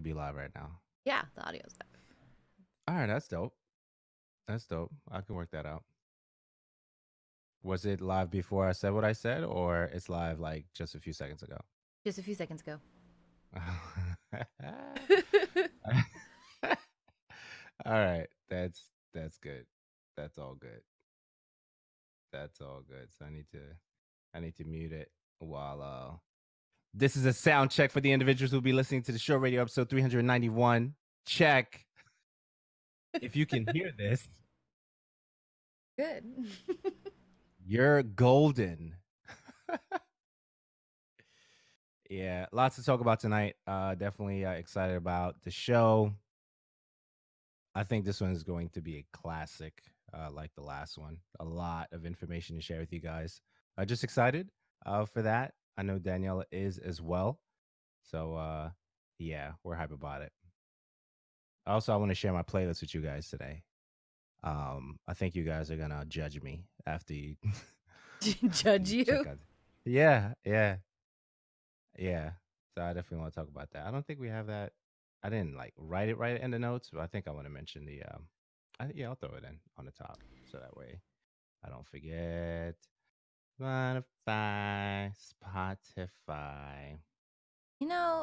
be live right now. Yeah, the audio's live. All right, that's dope. That's dope. I can work that out. Was it live before I said what I said, or it's live like just a few seconds ago? Just a few seconds ago. All right, that's good. That's all good. That's all good. So I need to mute it while this is a sound check for the individuals who will be listening to the show radio episode 391. Check. If you can hear this, Good. you're golden. Yeah, lots to talk about tonight. Definitely excited about the show. I think this one is going to be a classic, like the last one. A lot of information to share with you guys. Just excited for that. I know Daniela is as well. So, yeah, we're hype about it. Also, I want to share my playlist with you guys today. I think you guys are gonna judge me after you, after Judge you check you? out. Yeah, yeah, yeah. So I definitely want to talk about that. I don't think we have that. I didn't like write it right in the notes, but I think I want to mention the. Yeah, I'll throw it in on the top so that way I don't forget. Spotify.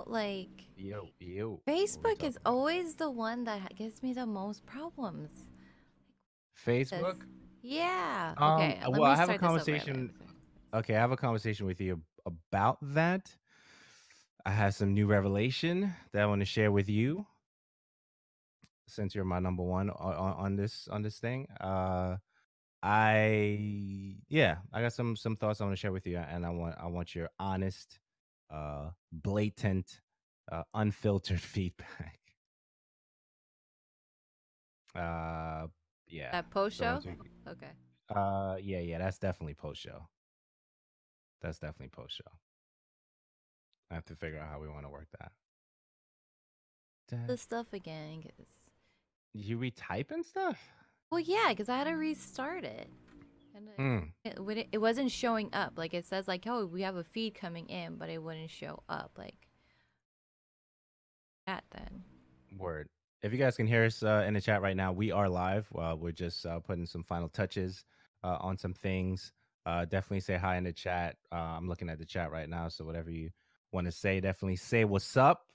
Like Yo, yo. What we Facebook is talking about? always the one that gives me the most problems. This. Facebook. Yeah. Okay, let Well, me I have a start this over. conversation. Okay, I have a conversation with you about that. I have some new revelation that I want to share with you since you're my number one on this thing. I got some thoughts I want to share with you, and I want your honest, blatant, unfiltered feedback. Uh, yeah. That post So show? once we, Okay. yeah, that's definitely post show. That's definitely post show. I have to figure out how we want to work that. This stuff again. You retype and stuff? Well, yeah, because I had to restart it. And Mm. it wasn't showing up. Like, it says, like, oh, we have a feed coming in, but it wouldn't show up. Like, that then. Word. If you guys can hear us in the chat right now, we are live. We're just putting some final touches on some things. Definitely say hi in the chat. I'm looking at the chat right now, so whatever you want to say, definitely say what's up.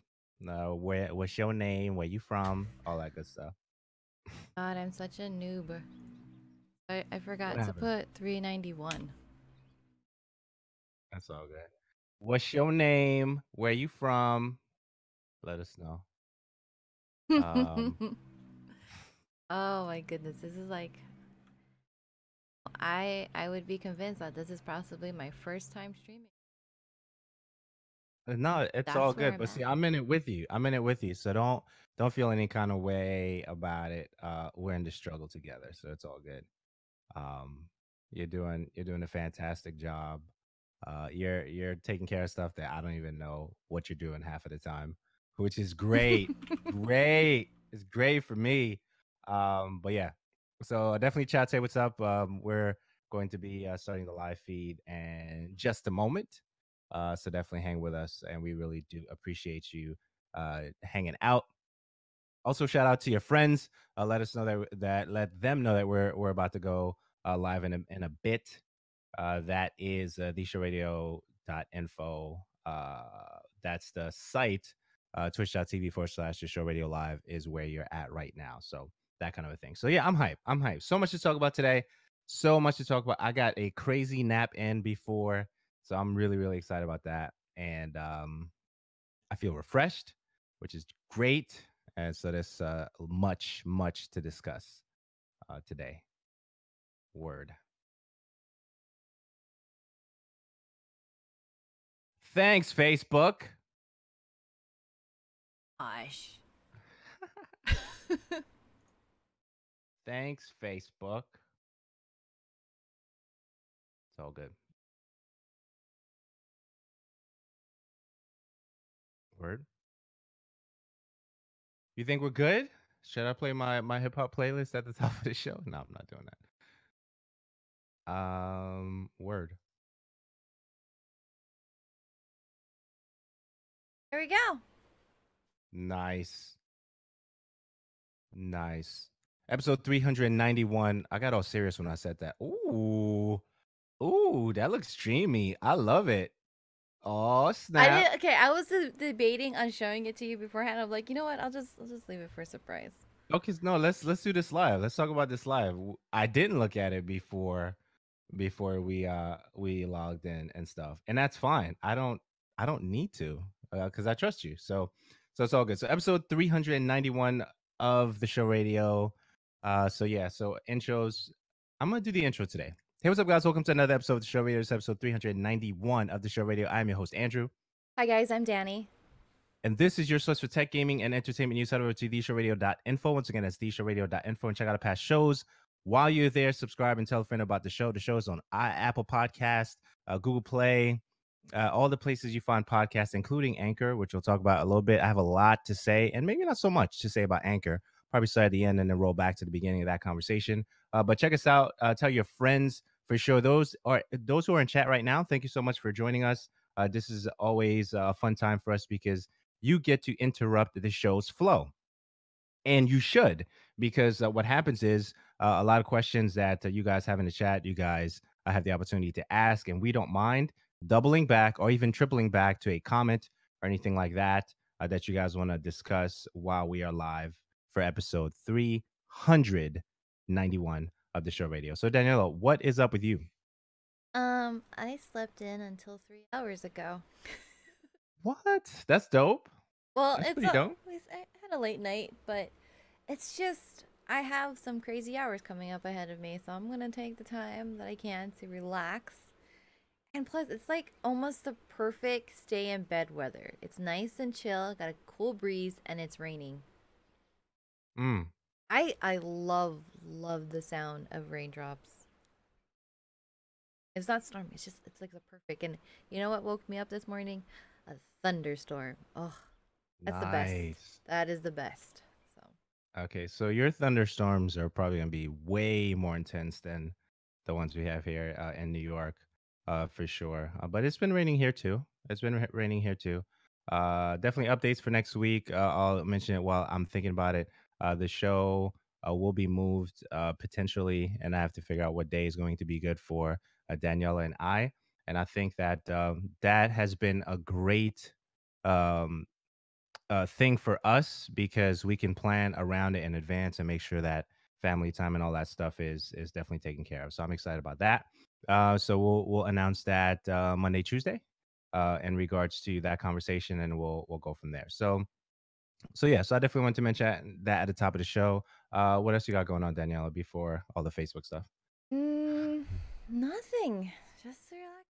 What's your name? Where you from? All that good stuff. God, I'm such a noob. I What forgot to happened? put 391. That's all good. What's your name? Where you from? Let us know. Um, Oh my goodness, this is like I would be convinced that this is possibly my first time streaming. No, it's all That's where good. I'm But at. see, I'm in it with you. I'm in it with you. So don't feel any kind of way about it. We're in the struggle together, so it's all good. Um, you're doing a fantastic job. You're taking care of stuff that I don't even know what you're doing half of the time, which is great. Great. It's great for me. But yeah. So definitely chat, say what's up. We're going to be starting the live feed in just a moment. So definitely hang with us, and we really do appreciate you hanging out. Also, shout out to your friends. Let us know that let them know that we're about to go live in a bit. That is theshowradio.info. That's the site. Twitch.tv/The Show Radio Live is where you're at right now. So that kind of a thing. So yeah, I'm hyped. I'm hyped. So much to talk about today. So much to talk about. I got a crazy nap in before, so I'm really really excited about that. And I feel refreshed, which is great. And so there's much to discuss today. Word. Thanks, Facebook. Gosh. Thanks, Facebook. It's all good. Word. You think we're good? Should I play my hip hop playlist at the top of the show? No, I'm not doing that. Word. Here we go. Nice. Nice. Episode 391. I got all serious when I said that. Ooh. Ooh, that looks dreamy. I love it. Oh, I snap. did okay. I was debating on showing it to you beforehand. I'm like, you know what? I'll just leave it for a surprise. Okay, no, let's do this live. Let's talk about this live. I didn't look at it before we logged in and stuff. And that's fine. I don't need to cuz I trust you. So it's all good. So episode 391 of the show radio. So yeah, so intros. I'm going to do the intro today. Hey, what's up guys? Welcome to another episode of the show radio. This is episode 391 of the show radio. I'm your host Andrew. Hi guys, I'm Danny. And this is your source for tech, gaming, and entertainment news. Head over to theshowradio.info. Once again, that's theshowradio.info and check out our past shows. While you're there, subscribe and tell a friend about the show. The show is on Apple Podcast, Google Play, all the places you find podcasts, including Anchor, which we'll talk about a little bit. I have a lot to say, and maybe not so much to say about Anchor. Probably start at the end and then roll back to the beginning of that conversation. But check us out. Tell your friends for sure. Those who are in chat right now, thank you so much for joining us. This is always a fun time for us because you get to interrupt the show's flow. And you should, because what happens is a lot of questions that you guys have in the chat, you guys have the opportunity to ask, and we don't mind doubling back or even tripling back to a comment or anything like that that you guys want to discuss while we are live for episode 391 of the show radio. So, Daniela, what is up with you? I slept in until 3 hours ago. What? That's dope. Well, That's it's pretty dope. I had a late night, but it's just I have some crazy hours coming up ahead of me, so I'm gonna take the time that I can to relax. And plus, it's like almost the perfect stay in bed weather. It's nice and chill, got a cool breeze, and it's raining. Mm. I love the sound of raindrops. It's not stormy. It's like the perfect. And you know what woke me up this morning? A thunderstorm. Oh, that's the best. Nice. That is the best. So Okay, so your thunderstorms are probably going to be way more intense than the ones we have here in New York, for sure. But it's been raining here too. It's been raining here too. Definitely updates for next week. I'll mention it while I'm thinking about it. The show will be moved potentially, and I have to figure out what day is going to be good for Daniela and I. And I think that that has been a great um, thing for us because we can plan around it in advance and make sure that family time and all that stuff is definitely taken care of. So I'm excited about that. So we'll announce that Monday, Tuesday, in regards to that conversation, and we'll go from there. So yeah, so I definitely want to mention that at the top of the show. What else you got going on, Daniela, before all the Facebook stuff? mm, nothing. Just relax.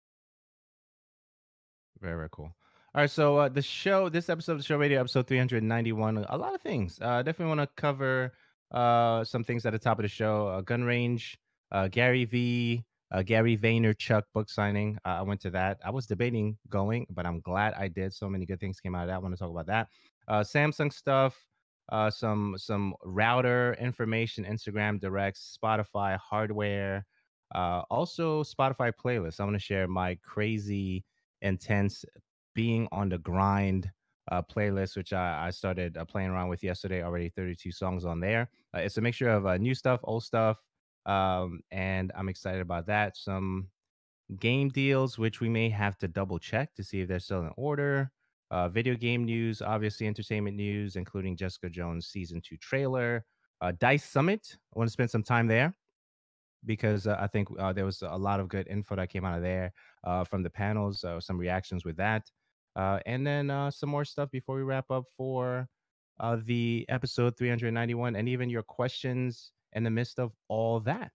Very, very cool. All right, so this episode of the show radio, episode 391, a lot of things. Definitely want to cover some things at the top of the show. Gun range, Gary V, Gary Vaynerchuk book signing. I went to that. I was debating going, but I'm glad I did. So many good things came out of that. I want to talk about that. Samsung stuff, some router information, Instagram directs, Spotify hardware, also Spotify playlists. I want to share my crazy intense being on the grind playlist, which I started playing around with yesterday. Already 32 songs on there. It's a mixture of new stuff, old stuff, and I'm excited about that. Some game deals, which we may have to double check to see if they're still in order. Video game news, obviously entertainment news, including Jessica Jones season 2 trailer. Dice Summit. I want to spend some time there because I think there was a lot of good info that came out of there from the panels, some reactions with that, and then some more stuff before we wrap up for the episode 391, and even your questions in the midst of all that.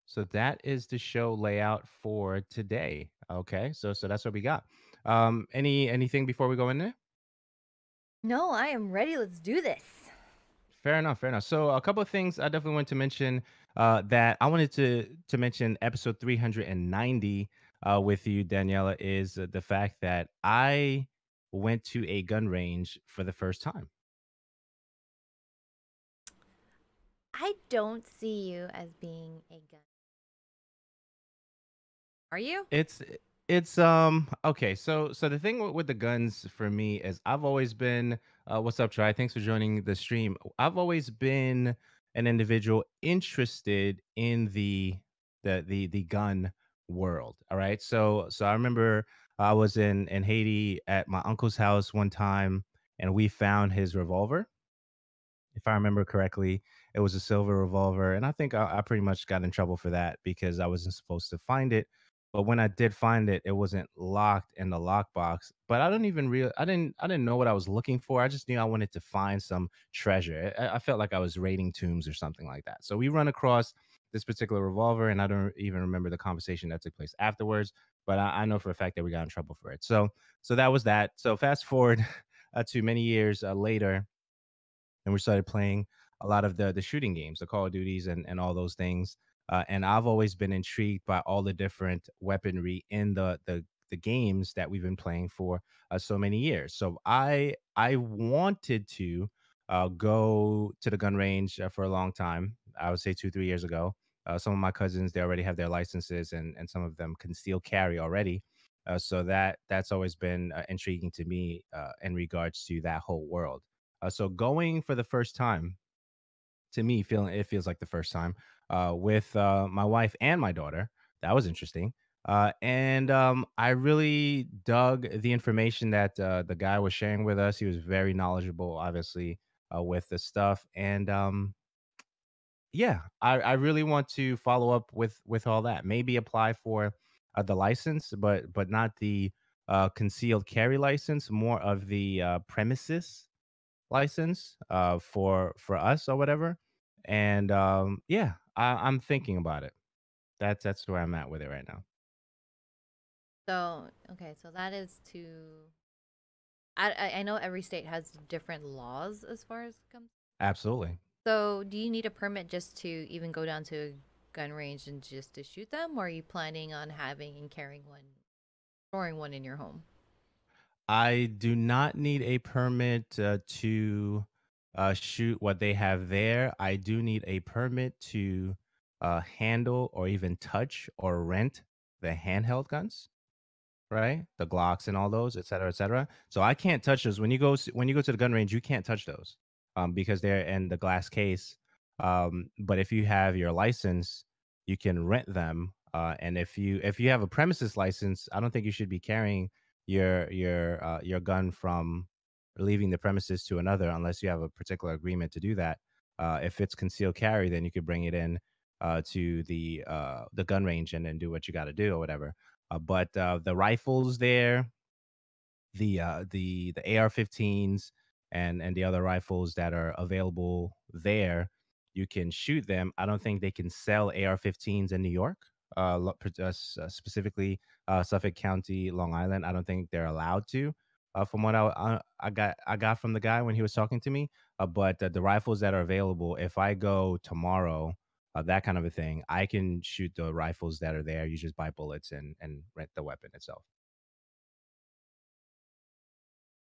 So that is the show layout for today. Okay, so that's what we got. Anything before we go in there? No, I am ready. Let's do this. Fair enough. Fair enough. So a couple of things I definitely want to mention that I wanted to mention episode 390 with you, Daniela, is the fact that I went to a gun range for the first time. I don't see you as being a gun. Are you? It's okay. So the thing with the guns for me is I've always been What's up, Try? Thanks for joining the stream. I've always been an individual interested in the gun world. All right. So I remember I was in Haiti at my uncle's house one time, and we found his revolver. If I remember correctly, it was a silver revolver, and I think I pretty much got in trouble for that because I wasn't supposed to find it. But when I did find it, it wasn't locked in the lockbox. But I didn't know what I was looking for. I just knew I wanted to find some treasure. I felt like I was raiding tombs or something like that. So we run across this particular revolver, and I don't even remember the conversation that took place afterwards. But I know for a fact that we got in trouble for it. So that was that. So fast forward to many years later, and we started playing a lot of the shooting games, the Call of Duties, and all those things. And I've always been intrigued by all the different weaponry in the games that we've been playing for so many years. So I wanted to go to the gun range for a long time. I would say 2 3 years ago. Some of my cousins, they already have their licenses, and some of them can still carry already. So that's always been intriguing to me in regards to that whole world. So going for the first time, to me, feeling it feels like the first time with my wife and my daughter. That was interesting. And I really dug the information that the guy was sharing with us. He was very knowledgeable, obviously, with the stuff. And yeah, I really want to follow up with all that. Maybe apply for the license, but not the concealed carry license. More of the premises license for us or whatever. And yeah, I'm thinking about it. That's where I'm at with it right now. So, okay, so that is to. I know every state has different laws as far as comes. Absolutely. So, do you need a permit just to even go down to a gun range and just to shoot them, or are you planning on having and carrying one, storing one in your home? I do not need a permit to shoot what they have there. I do need a permit to handle or even touch or rent the handheld guns, right? The Glocks and all those, et cetera, et cetera. So I can't touch those. When you go to the gun range, you can't touch those because they're in the glass case. But if you have your license, you can rent them. And if you have a premises license, I don't think you should be carrying your gun from leaving the premises to another unless you have a particular agreement to do that. If it's concealed carry, then you could bring it in to the gun range and then do what you got to do or whatever. But the rifles there, the AR-15s and the other rifles that are available there, you can shoot them. I don't think they can sell AR-15s in New York, specifically Suffolk County, Long Island. I don't think they're allowed to. From what I got from the guy when he was talking to me, but the rifles that are available, if I go tomorrow, that kind of a thing, I can shoot the rifles that are there. You just buy bullets and rent the weapon itself.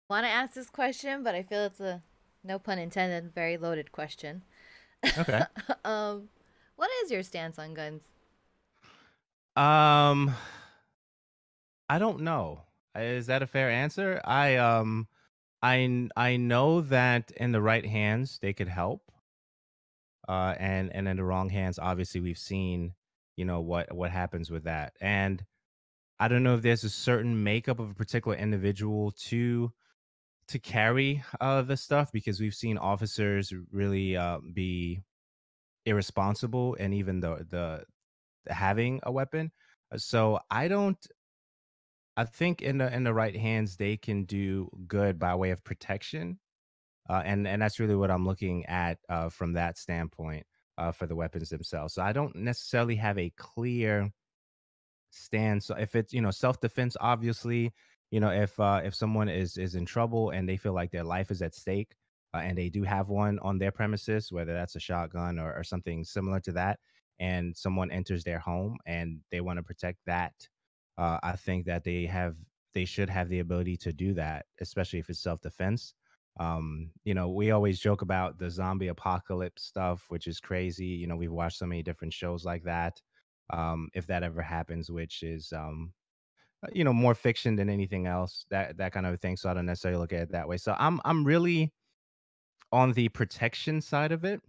Want to ask this question, but I feel it's a, no pun intended, very loaded question. Okay. um, what is your stance on guns? Um, I don't know. Is that a fair answer? I know that in the right hands they could help, and in the wrong hands, obviously we've seen, what happens with that. And I don't know if there's a certain makeup of a particular individual to carry the stuff because we've seen officers really be irresponsible and even the having a weapon. So I think in the right hands, they can do good by way of protection, and that's really what I'm looking at from that standpoint for the weapons themselves. So I don't necessarily have a clear stand. So if it's self defense, obviously, if someone is in trouble and they feel like their life is at stake, and they do have one on their premises, whether that's a shotgun or something similar to that, and someone enters their home and they want to protect that, I think that they should have the ability to do that, especially if it's self defense. We always joke about the zombie apocalypse stuff, which is crazy. We've watched so many different shows like that if that ever happens, which is more fiction than anything else, that kind of thing. So I don't necessarily look at it that way. So I'm really on the protection side of it.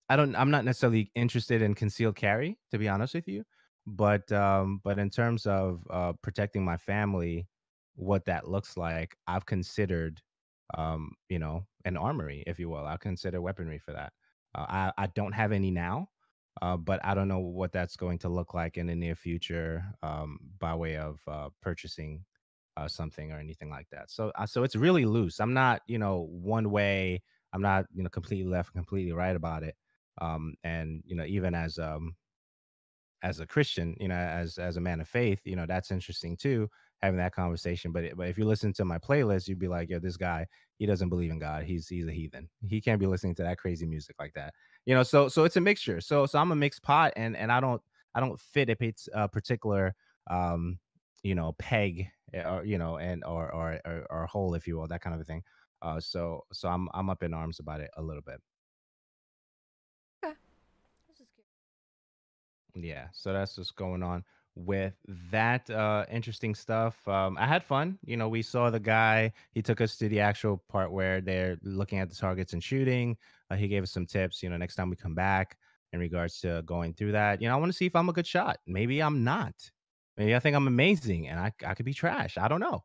I'm not necessarily interested in concealed carry, to be honest with you. But in terms of protecting my family, what that looks like, I've considered an armory, if you will. I consider weaponry for that. I don't have any now, but I don't know what that's going to look like in the near future, by way of purchasing something or anything like that. So it's really loose. I'm not, one way. I'm not, completely left, completely right about it. And even as a Christian, as a man of faith, that's interesting too, having that conversation. But if you listen to my playlist, you'd be like, yo, this guy, he doesn't believe in God. He's a heathen. He can't be listening to that crazy music like that. So it's a mixture. So I'm a mixed pot, and I don't fit a particular peg, or and or hole, if you will, that kind of a thing. So I'm up in arms about it a little bit. Okay. This is cute. Yeah, so that's what's going on with that interesting stuff. I had fun. We saw the guy, he took us to the actual part where they're looking at the targets and shooting. He gave us some tips, next time we come back in regards to going through that. I want to see if I'm a good shot. Maybe I'm not. Maybe I think I'm amazing and I could be trash. I don't know.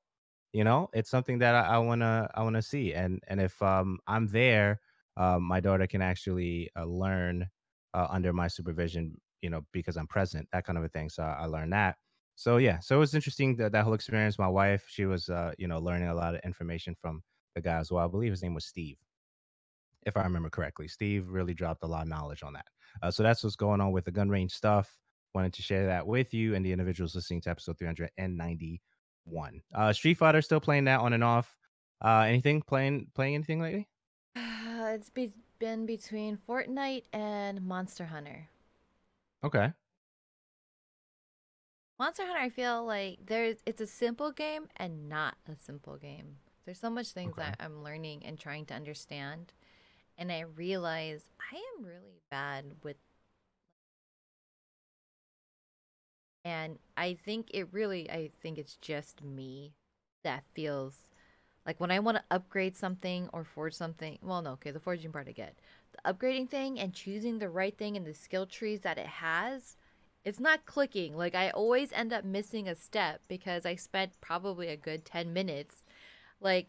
It's something that I wanna see. And if I'm there, my daughter can actually learn under my supervision, because I'm present, that kind of a thing. So I learned that. So yeah, so it was interesting, that whole experience. My wife, she was learning a lot of information from the guy as well. I believe his name was Steve, if I remember correctly. Steve really dropped a lot of knowledge on that. So that's what's going on with the gun range stuff. Wanted to share that with you and the individuals listening to episode 391. Street Fighter, still playing that on and off. Anything playing anything lately? Been between Fortnite and Monster Hunter. Okay. Monster Hunter, I feel like it's a simple game and not a simple game. There's so much things Okay. that I'm learning and trying to understand, and I realize I am really bad with, and I think it's just me that feels like when I want to upgrade something or forge something. Well, no, okay, the forging part I get. The upgrading thing and choosing the right thing in the skill trees that it has, it's not clicking. Like I always end up missing a step because I spent probably a good 10 minutes. Like,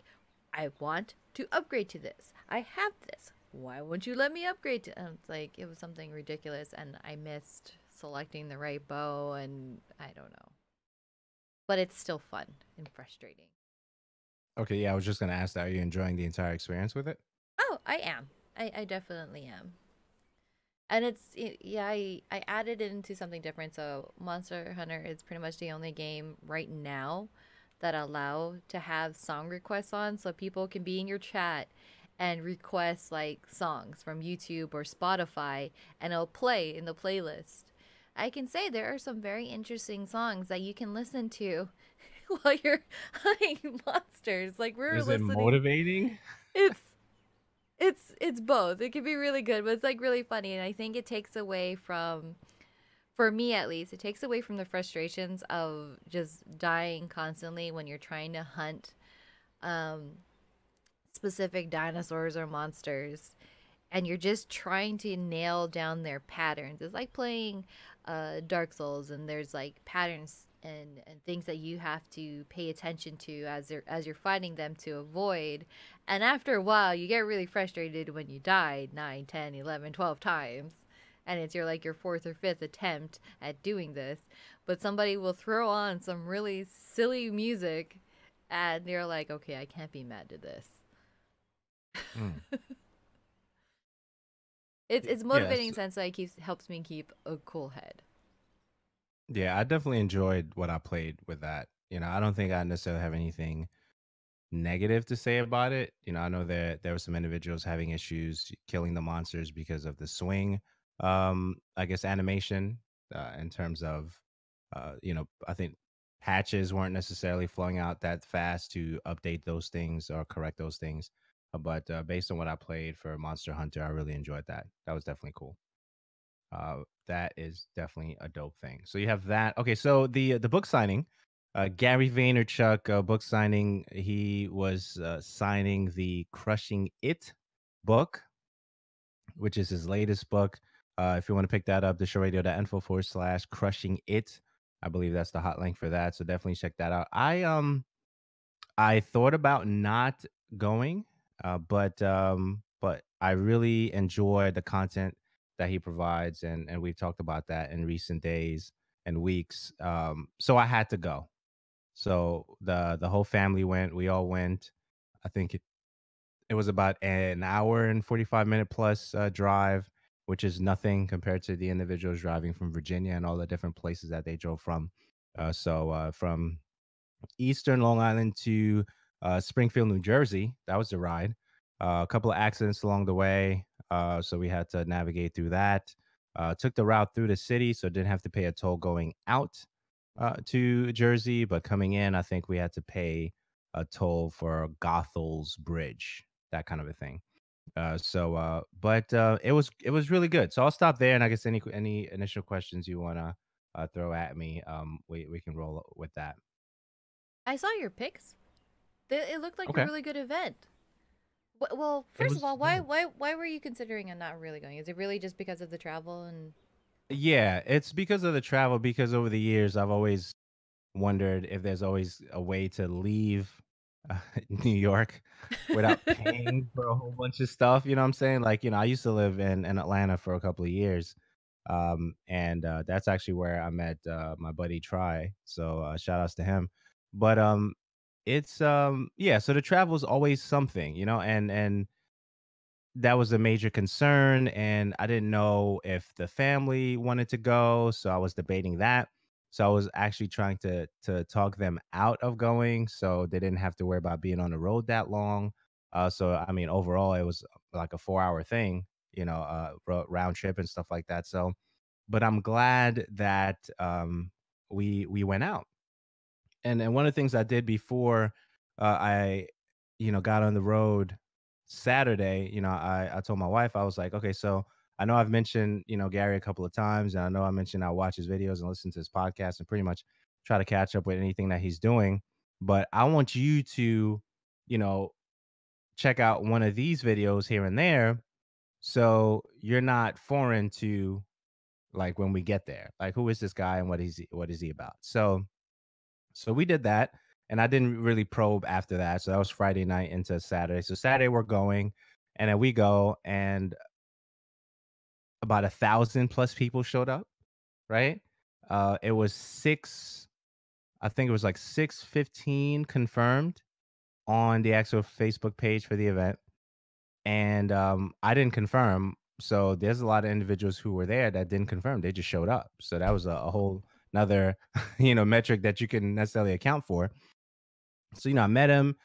I want to upgrade to this. I have this. Why won't you let me upgrade to? And it's like it was something ridiculous, and I missed selecting the right bow, and I don't know. But it's still fun and frustrating. Okay. Yeah, I was just gonna ask that. Are you enjoying the entire experience with it? Oh, I am. I definitely am. And yeah, I added it into something different. So Monster Hunter is pretty much the only game right now that allow to have song requests on, so people can be in your chat and request like songs from YouTube or Spotify, and it'll play in the playlist. I can say there are some very interesting songs that you can listen to while you're hunting monsters. Like we were Is it listening. motivating? It's it's both. It can be really good, but it's like really funny, and I think it takes away from, for me at least, it takes away from the frustrations of just dying constantly when you're trying to hunt um specific dinosaurs or monsters, and you're just trying to nail down their patterns. It's like playing Dark Souls, and there's like patterns and things that you have to pay attention to as you're fighting them to avoid. And after a while, you get really frustrated when you die 9, 10, 11, 12 times. And it's your fourth or fifth attempt at doing this. But somebody will throw on some really silly music, and you're like, okay, I can't be mad at this. Mm. It's motivating in Yes. the sense that it helps me keep a cool head. Yeah, I definitely enjoyed what I played with that. I don't think I necessarily have anything negative to say about it. I know that there were some individuals having issues killing the monsters because of the swing, I guess, animation, in terms of, I think patches weren't necessarily flowing out that fast to update those things or correct those things. But based on what I played for Monster Hunter, I really enjoyed that. That was definitely cool. That is definitely a dope thing. So you have that. Okay, so the book signing. Gary Vaynerchuk book signing. He was signing the Crushing It book, which is his latest book. If you want to pick that up, theshowradio.info/, Crushing It. I believe that's the hot link for that. So definitely check that out. I thought about not going, but I really enjoy the content that he provides, and we've talked about that in recent days and weeks. So I had to go. So the whole family went. We all went. I think it was about an hour and 45-minute plus drive, which is nothing compared to the individuals driving from Virginia and all the different places that they drove from. From Eastern Long Island to Springfield, New Jersey. That was the ride. A couple of accidents along the way, so we had to navigate through that. Took the route through the city, so didn't have to pay a toll going out to Jersey, but coming in, I think we had to pay a toll for Gothel's Bridge, that kind of a thing. But it was really good. So I'll stop there, and I guess any initial questions you wanna throw at me, we can roll with that. I saw your pics. It looked like a Okay. really good event. Well, It first of was all, yeah. why were you considering and not really going? Is it really just because of the travel and Yeah, it's because of the travel, because over the years, I've always wondered if there's always a way to leave New York without paying for a whole bunch of stuff, you know what I'm saying? Like, I used to live in Atlanta for a couple of years, and, that's actually where I met, my buddy Try, so, shout outs to him. But, yeah, so the travel is always something, and that was a major concern, and I didn't know if the family wanted to go, so I was debating that. So I was actually trying to talk them out of going, so they didn't have to worry about being on the road that long. So I mean, overall, it was like a 4-hour thing, round trip and stuff like that. So, but I'm glad that we went out. And one of the things I did before I got on the road Saturday, I told my wife, I was like, okay, so I know I've mentioned Gary a couple of times, and I know I mentioned I watch his videos and listen to his podcast and pretty much try to catch up with anything that he's doing, but I want you to you know check out one of these videos here and there, so you're not foreign to, like, when we get there, like, who is this guy and what is he about. So we did that, and I didn't really probe after that. So that was Friday night into Saturday. So Saturday we're going, and then we go, and about 1,000 plus people showed up. Right? It was six. I think it was like 615 confirmed on the actual Facebook page for the event, and I didn't confirm. So there's a lot of individuals who were there that didn't confirm. They just showed up. So that was a whole another metric that you can necessarily account for. So, I met him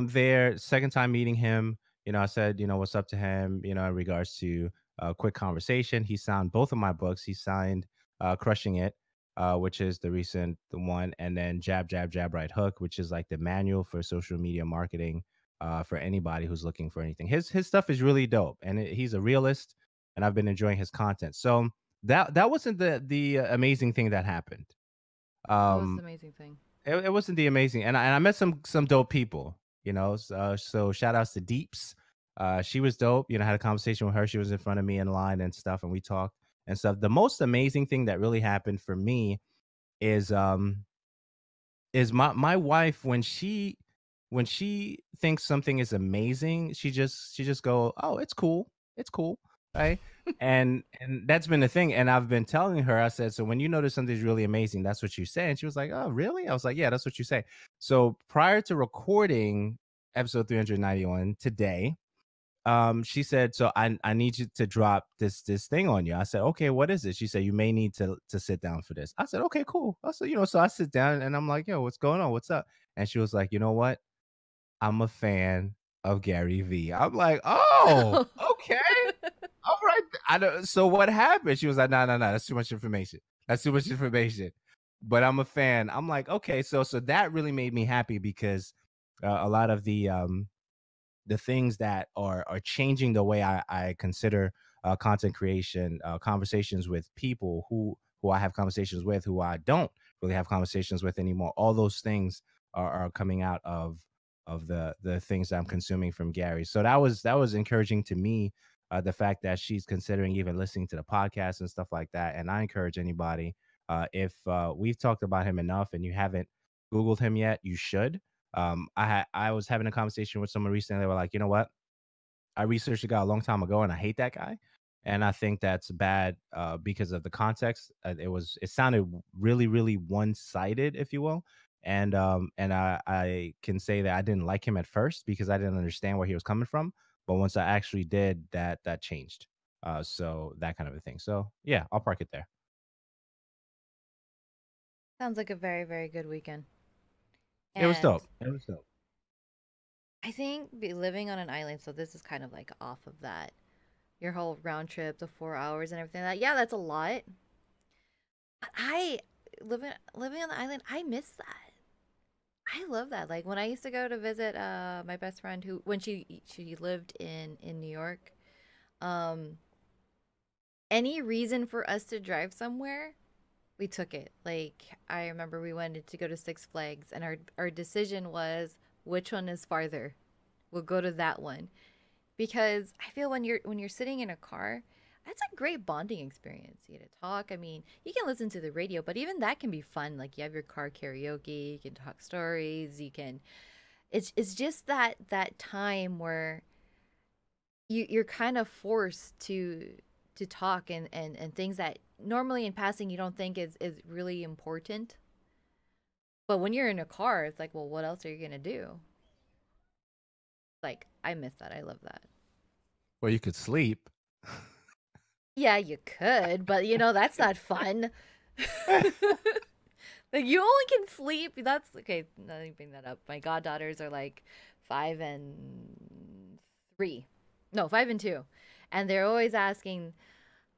there, second time meeting him. I said, what's up to him, in regards to a quick conversation. He signed both of my books. He signed Crushing It, which is the one, and then Jab, Jab, Jab, Right Hook, which is like the manual for social media marketing for anybody who's looking for anything. His stuff is really dope, and he's a realist, and I've been enjoying his content. So that wasn't the amazing thing that happened. what was the Um, amazing thing? it wasn't the amazing, and I met some dope people, so shout outs to Deeps. She was dope, had a conversation with her. She was in front of me in line and stuff, and we talked and stuff. The most amazing thing that really happened for me is my wife, when she thinks something is amazing, she just go, "Oh, it's cool. It's cool." Right? And that's been the thing, and I've been telling her, I said, "So when you notice something's really amazing, that's what you say." And she was like, "Oh, really?" I was like, "Yeah, that's what you say." So prior to recording episode 391 today, she said, "So I need you to drop this thing on you." I said, "Okay, what is it?" She said, "You may need to sit down for this." I said, "Okay, cool." I said, so I sit down and I'm like, "Yo, what's going on? What's up?" And she was like, "You know what? I'm a fan of Gary V." I'm like, "Oh, okay. All right." I don't, so what happened? She was like, "No, no, no, that's too much information. That's too much information." But I'm a fan. I'm like, "Okay." So that really made me happy because a lot of the things that are changing the way I consider content creation, conversations with people who I have conversations with, who I don't really have conversations with anymore. All those things are coming out of the things that I'm consuming from Gary. So that was encouraging to me. The fact that she's considering even listening to the podcast and stuff like that. And I encourage anybody, if we've talked about him enough and you haven't Googled him yet, you should. I was having a conversation with someone recently. They were like, you know what? I researched the guy a long time ago, and I hate that guy. And I think that's bad because of the context. It sounded really, really one sided, if you will. And I can say that I didn't like him at first because I didn't understand where he was coming from. But once I actually did, that changed. So that kind of a thing. So yeah, I'll park it there. Sounds like a very, very good weekend. It was And dope. It was dope. I think living on an island, so this is kind of like off of that. Your whole round trip, the 4 hours and everything like that. Yeah, that's a lot. But I living on the island, I miss that. I love that. Like when I used to go to visit my best friend who when she lived in New York, um any reason for us to drive somewhere, we took it. Like I remember we wanted to go to Six Flags and our decision was which one is farther. We'll go to that one. Because I feel when you're sitting in a car, that's a great bonding experience. You get to talk. I mean, you can listen to the radio, but even that can be fun. Like you have your car karaoke, you can talk stories, you can it's just that time where you're kind of forced to talk and things that normally in passing you don't think is really important. But when you're in a car, it's like, well, what else are you gonna do? Like, I miss that. I love that. Well, you could sleep. Yeah, you could, but that's not fun. Like you only can sleep. That's okay. Let me bring that up. My goddaughters are like 5 and 3. No, 5 and 2. And they're always asking,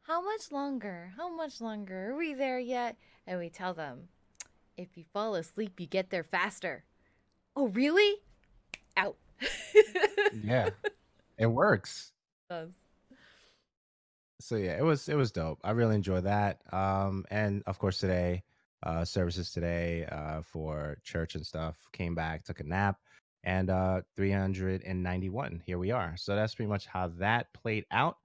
how much longer? How much longer? Are we there yet? And we tell them, if you fall asleep, you get there faster. Oh, really? Out. Yeah, it works. Does. So yeah, it was dope. I really enjoyed that. And of course today, services today, for church and stuff. Came back, took a nap, and 391. Here we are. So that's pretty much how that played out.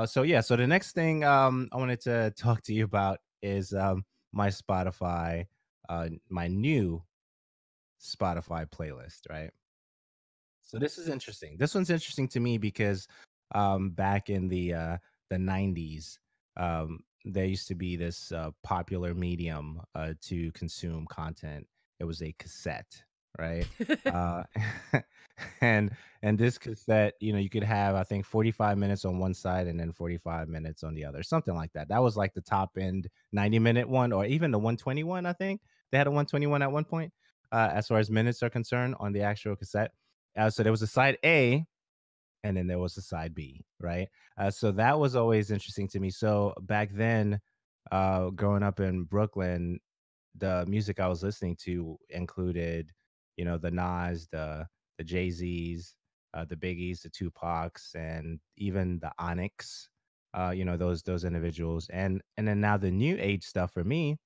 So yeah, so the next thing I wanted to talk to you about is my Spotify, my new Spotify playlist, right? So this is interesting. This one's interesting to me because back in the 90s, there used to be this popular medium to consume content. It was a cassette, right? Uh, and and this cassette, you could have I think 45 minutes on one side and then 45 minutes on the other, something like that. That was like the top end 90-minute one, or even the 121. I think they had a 121 at one point, as far as minutes are concerned on the actual cassette. So there was a side A, and then there was a side B, right? So that was always interesting to me. So back then, growing up in Brooklyn, the music I was listening to included, the Nas, the Jay Z's, the Biggies, the Tupacs, and even the Onyx. Those individuals, and then now the new age stuff for me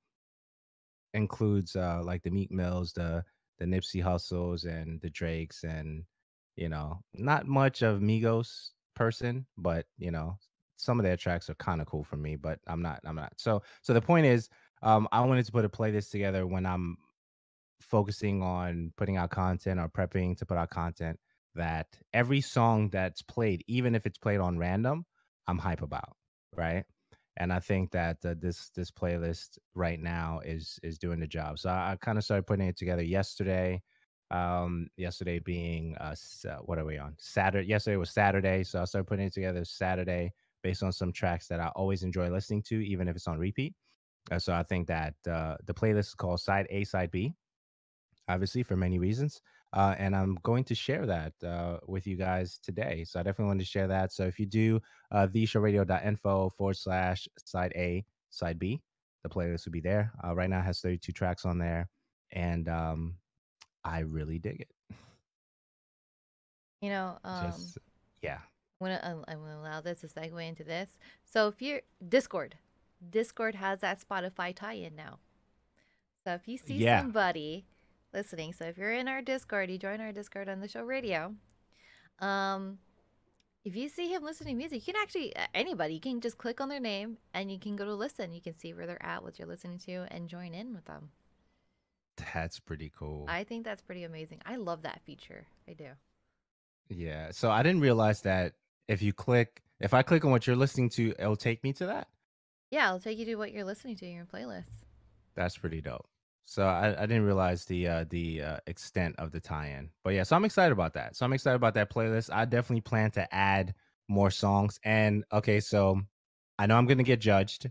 includes like the Meek Mills, the Nipsey Hussles, and the Drakes, and not much of Migos person, but some of their tracks are kind of cool for me, but I'm not. So the point is, I wanted to put a playlist together when I'm focusing on putting out content or prepping to put out content, that every song that's played, even if it's played on random, I'm hype about, right? And I think that this playlist right now is doing the job. So I kind of started putting it together yesterday. Yesterday being what are we on? Saturday. Yesterday was Saturday, so I started putting it together Saturday based on some tracks that I always enjoy listening to, even if it's on repeat. So I think that the playlist is called Side A, Side B, obviously for many reasons. And I'm going to share that with you guys today. So I definitely wanted to share that. So if you do theshowradio.info/, side A, side B, the playlist will be there. Right now it has 32 tracks on there. And I really dig it. You know, Just, yeah. I'm gonna allow this to segue into this. So if you're Discord has that Spotify tie-in now. So if you see Yeah, somebody listening, so if you're in our Discord, you join our Discord on the show radio. Um, if you see him listening to music, you can actually anybody, you can just click on their name and you can go to listen. You can see where they're at, what you're listening to, and join in with them. that's pretty cool. I think that's pretty amazing. I love that feature. I do. Yeah. So I didn't realize that if I click on what you're listening to, it'll take me to that. Yeah, I'll take you to what you're listening to in your playlist. That's pretty dope. So I didn't realize the extent of the tie-in, but yeah. So I'm excited about that. So I'm excited about that playlist. I definitely plan to add more songs. And okay, so I know I'm gonna get judged.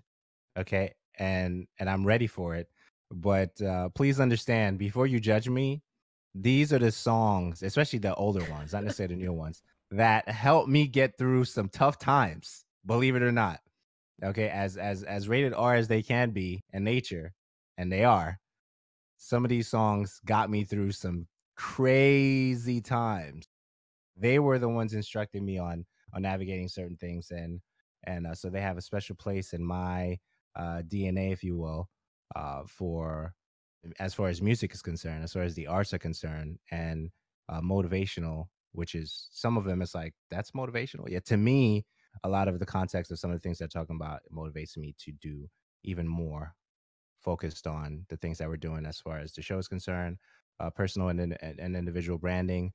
Okay, and I'm ready for it. But please understand, before you judge me, these are the songs, especially the older ones, not necessarily the new ones, that help me get through some tough times. Believe it or not. Okay, as rated R as they can be in nature, and they are, some of these songs got me through some crazy times. They were the ones instructing me on navigating certain things, and so they have a special place in my DNA, if you will, for as far as music is concerned, as far as the arts are concerned, and motivational, which is some of them. It's like that's motivational. Yeah, to me, a lot of the context of some of the things they're talking about motivates me to do even more focused on the things that we're doing as far as the show is concerned, personal and individual branding,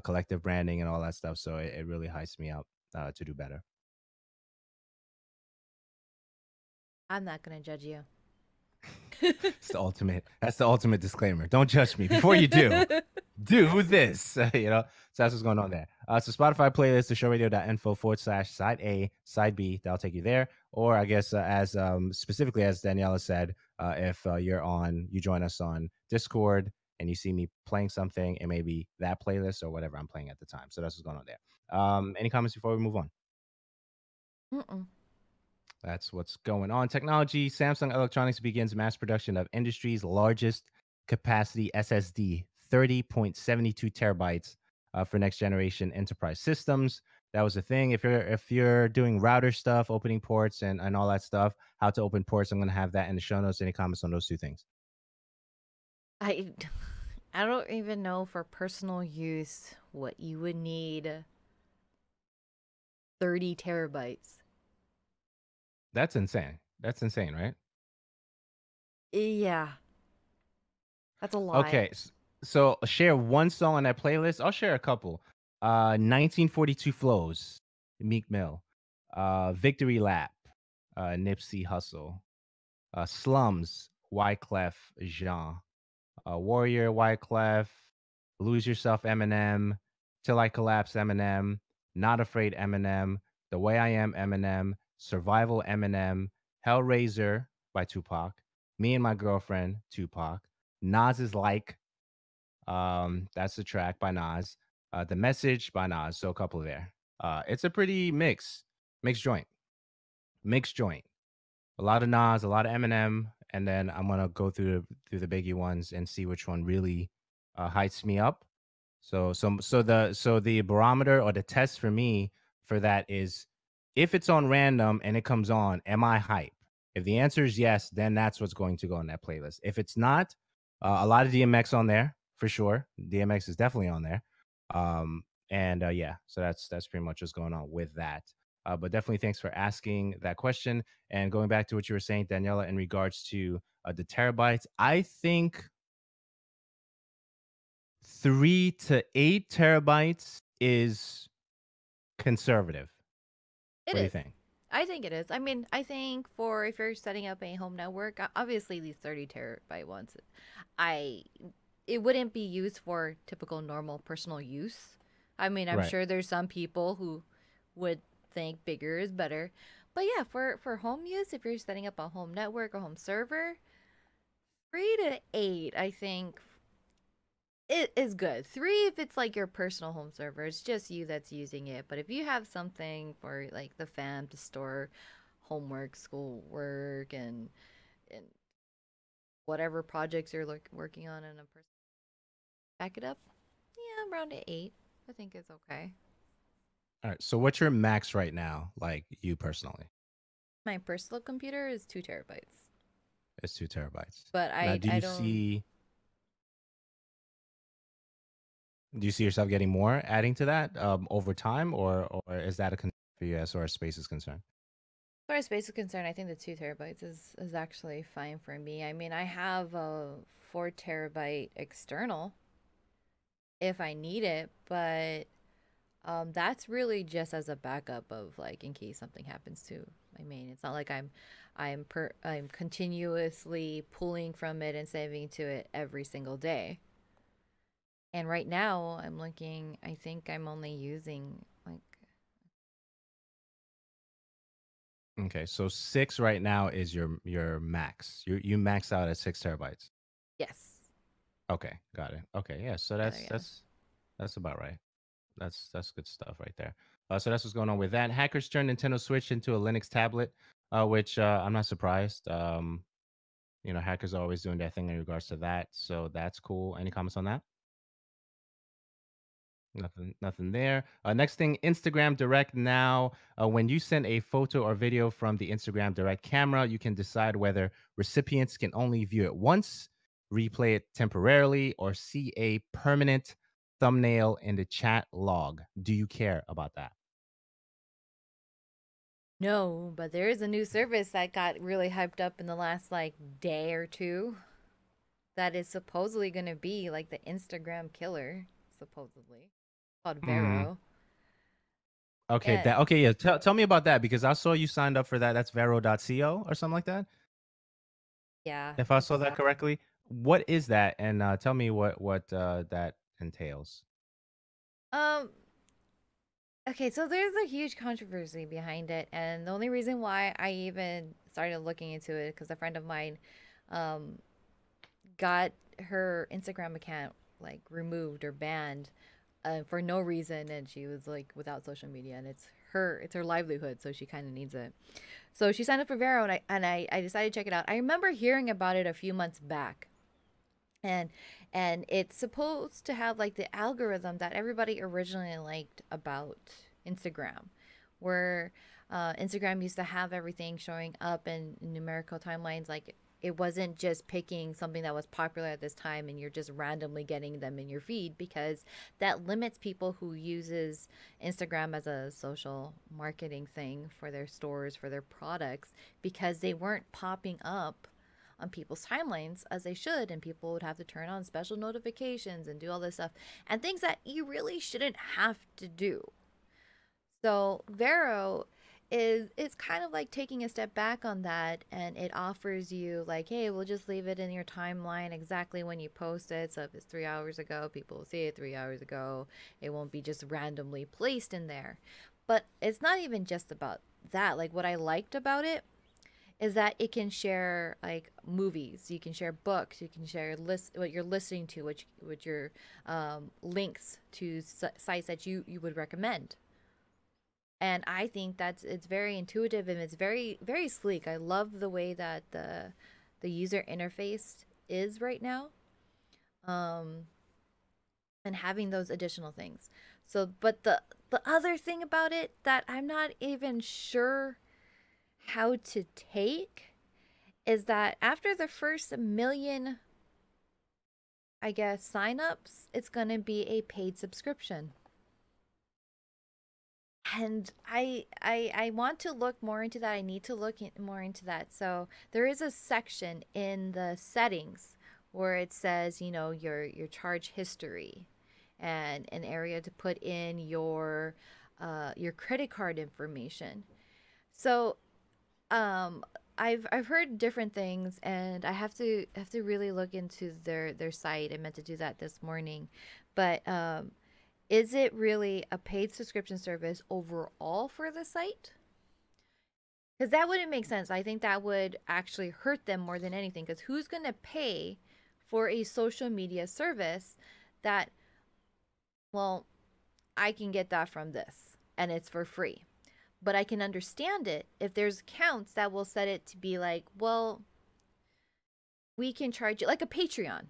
collective branding, and all that stuff. So it really hypes me up to do better. I'm not gonna judge you. It's the ultimate. That's the ultimate disclaimer. Don't judge me before you do. Do this. So that's what's going on there. So Spotify playlist, the showradio.info/side A, side B. That'll take you there. Or I guess as specifically as Daniela said, if you join us on Discord and you see me playing something, it may be that playlist or whatever I'm playing at the time. So that's what's going on there. Any comments before we move on? Mm-mm. That's what's going on. Technology. Samsung Electronics begins mass production of industry's largest capacity SSD, 30.72 terabytes for next generation enterprise systems. That was the thing. If you're doing router stuff, opening ports and all that stuff, how to open ports, I'm gonna have that in the show notes. Any comments on those two things? I I don't even know for personal use what you would need 30 terabytes. That's insane. That's insane, right? Yeah, that's a lot. Okay, so share one song on that playlist. I'll share a couple. 1942 Flows, Meek Mill. Victory Lap, Nipsey Hussle. Slums, Wyclef Jean. Warrior, Wyclef. Lose Yourself, Eminem. Till I Collapse, Eminem. Not Afraid, Eminem. The Way I Am, Eminem. Survival, Eminem. Hellraiser by Tupac. Me and My Girlfriend, Tupac. Nas is Like, that's the track by Nas. The Message by Nas. So a couple there. It's a pretty mixed joint, mixed joint. A lot of Nas, a lot of Eminem, and then I'm gonna go through the biggie ones and see which one really hypes me up. So the barometer or the test for me for that is if it's on random and it comes on, am I hype? If the answer is yes, then that's what's going to go on that playlist. If it's not, a lot of DMX on there for sure. DMX is definitely on there. And yeah, so that's pretty much what's going on with that. But definitely thanks for asking that question. And going back to what you were saying, Daniela, in regards to the terabytes, I think 3 to 8 terabytes is conservative. It What do you is. think? I think it is. I mean, I think for if you're setting up a home network, obviously these 30 terabyte ones, I it wouldn't be used for typical normal personal use. I mean, I'm Right. sure there's some people who would think bigger is better. But yeah, for home use, if you're setting up a home network or home server, 3 to 8, I think it is good. 3 if it's like your personal home server, it's just you that's using it. But if you have something for like the fam to store homework, schoolwork, and whatever projects you're working on in a person, back it up. Yeah, around an 8. I think it's okay. All right. So what's your max right now, like you personally? My personal computer is 2 terabytes. It's 2 terabytes. But Now, I don't. do you see yourself getting more adding to that over time, or is that a concern for you as far as space is concerned? As far as space is concerned, I think the 2 terabytes is actually fine for me. I mean, I have a 4 terabyte external if I need it, but that's really just as a backup of like in case something happens to my main. It's not like I'm continuously pulling from it and saving to it every single day. And right now, I'm looking. I think I'm only using like Okay, so 6 right now is your max. You max out at 6 terabytes. yes, Okay, got it. Okay, yeah. So together. Yeah. that's about right. That's good stuff right there. So that's what's going on with that. Hackers turned Nintendo Switch into a Linux tablet, which I'm not surprised. Hackers are always doing their thing in regards to that, so that's cool. Any comments on that? Nothing there. Next thing, Instagram Direct now. When you send a photo or video from the Instagram Direct camera, you can decide whether recipients can only view it once, replay it temporarily, or see a permanent thumbnail in the chat log. Do you care about that? No, but there is a new service that got really hyped up in the last like day or two that is supposedly going to be like the Instagram killer, supposedly, called Hmm. Vero. Okay. And Okay. Yeah. Tell me about that because I saw you signed up for that. That's vero.co or something like that. yeah, If I saw it's that correctly, what is that? And tell me what that entails. um okay, so there's a huge controversy behind it, and the only reason why I even started looking into it because a friend of mine um got her Instagram account like removed or banned for no reason, and she was like without social media, and it's her livelihood, so she kind of needs it. So she signed up for Vero, and I decided to check it out. I remember hearing about it a few months back, and it's supposed to have like the algorithm that everybody originally liked about Instagram, where Instagram used to have everything showing up in numerical timelines. Like it wasn't just picking something that was popular at this time and you're just randomly getting them in your feed, because that limits people who uses Instagram as a social marketing thing for their stores, for their products, because they weren't popping up on people's timelines as they should, and people would have to turn on special notifications and do all this stuff and things that you really shouldn't have to do. So Vero is it's kind of like taking a step back on that, and it offers you like, hey, we'll just leave it in your timeline exactly when you post it. So if it's 3 hours ago, people will see it 3 hours ago. It won't be just randomly placed in there. But it's not even just about that. Like what I liked about it is that it can share like movies, you can share books, you can share what you're listening to, which your links to sites that you would recommend. And I think it's very intuitive and it's very very sleek. I love the way that the user interface is right now, um, and having those additional things. So, but the other thing about it that I'm not even sure how to take is that after the first million, I guess, signups, it's going to be a paid subscription. And I want to look more into that. I need to look more into that. So there is a section in the settings where it says, your charge history, and an area to put in your credit card information. So um I've heard different things, and I have to really look into their site. I meant to do that this morning. But is it really a paid subscription service overall for the site? Because that wouldn't make sense. I think that would actually hurt them more than anything, because who's going to pay for a social media service that, well, I can get that from this and it's for free? But I can understand it if there's accounts that will set it to be like, well, we can charge you like a Patreon.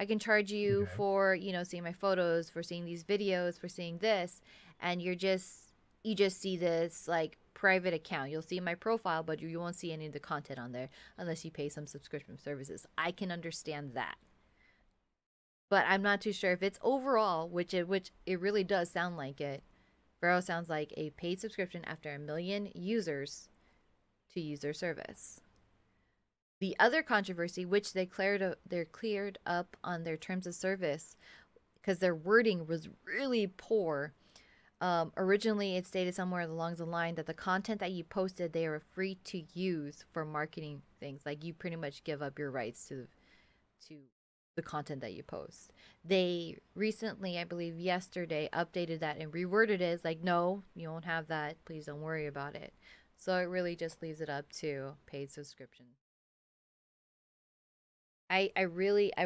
I can charge you Okay. for, seeing my photos, for seeing these videos, for seeing this, and you just see this like private account. You'll see my profile, but you won't see any of the content on there unless you pay some subscription services. I can understand that. But I'm not too sure if it's overall, which it really does sound like it. Vero sounds like a paid subscription after 1 million users to use their service. The other controversy, which they cleared up on their terms of service, because their wording was really poor. Originally, it stated somewhere along the line that the content that you posted, they are free to use for marketing things. Like you pretty much give up your rights to the content that you post. They recently, I believe yesterday, updated that and reworded it. It's like, no, you won't have that. Please don't worry about it. So it really just leaves it up to paid subscription. I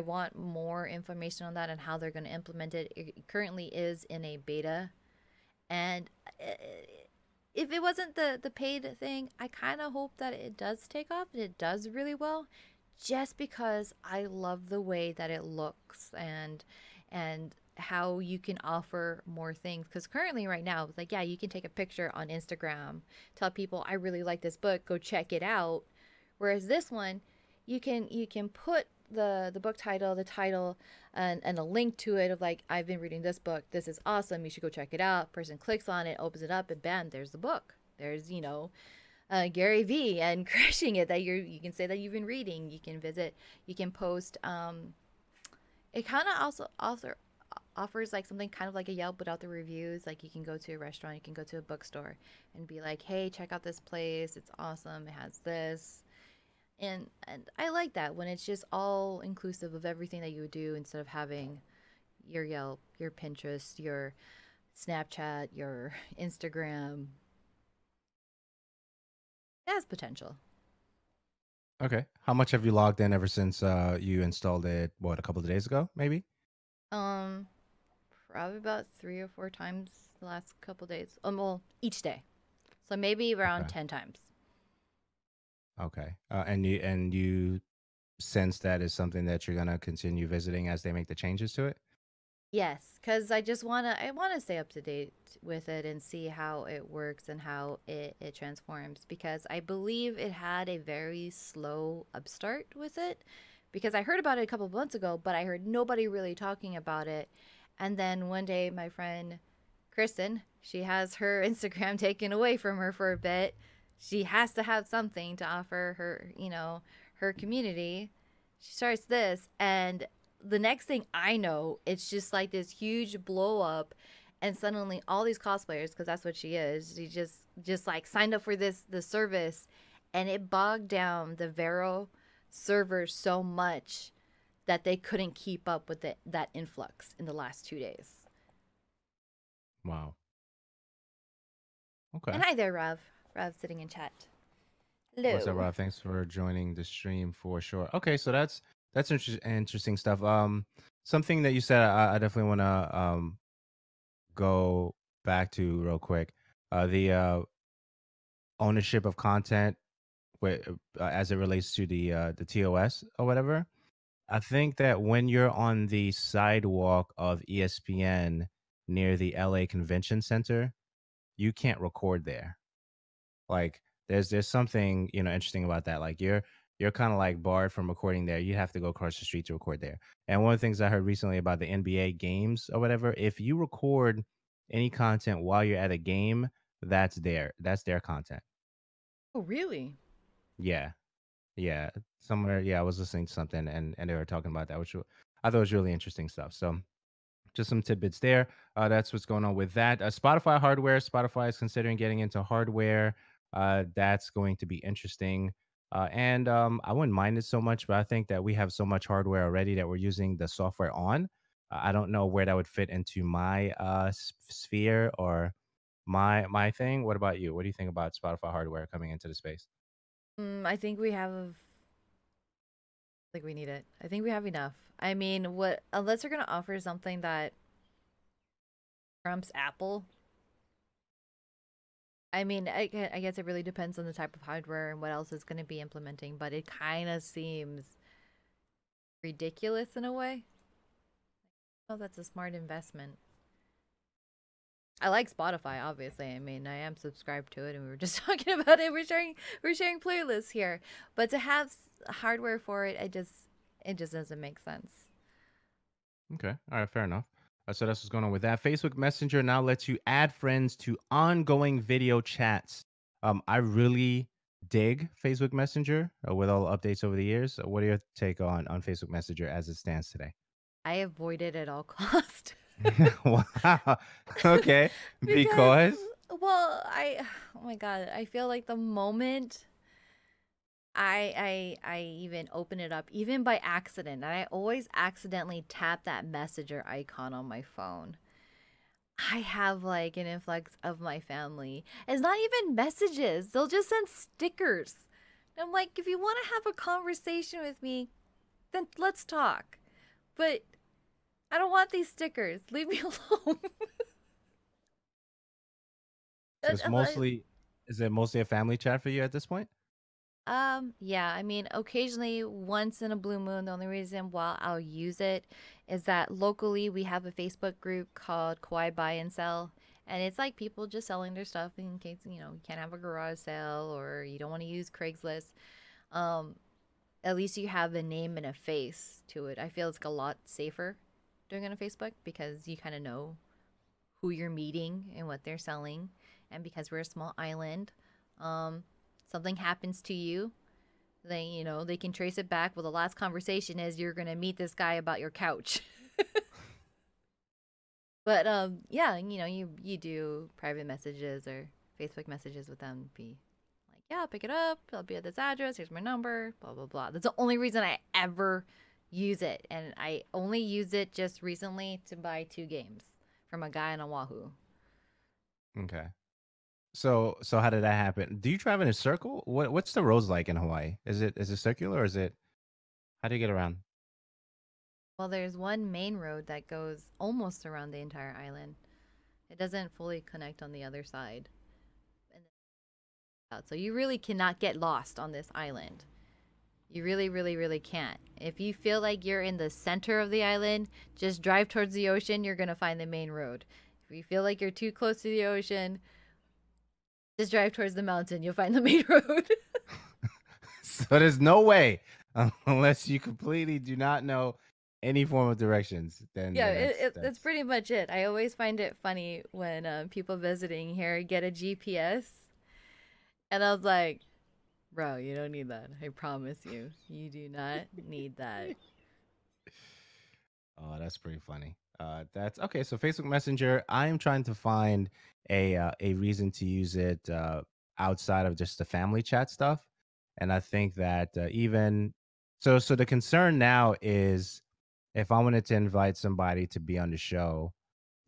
want more information on that and how they're going to implement it. It currently is in a beta, and if it wasn't the paid thing, I kind of hope that it does take off and it does really well, just because I love the way that it looks and how you can offer more things. Because currently, right now, it's like, yeah, you can take a picture on Instagram, tell people I really like this book, go check it out. Whereas this one, you can put the book title, and a link to it of like, I've been reading this book, this is awesome, you should go check it out. Person clicks on it, opens it up, and bam, there's the book. There's, Gary V and crushing it, that you can say that you've been reading. You can visit, you can post. It kind of also offers like something kind of like a Yelp without the reviews. Like you can go to a restaurant, you can go to a bookstore and be like, hey, check out this place, it's awesome, it has this. And I like that when it's just all inclusive of everything that you would do, instead of having your Yelp, your Pinterest, your Snapchat, your Instagram. It has potential. Okay. How much have you logged in ever since you installed it? What, a couple of days ago, maybe? Um, Probably about 3 or 4 times the last couple days. Well, each day, so maybe around Okay. 10 times. Okay. And you sense that is something that you're gonna continue visiting as they make the changes to it? Yes, because I wanna stay up to date with it and see how it works and how it transforms, because I believe it had a very slow upstart with it, because I heard about it a couple of months ago, but I heard nobody really talking about it. And then one day my friend Kristen, she has her Instagram taken away from her for a bit. She has to have something to offer her community. She starts this, and the next thing I know, it's just like this huge blow up, and suddenly all these cosplayers, because that's what she is, she just like signed up for the service, and it bogged down the Vero server so much that they couldn't keep up with that influx in the last 2 days. Wow. Okay. And hi there, Rav. Rav sitting in chat. What's up, Hello. Rob? Thanks for joining the stream for sure. Okay, so that's interesting stuff. Something that you said, I definitely want to go back to real quick. The ownership of content, as it relates to the TOS or whatever. I think that when you're on the sidewalk of ESPN near the LA Convention Center, you can't record there. Like there's something, interesting about that. Like you're kind of like barred from recording there. You have to go across the street to record there. And one of the things I heard recently about the NBA games or whatever, if you record any content while you're at a game, that's their content. Oh, really? Yeah. Yeah. Somewhere, yeah, I was listening to something and they were talking about that, which I thought was really interesting stuff. So just some tidbits there. That's what's going on with that. Spotify hardware. Spotify is considering getting into hardware. That's going to be interesting. And I wouldn't mind it so much, but I think that we have so much hardware already that we're using the software on. I don't know where that would fit into my sphere or my thing. What about you? What do you think about Spotify hardware coming into the space? I think we have. Like we need it. I think we have enough. I mean, what unless they're gonna offer something that trumps Apple. I mean, I guess it really depends on the type of hardware and what else is going to be implementing, but it kind of seems ridiculous in a way. Oh, that's a smart investment. I like Spotify, obviously. I mean, I am subscribed to it, and we were just talking about it. We're sharing playlists here, but to have hardware for it, it just doesn't make sense. Okay. All right. Fair enough. So that's what's going on with that. Facebook Messenger now lets you add friends to ongoing video chats. I really dig Facebook Messenger with all the updates over the years. What are your take on Facebook Messenger as it stands today? I avoid it at all cost. Wow. Okay. Because, Because well, oh my god, I feel like the moment I even open it up, even by accident, and I always accidentally tap that messenger icon on my phone. I have like an influx of my family. It's not even messages. They'll just send stickers. And I'm like, if you want to have a conversation with me, then let's talk. But I don't want these stickers. Leave me alone. so it's mostly is it mostly a family chat for you at this point? Yeah, I mean, occasionally, once in a blue moon, the only reason why I'll use it is that locally we have a Facebook group called Kawaii Buy and Sell. And it's like people just selling their stuff in case, you can't have a garage sale or you don't want to use Craigslist. Um, at least you have a name and a face to it. I feel it's a lot safer doing it on Facebook because you kind of know who you're meeting and what they're selling. And because we're a small island, um, something happens to you, they can trace it back. Well, the last conversation is you're gonna meet this guy about your couch. But yeah, you do private messages or Facebook messages with them. Be like, yeah, pick it up. I'll be at this address. Here's my number. Blah blah blah. That's the only reason I ever use it, and I only used it just recently to buy 2 games from a guy on Oahu. Okay. So how did that happen? Do you drive in a circle? What's the roads like in Hawaii? Is it circular or is it how do you get around? Well, there's one main road that goes almost around the entire island. It doesn't fully connect on the other side. And so you really cannot get lost on this island. You really, really, really can't. If you feel like you're in the center of the island, just drive towards the ocean. You're going to find the main road. If you feel like you're too close to the ocean, just drive towards the mountain. You'll find the main road. So there's no way unless you completely do not know any form of directions, then Yeah, then it, that's it, that's pretty much it. I always find it funny when people visiting here get a GPS. And I was like, bro, you don't need that. I promise you. You do not need that. oh, that's pretty funny. That's okay. So Facebook Messenger, I am trying to find a reason to use it outside of just the family chat stuff, and I think that even so the concern now is if I wanted to invite somebody to be on the show,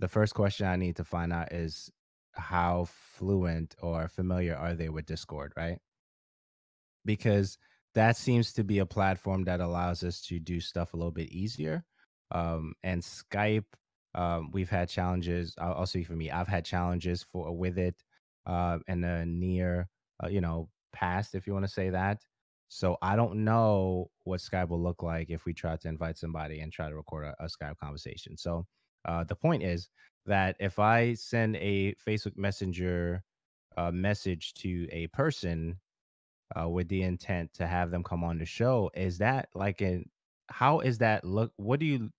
the first question I need to find out is how fluent or familiar are they with Discord, right? Because that seems to be a platform that allows us to do stuff a little bit easier. And Skype, we've had challenges. I'll say for me, I've had challenges with it in the near, past, if you want to say that. So I don't know what Skype will look like if we try to invite somebody and try to record a Skype conversation. So the point is that if I send a Facebook Messenger message to a person with the intent to have them come on the show. Is that like an how is that look? What do you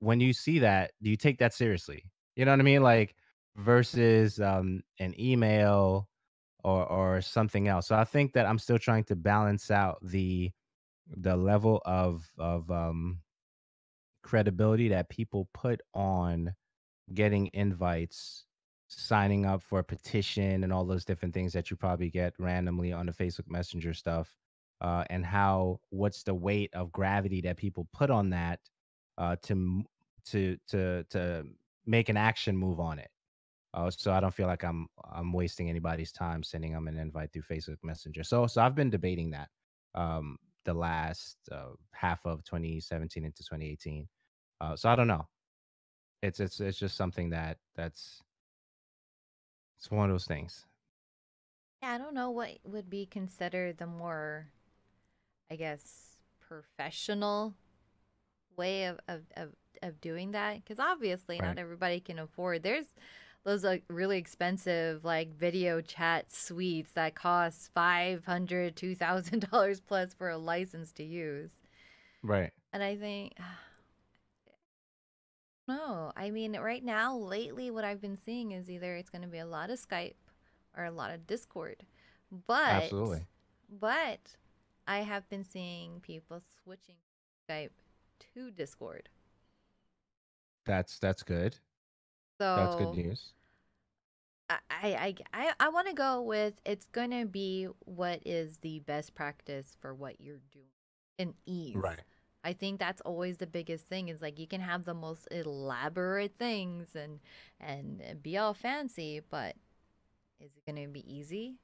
when you see that? Do you take that seriously? You know what I mean? Like versus an email or something else. So I think that I'm still trying to balance out the level of credibility that people put on getting invites, signing up for a petition, and all those different things that you probably get randomly on the Facebook Messenger stuff, and how what's the weight of gravity that people put on that to make an action move on it. So I don't feel like I'm wasting anybody's time sending them an invite through Facebook Messenger. So I've been debating that the last half of 2017 into 2018. So I don't know. It's just something that's it's one of those things. Yeah, I don't know what would be considered the more, I guess, professional way of of doing that because obviously not Right. everybody can afford. There's those like really expensive like video chat suites that cost $500, $2,000 plus for a license to use. Right. And I think, no, I mean, right now, lately, what I've been seeing is either it's going to be a lot of Skype or a lot of Discord. But, Absolutely. but I have been seeing people switching Skype to Discord. That's good. That's good So news. I want to go with it's going to be what is the best practice for what you're doing in ease. Right. I think that's always the biggest thing is like you can have the most elaborate things and be all fancy, but is it going to be easy?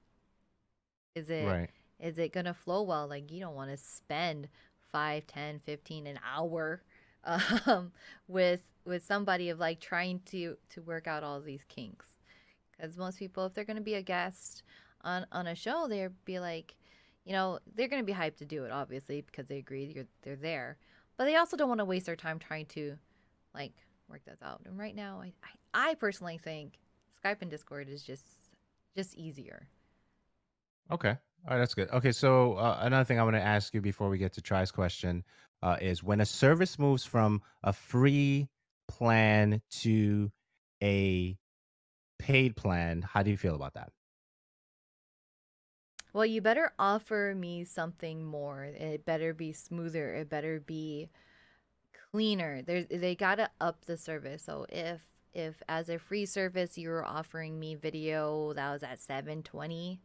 Is it Right. is it going to flow well? Like you don't want to spend 5, 10, 15 an hour um with somebody of like trying to work out all these kinks. Because most people, if they're going to be a guest on a show, they'll be like, they're going to be hyped to do it, obviously, because they agree they're there. But they also don't want to waste their time trying to, like, work that out. And right now, I personally think Skype and Discord is just easier. Okay. All right, that's good. Okay, so another thing I want to ask you before we get to Try's question is when a service moves from a free plan to a paid plan, how do you feel about that? Well, you better offer me something more. It better be smoother. It better be cleaner. They gotta up the service. So if as a free service you're offering me video that was at 720,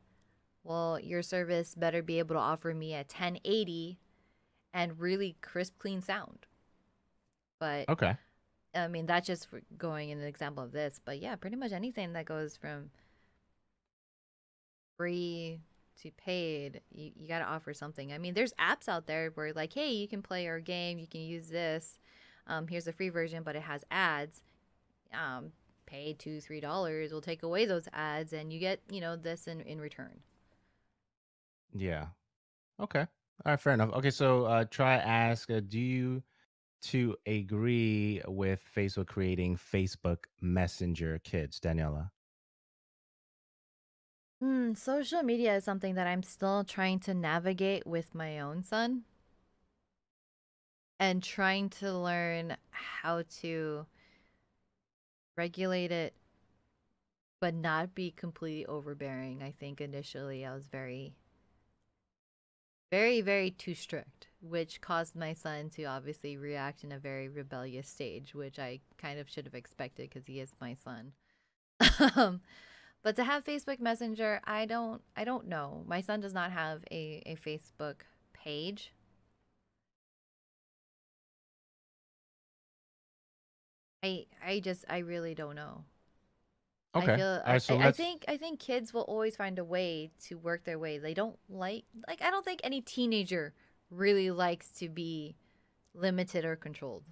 well, your service better be able to offer me a 1080 and really crisp, clean sound. But Okay. I mean, that's just for going in an example of this. But yeah, pretty much anything that goes from free to paid, you got to offer something. I mean, there's apps out there where like, hey, you can play our game, you can use this. Here's the free version, but it has ads. Pay $2, $3. We'll take away those ads, and you get this in return. Yeah. Okay. All right, fair enough. Okay, so try ask do you to agree with Facebook creating Facebook Messenger kids, Daniela? Social media is something that I'm still trying to navigate with my own son and trying to learn how to regulate it but not be completely overbearing. I think initially I was very, very, very too strict, which caused my son to obviously react in a very rebellious stage, which I kind of should have expected because he is my son. um, but to have Facebook Messenger, I don't know. My son does not have a Facebook page. I really don't know. I Okay. feel All right, so I think kids will always find a way to work their way. They don't like I don't think any teenager really likes to be limited or controlled.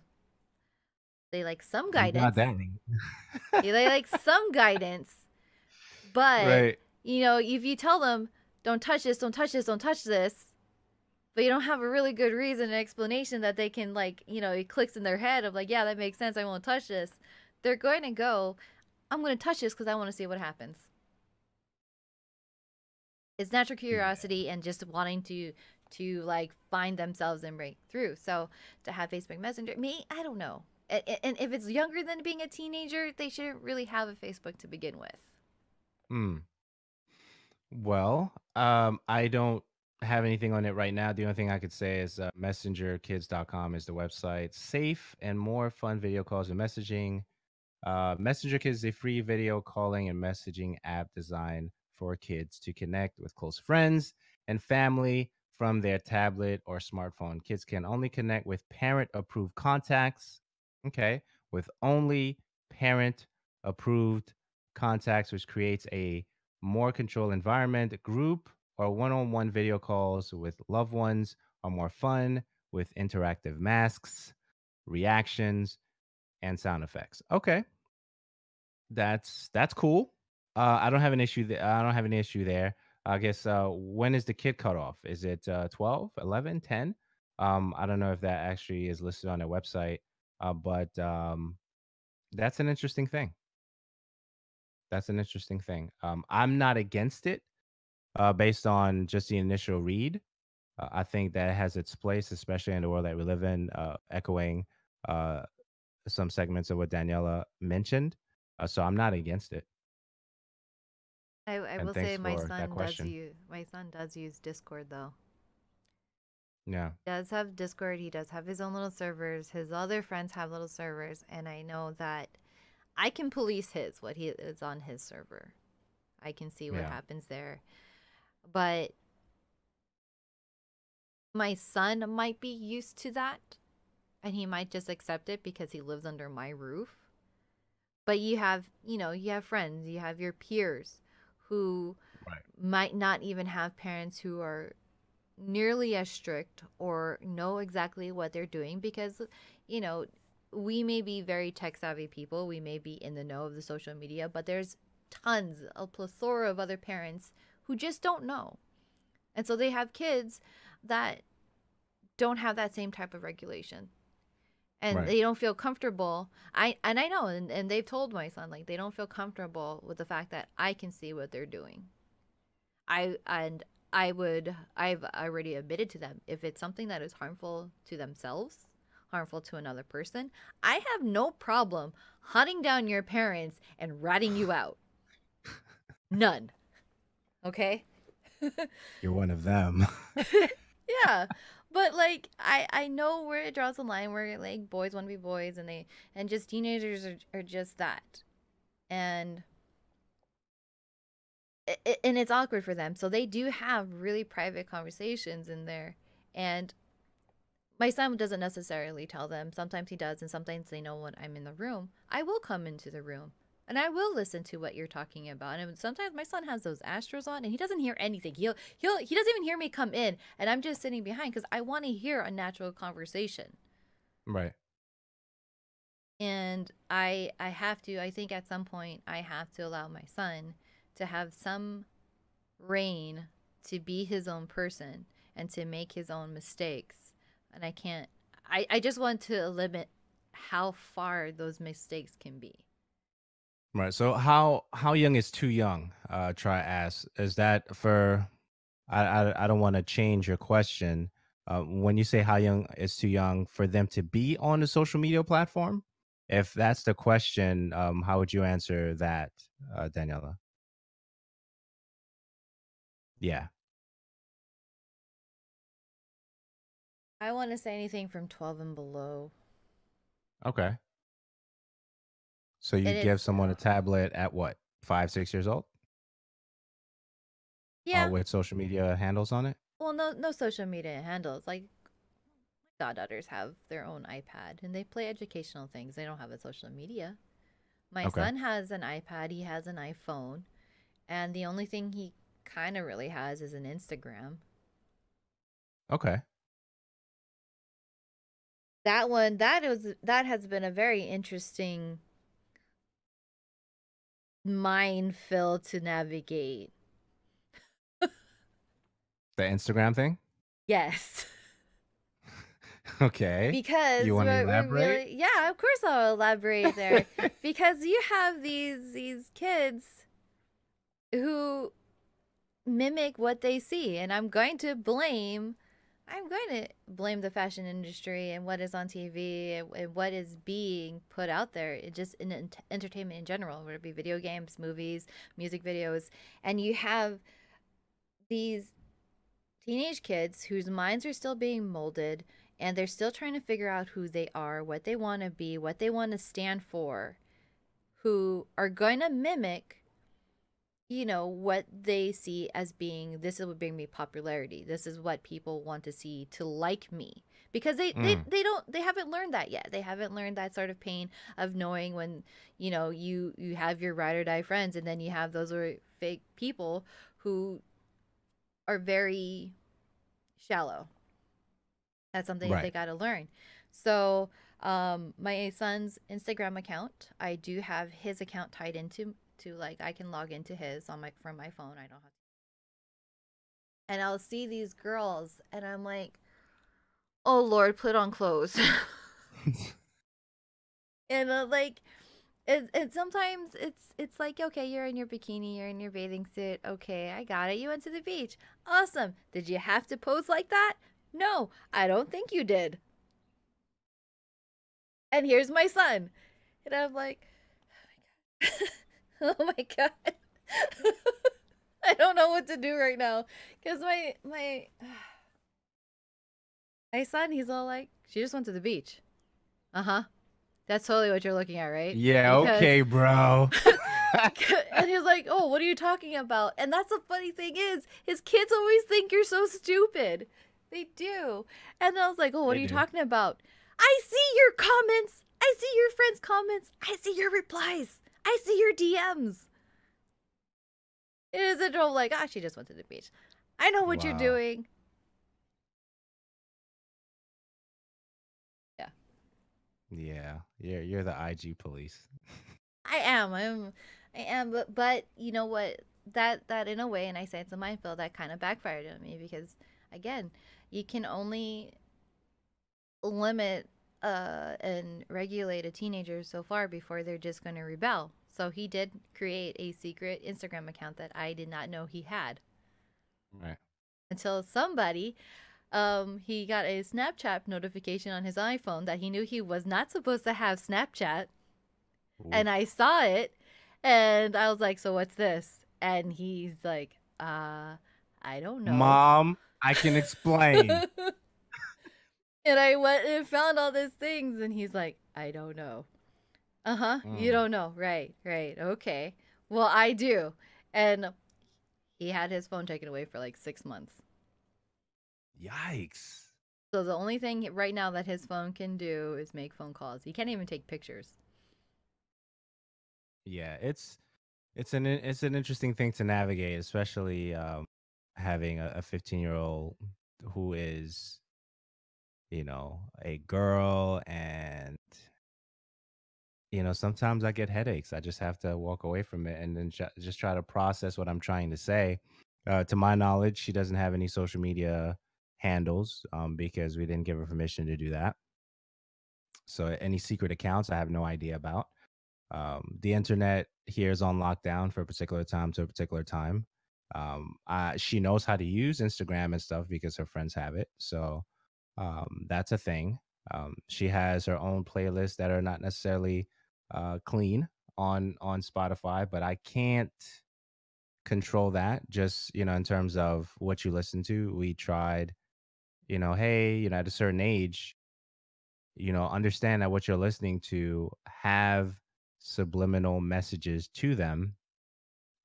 They like some God guidance. dang. They like some guidance, but Right. if you tell them don't touch this, don't touch this, don't touch this, but you don't have a really good reason and explanation that they can like, it clicks in their head of like, yeah, that makes sense. I won't touch this. They're going to go, I'm going to touch this because I want to see what happens. It's natural Yeah. curiosity and just wanting to like find themselves and break through. So to have Facebook Messenger, me, I don't know. And if it's younger than being a teenager, they shouldn't really have a Facebook to begin with. Hmm. Well, I don't have anything on it right now. The only thing I could say is messengerkids.com is the website. Safe and more fun video calls and messaging. Messenger Kids is a free video calling and messaging app designed for kids to connect with close friends and family from their tablet or smartphone. Kids can only connect with parent approved contacts. Okay. With only parent approved contacts, which creates a more controlled environment. Group or one on one video calls with loved ones are more fun with interactive masks, reactions, and sound effects. Okay, that's cool. I don't have an issue I don't have an issue there. I guess when is the kid cutoff? Is it 12, 11, 10? I don't know if that actually is listed on their website. But that's an interesting thing. That's an interesting thing. I'm not against it based on just the initial read. I think that it has its place, especially in the world that we live in, echoing uh, some segments of what Daniela mentioned. So I'm not against it. I And will thanks say my for that son does question. use Discord though. Yeah. He does have Discord. He does have his own little servers. His other friends have little servers, and I know that I can police what he is on his server. I can see what Yeah. happens there. But my son might be used to that, and he might just accept it because he lives under my roof. But you have friends, you have your peers who Right. might not even have parents who are nearly as strict or know exactly what they're doing because, you know, we may be very tech savvy people. We may be in the know of the social media, but there's a plethora of other parents who just don't know. And so they have kids that don't have that same type of regulation. And Right. they don't feel comfortable. I know, and they've told my son like they don't feel comfortable with the fact that I can see what they're doing. I've already admitted to them if it's something that is harmful to themselves, harmful to another person, I have no problem hunting down your parents and ratting you out. None. Okay? You're one of them. Yeah. But like I know where it draws the line where like boys want to be boys and just teenagers are just that. And and it's awkward for them. So they do have really private conversations in there. And my son doesn't necessarily tell them. Sometimes he does, and sometimes they know when I'm in the room. I will come into the room and I will listen to what you're talking about. And sometimes my son has those Astros on and he doesn't hear anything. He doesn't even hear me come in, and I'm just sitting behind because I want to hear a natural conversation. Right. And I have to. I think at some point I have to allow my son to have some reign to be his own person and to make his own mistakes. And I can't, I just want to limit how far those mistakes can be. Right. So how young is too young? Try ask. Is that for? I don't want to change your question. When you say how young is too young for them to be on the social media platform, if that's the question, how would you answer that, Daniela? Yeah. I want to say anything from 12 and below. Okay. So you It give is, someone a tablet at what, 5, 6 years old, yeah. with social media handles on it? Well, no social media handles. Like, my goddaughters have their own iPad and they play educational things. They don't have a social media. My Okay. son has an iPad, he has an iPhone, and the only thing he kind of really has is an Instagram. Okay. That has been a very interesting minefield to navigate. The Instagram thing. Yes. Okay. Because You want to we're elaborate? really, yeah, of course I'll elaborate there. Because you have these kids who mimic what they see, and I'm going to blame the fashion industry and what is on TV and what is being put out there. It just in entertainment in general, whether it be video games, movies, music videos, and you have these teenage kids whose minds are still being molded and they're still trying to figure out who they are, what they want to be, what they want to stand for, who are going to mimic what they see as being, this is what bring me popularity, this is what people want to see to like me, because Mm, they haven't learned that yet. They haven't learned that sort of pain of knowing when you have your ride or die friends, and then you have those are fake people who are very shallow. That's something that they right. got to learn. So my son's Instagram account, I do have his account tied into to like I can log into his on my from my phone. I don't have to. And I'll see these girls and I'm like, "Oh Lord, put on clothes." And like it sometimes it's like, okay, you're in your bikini, you're in your bathing suit. Okay, I got it. You went to the beach. Awesome. Did you have to pose like that? No, I don't think you did. And here's my son. And I'm like, oh my god. I don't know what to do right now cuz my son, he's all like, she just went to the beach. Uh-huh. That's totally what you're looking at, right? Yeah, Because okay, bro. and he's like, "Oh, what are you talking about?" And that's the funny thing is, his kids always think you're so stupid. They do. And I was like, "Oh, what They are you do. talking about?" I see your comments. I see your friends' comments. I see your replies. I see your DMs. It isn't all like, "Ah, she just went to the beach." I know what you're Wow. doing. Yeah, Yeah. You're the IG police. I am. I am. But you know what? That in a way, and I say it's a minefield, that kind of backfired on me because, again, you can only limit and regulate a teenager so far before they're just going to rebel. So he did create a secret Instagram account that I did not know he had Right. until somebody he got a Snapchat notification on his iPhone that he knew he was not supposed to have Snapchat, Ooh. and I saw it and I was like, "So what's this?" And he's like, I don't know." Mom, I can explain. And I went and found all these things, and he's like, "I don't know." Uh huh. You Mm. don't know. Right. Right. Okay. Well, I do. And he had his phone taken away for like 6 months. Yikes. So the only thing right now that his phone can do is make phone calls. He can't even take pictures. Yeah, it's an interesting thing to navigate, especially having a 15-year-old who is, a girl. And sometimes I get headaches. I just have to walk away from it and then just try to process what I'm trying to say. To my knowledge, she doesn't have any social media handles, because we didn't give her permission to do that. So any secret accounts, I have no idea about. The internet here is on lockdown for a particular time to a particular time. She knows how to use Instagram and stuff because her friends have it. So that's a thing. She has her own playlists that are not necessarily clean on Spotify, but I can't control that. Just in terms of what you listen to, we tried. Hey, at a certain age, understand that what you're listening to have subliminal messages to them.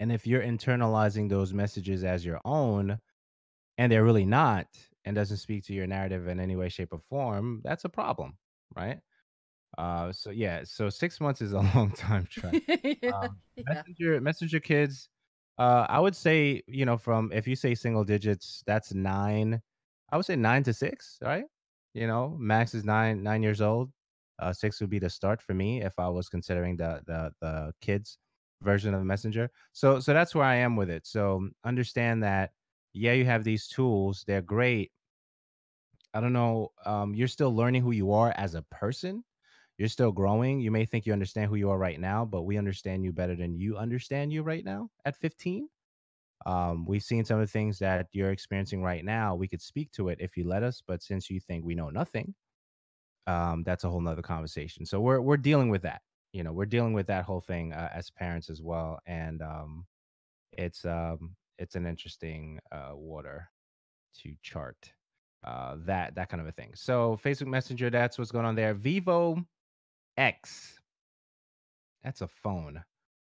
And if you're internalizing those messages as your own and they're really not, and doesn't speak to your narrative in any way, shape, or form, that's a problem, right? So yeah, so 6 months is a long time try. Yeah. Messenger kids, I would say, from if you say single digits, that's nine. I would say 9 to 6, right? Max is 9 years old. Six would be the start for me if I was considering the kids version of the messenger. So that's where I am with it. So understand that, yeah, you have these tools, they're great. I don't know. You're still learning who you are as a person. You're still growing. You may think you understand who you are right now, but we understand you better than you understand you right now at 15. We've seen some of the things that you're experiencing right now. We could speak to it if you let us, but since you think we know nothing, that's a whole nother conversation. So we're dealing with that. We're dealing with that whole thing as parents as well, and it's an interesting water to chart, that kind of a thing. So Facebook Messenger, that's what's going on there. Vivo X, that's a phone.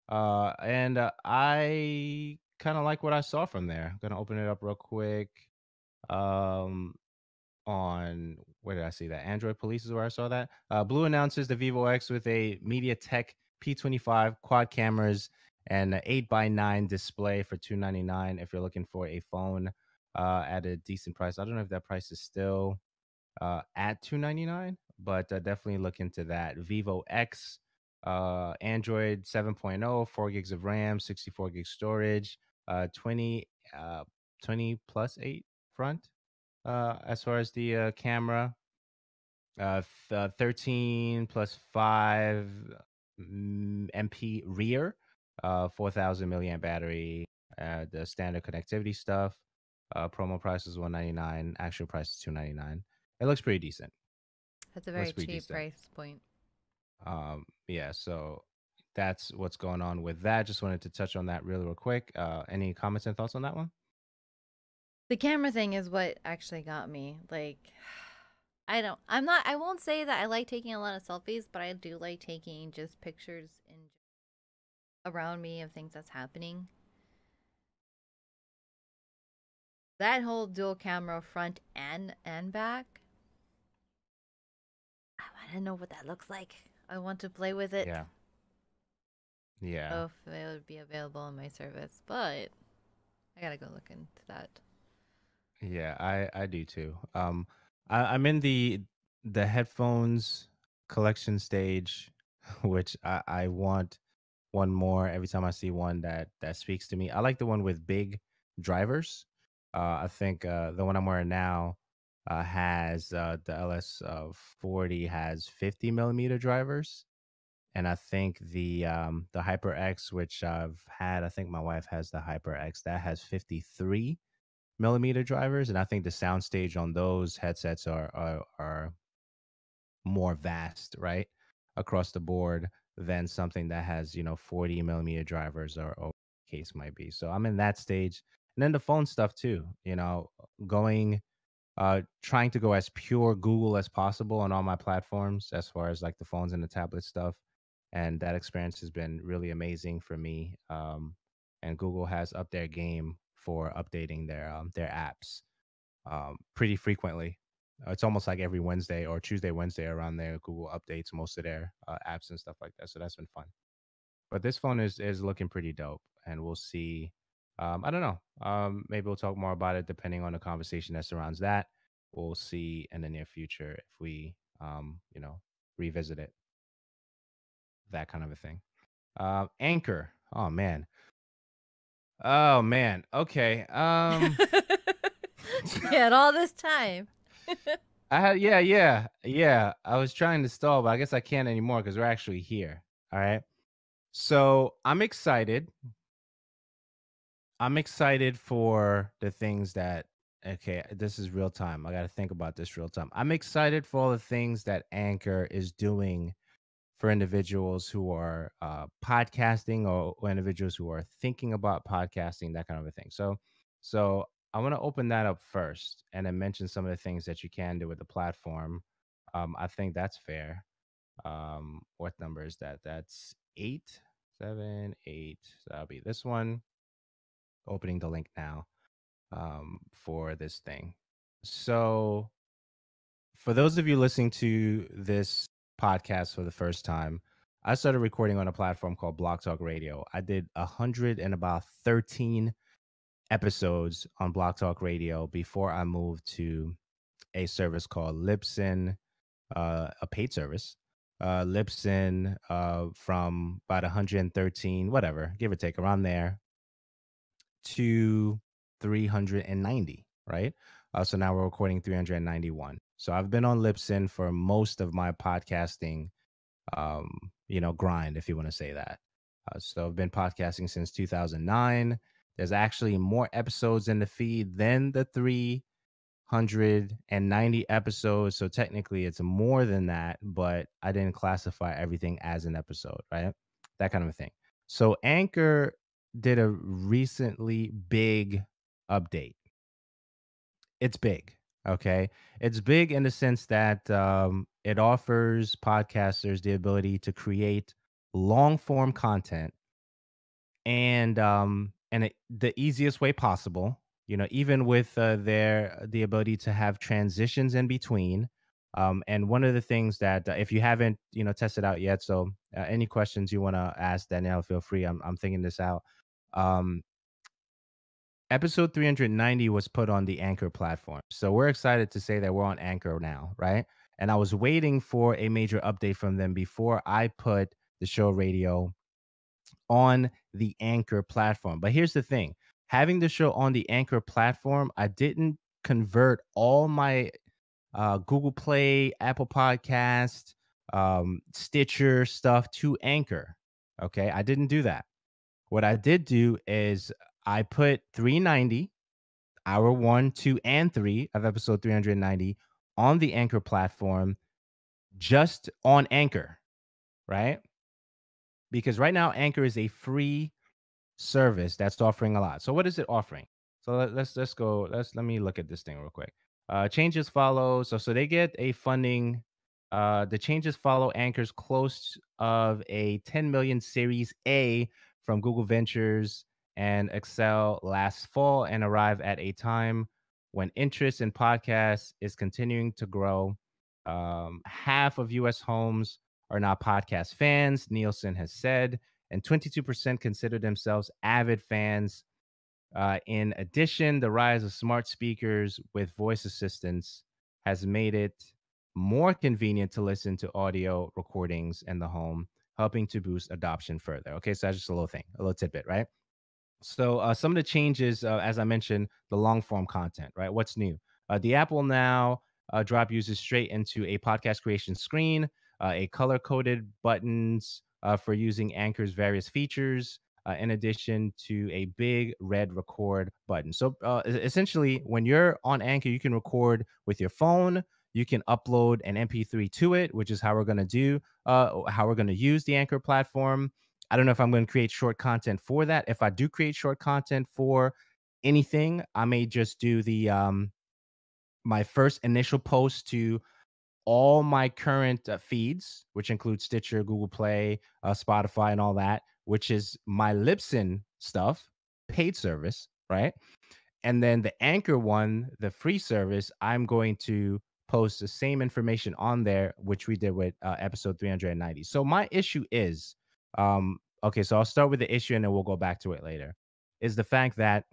And I kind of like what I saw from there. I'm gonna open it up real quick. Um, on where did I see that? Android Police is where I saw that. Blue announces the Vivo X with a MediaTek P25 quad cameras and an 8x9 display for $299 if you're looking for a phone at a decent price. I don't know if that price is still at 299, but definitely look into that. Vivo X, Android 7.0, 4 gigs of RAM, 64 gig storage, 20 uh 20 plus 8 front, as far as the camera. th 13 plus 5 MP rear, 4,000 milliamp battery, the standard connectivity stuff. Promo price is 199, actual price is 299. It looks pretty decent. That's a very Looks pretty cheap decent. price point. Yeah, so that's what's going on with that. Just wanted to touch on that real quick. Any comments and thoughts on that one? The camera thing is what actually got me. Like, I won't say that I like taking a lot of selfies, but I do like taking just pictures in around me of things that's happening. That whole dual camera front and back, I want to know what that looks like. I want to play with it. Yeah. Yeah. Oh, if it would be available on my service, but I gotta go look into that. Yeah, I do too. I'm in the headphones collection stage, which I want one more every time I see one that speaks to me. I like the one with big drivers. I think the one I'm wearing now has the LS 40 has 50 millimeter drivers, and I think the HyperX, which I've had, I think my wife has the HyperX that has 53 millimeter drivers, and I think the soundstage on those headsets are more vast, right, across the board than something that has 40 millimeter drivers or case might be. So I'm in that stage, and then the phone stuff too. Going trying to go as pure Google as possible on all my platforms as far as like the phones and the tablet stuff, and that experience has been really amazing for me. And Google has upped their game for updating their apps pretty frequently. It's almost like every Wednesday or Tuesday, Wednesday around there. Google updates most of their apps and stuff like that. So that's been fun. But this phone is looking pretty dope, and we'll see. I don't know. Maybe we'll talk more about it depending on the conversation that surrounds that. We'll see in the near future if we, revisit it, that kind of a thing. Anchor. Oh man. Oh man. Okay. We had all this time. I had yeah, yeah, yeah. I was trying to stall, but I guess I can't anymore because we're actually here. All right. So I'm excited for the things that okay, this is real time. I gotta think about this real time. I'm excited for all the things that Anchor is doing for individuals who are podcasting or individuals who are thinking about podcasting, that kind of a thing. So I want to open that up first and then mention some of the things that you can do with the platform. I think that's fair. What number is that? That's 878. So that'll be this one. Opening the link now for this thing. So for those of you listening to this podcast for the first time, I started recording on a platform called Block Talk Radio. I did 113 episodes on Block Talk Radio before I moved to a service called Libsyn, a paid service. Libsyn from about 113, whatever, give or take around there, to 390, right? So now we're recording 391. So I've been on Libsyn for most of my podcasting, grind, if you want to say that. So I've been podcasting since 2009. There's actually more episodes in the feed than the 390 episodes. So technically it's more than that, but I didn't classify everything as an episode, right? That kind of a thing. So Anchor did a recently big update. It's big. Okay. It's big in the sense that it offers podcasters the ability to create long form content and the easiest way possible, even with the ability to have transitions in between. And one of the things that if you haven't tested out yet, so any questions you want to ask Danielle, feel free. I'm thinking this out. um Episode 390 was put on the Anchor platform. So we're excited to say that we're on Anchor now, right? And I was waiting for a major update from them before I put the show radio on the Anchor platform. But here's the thing, having the show on the Anchor platform, I didn't convert all my Google Play, Apple Podcast, Stitcher stuff to Anchor. Okay, I didn't do that. What I did do is I put 390, hour 1, 2, and 3 of episode 390 on the Anchor platform, just on Anchor, right? Because right now Anchor is a free service that's offering a lot. So what is it offering? So let's go. Let me look at this thing real quick. Changes follow. So they get a funding. The changes follow Anchor's close of a 10 million Series A from Google Ventures and Excel last fall, and arrive at a time when interest in podcasts is continuing to grow. Half of U.S. homes are now podcast fans, Nielsen has said, and 22% consider themselves avid fans. In addition, the rise of smart speakers with voice assistants has made it more convenient to listen to audio recordings in the home, helping to boost adoption further. Okay, so that's just a little thing, a little tidbit, right? So some of the changes, as I mentioned, the long form content, right? What's new? The Apple Now drop users straight into a podcast creation screen, a color coded buttons for using Anchor's various features, in addition to a big red record button. So essentially, when you're on Anchor, you can record with your phone. You can upload an MP3 to it, which is how we're going to do, how we're going to use the Anchor platform. I don't know if I'm going to create short content for that. If I do create short content for anything, I may just do the my first initial post to all my current feeds, which include Stitcher, Google Play, Spotify, and all that, which is my Libsyn stuff, paid service, right? And then the Anchor one, the free service, I'm going to post the same information on there, which we did with episode 390. So my issue is, okay, so I'll start with the issue and then we'll go back to it later, is the fact that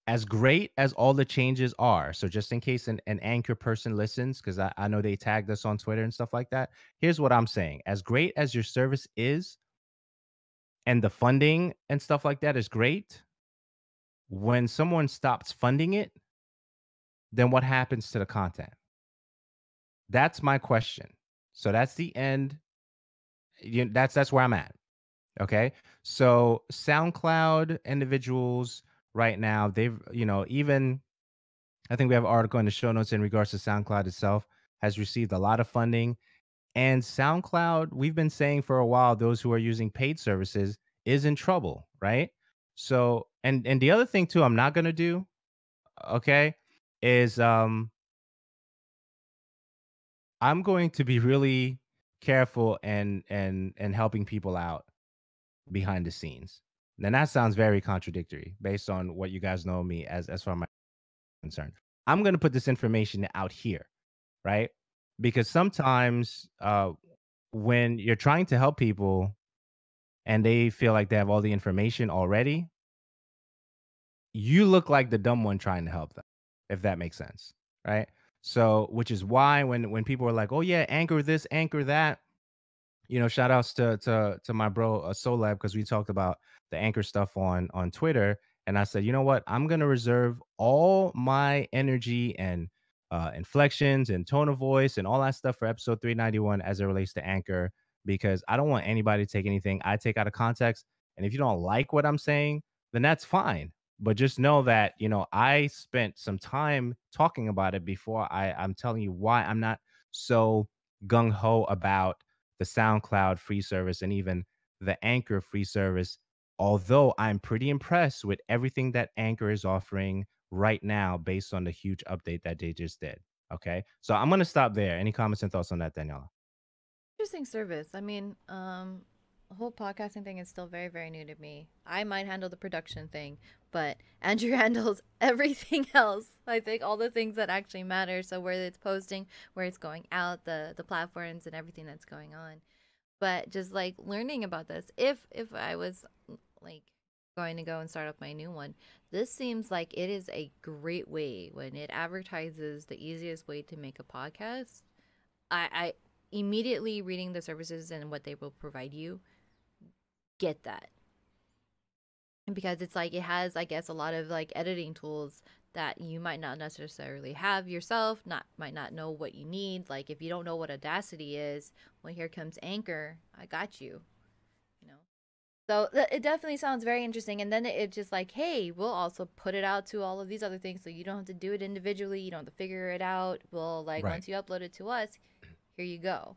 as great as all the changes are, so just in case an Anchor person listens, because I know they tagged us on Twitter and stuff like that, here's what I'm saying. As great as your service is and the funding and stuff like that is great, when someone stops funding it, then what happens to the content? That's my question. So that's the end. That's where I'm at. Okay. So SoundCloud individuals right now, they've, even I think we have an article in the show notes in regards to SoundCloud itself has received a lot of funding. And SoundCloud, we've been saying for a while, those who are using paid services is in trouble, right? So, and the other thing too, I'm not gonna do, okay, is I'm going to be really careful and helping people out behind the scenes. And that sounds very contradictory based on what you guys know me as far as I'm concerned. I'm going to put this information out here, right? Because sometimes when you're trying to help people and they feel like they have all the information already, you look like the dumb one trying to help them, if that makes sense, right? So, which is why when people are like, "Oh yeah, anchor this, anchor that," shout outs to my bro Solab, because we talked about the anchor stuff on Twitter, and I said, you know what, I'm gonna reserve all my energy and inflections and tone of voice and all that stuff for episode 391 as it relates to Anchor, because I don't want anybody to take anything I take out of context. And if you don't like what I'm saying, then that's fine. But just know that I spent some time talking about it before I'm telling you why I'm not so gung ho about the SoundCloud free service and even the Anchor free service. Although I'm pretty impressed with everything that Anchor is offering right now based on the huge update that they just did. Okay. So I'm going to stop there. Any comments and thoughts on that, Daniela? Interesting service. I mean, the whole podcasting thing is still very, very new to me. I might handle the production thing, but Andrew handles everything else. I think all the things that actually matter. So where it's posting, where it's going out, the platforms and everything that's going on. But just like learning about this, if I was like going to go and start up my new one, this seems like it is a great way when it advertises the easiest way to make a podcast. I immediately reading the services and what they will provide you, get that. because it's like it has, I guess, a lot of like editing tools that you might not necessarily have yourself, not might not know what you need. Like if you don't know what Audacity is, well, here comes Anchor. I got you, you know. So it definitely sounds very interesting. And then it just like, hey, we'll also put it out to all of these other things, so you don't have to do it individually. You don't have to figure it out. We'll like Right. once you upload it to us, here you go.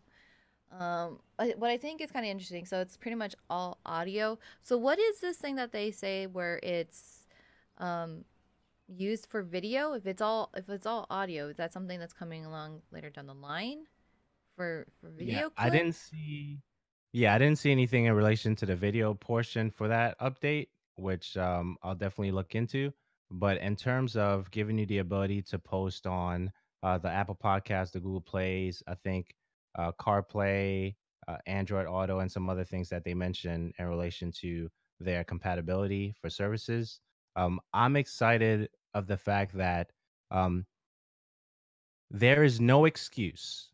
What I think is kind of interesting. So it's pretty much all audio. So what is this thing that they say where it's um used for video? If it's all audio, is that something that's coming along later down the line for Yeah, video I didn't clips? see yeah, I didn't see anything in relation to the video portion for that update, which I'll definitely look into. But in terms of giving you the ability to post on the Apple Podcast, the Google Plays, I think CarPlay, Android Auto, and some other things that they mentioned in relation to their compatibility for services. I'm excited of the fact that um, there is no excuse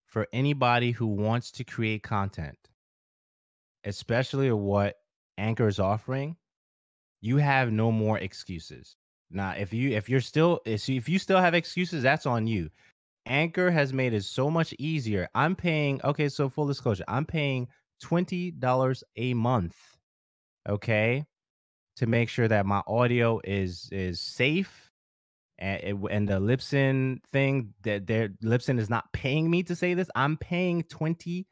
for anybody who wants to create content, especially what Anchor is offering. You have no more excuses. Now, if you still have excuses, that's on you. Anchor has made it so much easier. I'm paying, okay, so full disclosure, I'm paying $20 a month, okay, to make sure that my audio is safe, and the Libsyn thing, that their Libsyn is not paying me to say this. I'm paying $20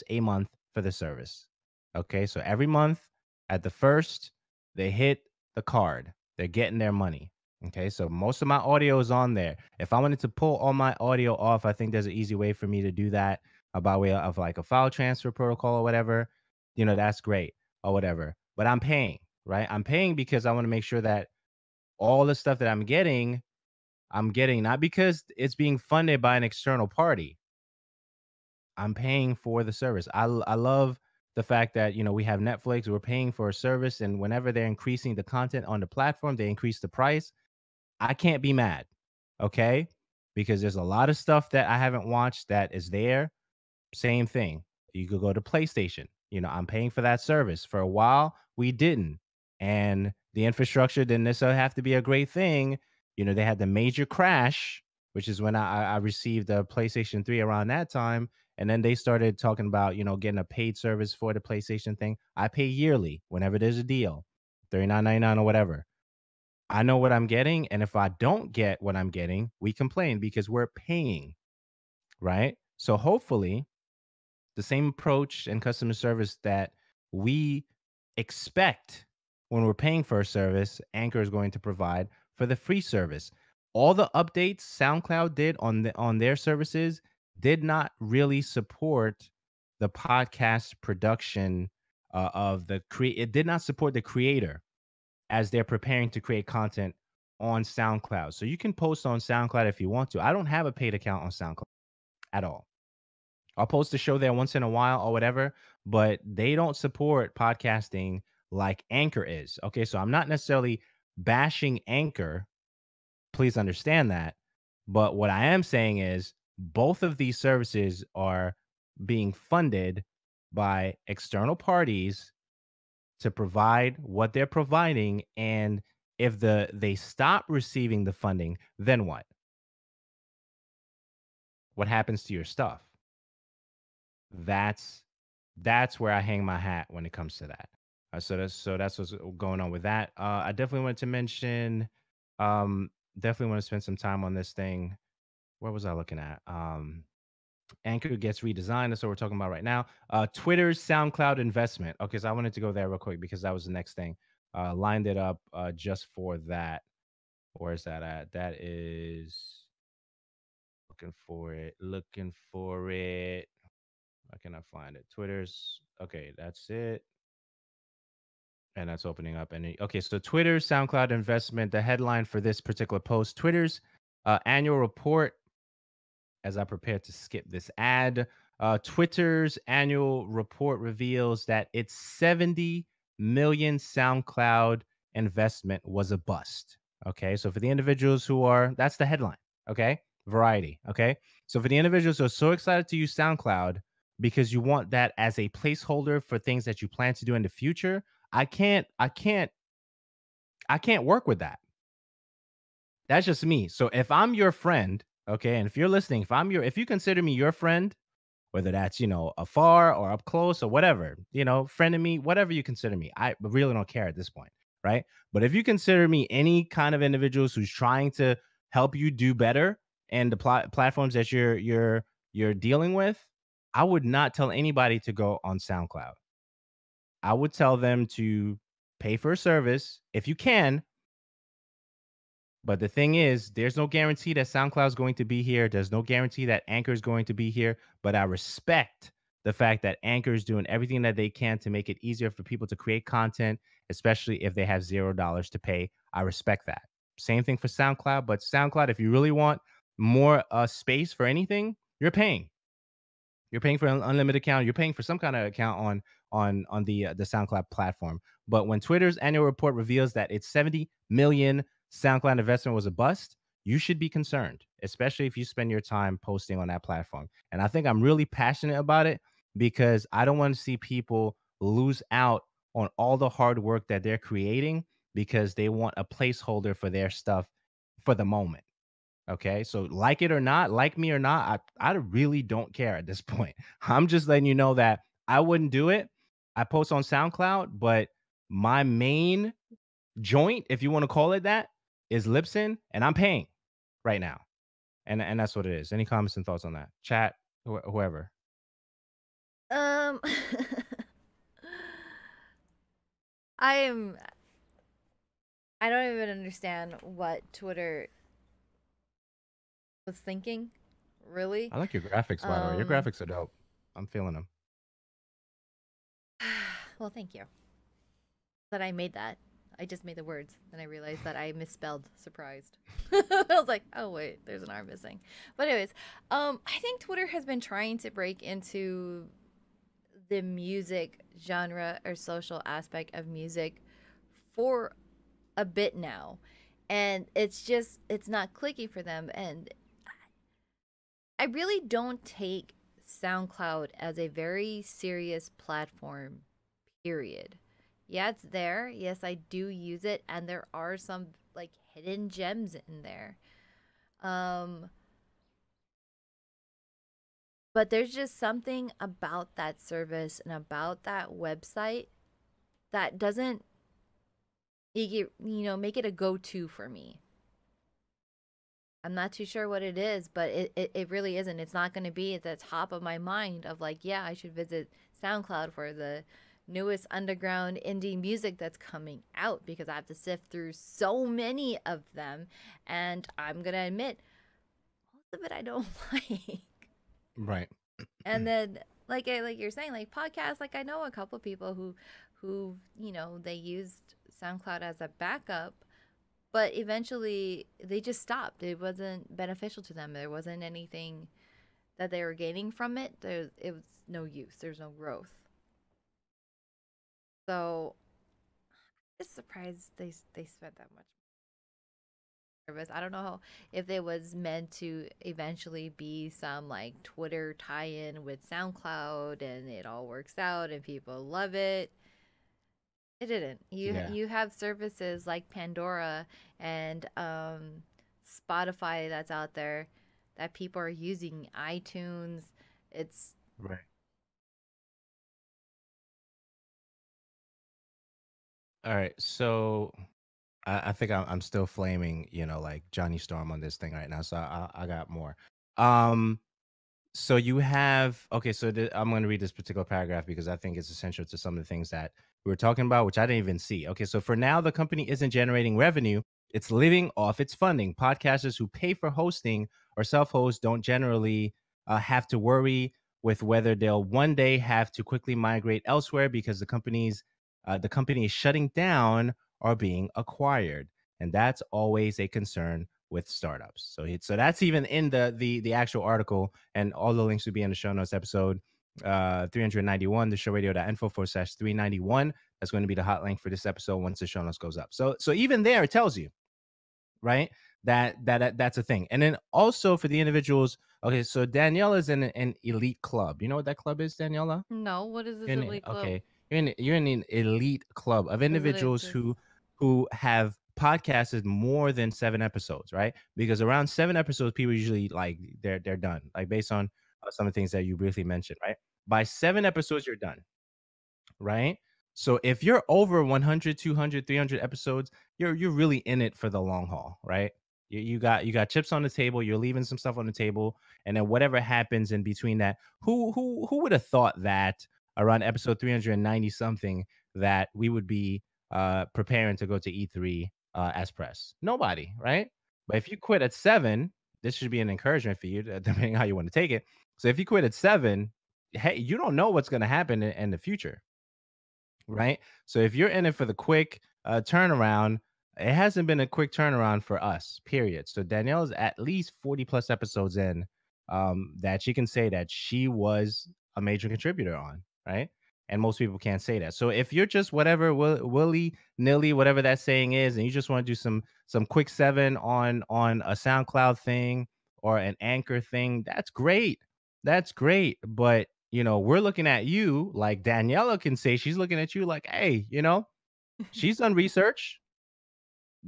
a month for the service. Okay, so every month at the first, they hit the card. They're getting their money. Okay, so most of my audio is on there. If I wanted to pull all my audio off, I think there's an easy way for me to do that, by way of like a file transfer protocol or whatever. That's great or whatever. But I'm paying, right? I'm paying because I want to make sure that all the stuff that I'm getting not because it's being funded by an external party. I'm paying for the service. I love the fact that, we have Netflix, we're paying for a service, and whenever they're increasing the content on the platform, they increase the price. I can't be mad, okay? Because there's a lot of stuff that I haven't watched that is there. Same thing. You could go to PlayStation. I'm paying for that service. For a while, we didn't. And the infrastructure didn't necessarily have to be a great thing. They had the major crash, which is when I received a PlayStation 3 around that time. And then they started talking about, getting a paid service for the PlayStation thing. I pay yearly whenever there's a deal, 39.99 or whatever. I know what I'm getting. And if I don't get what I'm getting, we complain because we're paying, right? So hopefully the same approach and customer service that we expect when we're paying for a service, Anchor is going to provide for the free service. All the updates SoundCloud did on their services did not really support the podcast production of the create. It did not support the creator as they're preparing to create content on SoundCloud. So you can post on SoundCloud if you want to. I don't have a paid account on SoundCloud at all. I'll post a show there once in a while or whatever, but they don't support podcasting like Anchor is. Okay, so I'm not necessarily bashing Anchor. Please understand that. But what I am saying is both of these services are being funded by external parties to provide what they're providing. And if they stop receiving the funding, then what? What happens to your stuff? That's that's where I hang my hat when it comes to that. So that's what's going on with that. I definitely wanted to mention, um, definitely want to spend some time on this thing. What was I looking at? Anchor gets redesigned. That's what we're talking about right now. Twitter's SoundCloud investment. Okay, so I wanted to go there real quick because that was the next thing. Lined it up just for that. Where is that at? That is looking for it. Looking for it. Why can I find it? Twitter's. Okay, that's it. And that's opening up. Okay, so Twitter's SoundCloud investment. The headline for this particular post: Twitter's annual report. As I prepare to skip this ad, Twitter's annual report reveals that its 70 million SoundCloud investment was a bust. Okay, so for the individuals who are, that's the headline. Okay, Variety. Okay, so for the individuals who are so excited to use SoundCloud because you want that as a placeholder for things that you plan to do in the future, I can't work with that. That's just me. So if I'm your friend, okay, and if you're listening, if you consider me your friend, whether that's, afar or up close or whatever, friend of me, whatever you consider me, I really don't care at this point, right? But if you consider me any kind of individuals who's trying to help you do better and the platforms that you're dealing with, I would not tell anybody to go on SoundCloud. I would tell them to pay for a service if you can. But the thing is, there's no guarantee that SoundCloud is going to be here. There's no guarantee that Anchor is going to be here. But I respect the fact that Anchor is doing everything that they can to make it easier for people to create content, especially if they have $0 to pay. I respect that. Same thing for SoundCloud. But SoundCloud, if you really want more space for anything, you're paying. You're paying for an unlimited account. You're paying for some kind of account on the SoundCloud platform. But when Twitter's annual report reveals that its 70 million SoundCloud investment was a bust, you should be concerned, especially if you spend your time posting on that platform. And I think I'm really passionate about it because I don't want to see people lose out on all the hard work that they're creating because they want a placeholder for their stuff for the moment. Okay. So like it or not, like me or not, I really don't care at this point. I'm just letting you know that I wouldn't do it. I post on SoundCloud, but my main joint, if you want to call it that, is Libsyn, and I'm paying right now. And that's what it is. Any comments and thoughts on that? Chat, whoever. Um, I am. I don't even understand what Twitter was thinking, really. I like your graphics, by the way. Your Um, graphics are dope. I'm feeling them. well, thank you. That I made that. I just made the words, and I realized that I misspelled surprised. I was like, oh wait, there's an R missing. But anyways, I think Twitter has been trying to break into the music genre or social aspect of music for a bit now. And it's not clicking for them. And I really don't take SoundCloud as a very serious platform, period. Yeah, it's there. Yes, I do use it, and there are some like hidden gems in there. Um, but there's just something about that service and about that website that doesn't make it a go-to for me. I'm not too sure what it is, but it really isn't. It's not going to be at the top of my mind of like, yeah, I should visit SoundCloud for the newest underground indie music that's coming out because I have to sift through so many of them. And I'm going to admit, most of it I don't like. Right. And then, like you're saying, like podcasts, like I know a couple people who they used SoundCloud as a backup, but eventually they just stopped. It wasn't beneficial to them. There wasn't anything that they were gaining from it. It was no use. There's no growth. So I'm just surprised they spent that much service. I don't know if it was meant to eventually be some like Twitter tie-in with SoundCloud and it all works out and people love it. It didn't. Yeah. You have services like Pandora and Spotify that's out there that people are using. iTunes. It's Right. All right. So I think I'm still flaming, like Johnny Storm on this thing right now. So I got more. Um, So you have okay. So I'm going to read this particular paragraph because I think it's essential to some of the things that we were talking about, which I didn't even see. Okay, so for now, the company isn't generating revenue; it's living off its funding. Podcasters who pay for hosting or self-host don't generally have to worry with whether they'll one day have to quickly migrate elsewhere because the company is shutting down or being acquired, and that's always a concern with startups. So that's even in the actual article, and all the links will be in the show notes. Episode 391, the showradio.info/391. That's going to be the hot link for this episode once the show notes goes up. So even there, it tells you, right, that's a thing. And then also for the individuals, okay, so Daniela is in an elite club. You know what that club is, Daniela? no. What is this elite Okay. club? You're in an elite club of Is it individuals just who have podcasted more than 7 episodes, right? Because around 7 episodes, people usually like they're done, like based on some of the things that you briefly mentioned, right? By 7 episodes, you're done, right? So if you're over 100, 200, 300 episodes, you're really in it for the long haul, right? You got chips on the table, you're leaving some stuff on the table, and then whatever happens in between that, who would have thought that around episode 390 something that we would be preparing to go to E3 as press? Nobody, right? But if you quit at 7, this should be an encouragement for you, depending how you want to take it. So if you quit at 7, hey, you don't know what's going to happen in the future, right? So if you're in it for the quick turnaround, it hasn't been a quick turnaround for us, period. So Danielle is at least 40 plus episodes in that she can say that she was a major contributor on, right? And most people can't say that. So if you're just whatever willy nilly, whatever that saying is, and you just want to do some quick seven on a SoundCloud thing or an Anchor thing, that's great. That's great. But we're looking at you like Daniela can say she's looking at you like, hey, she's done research.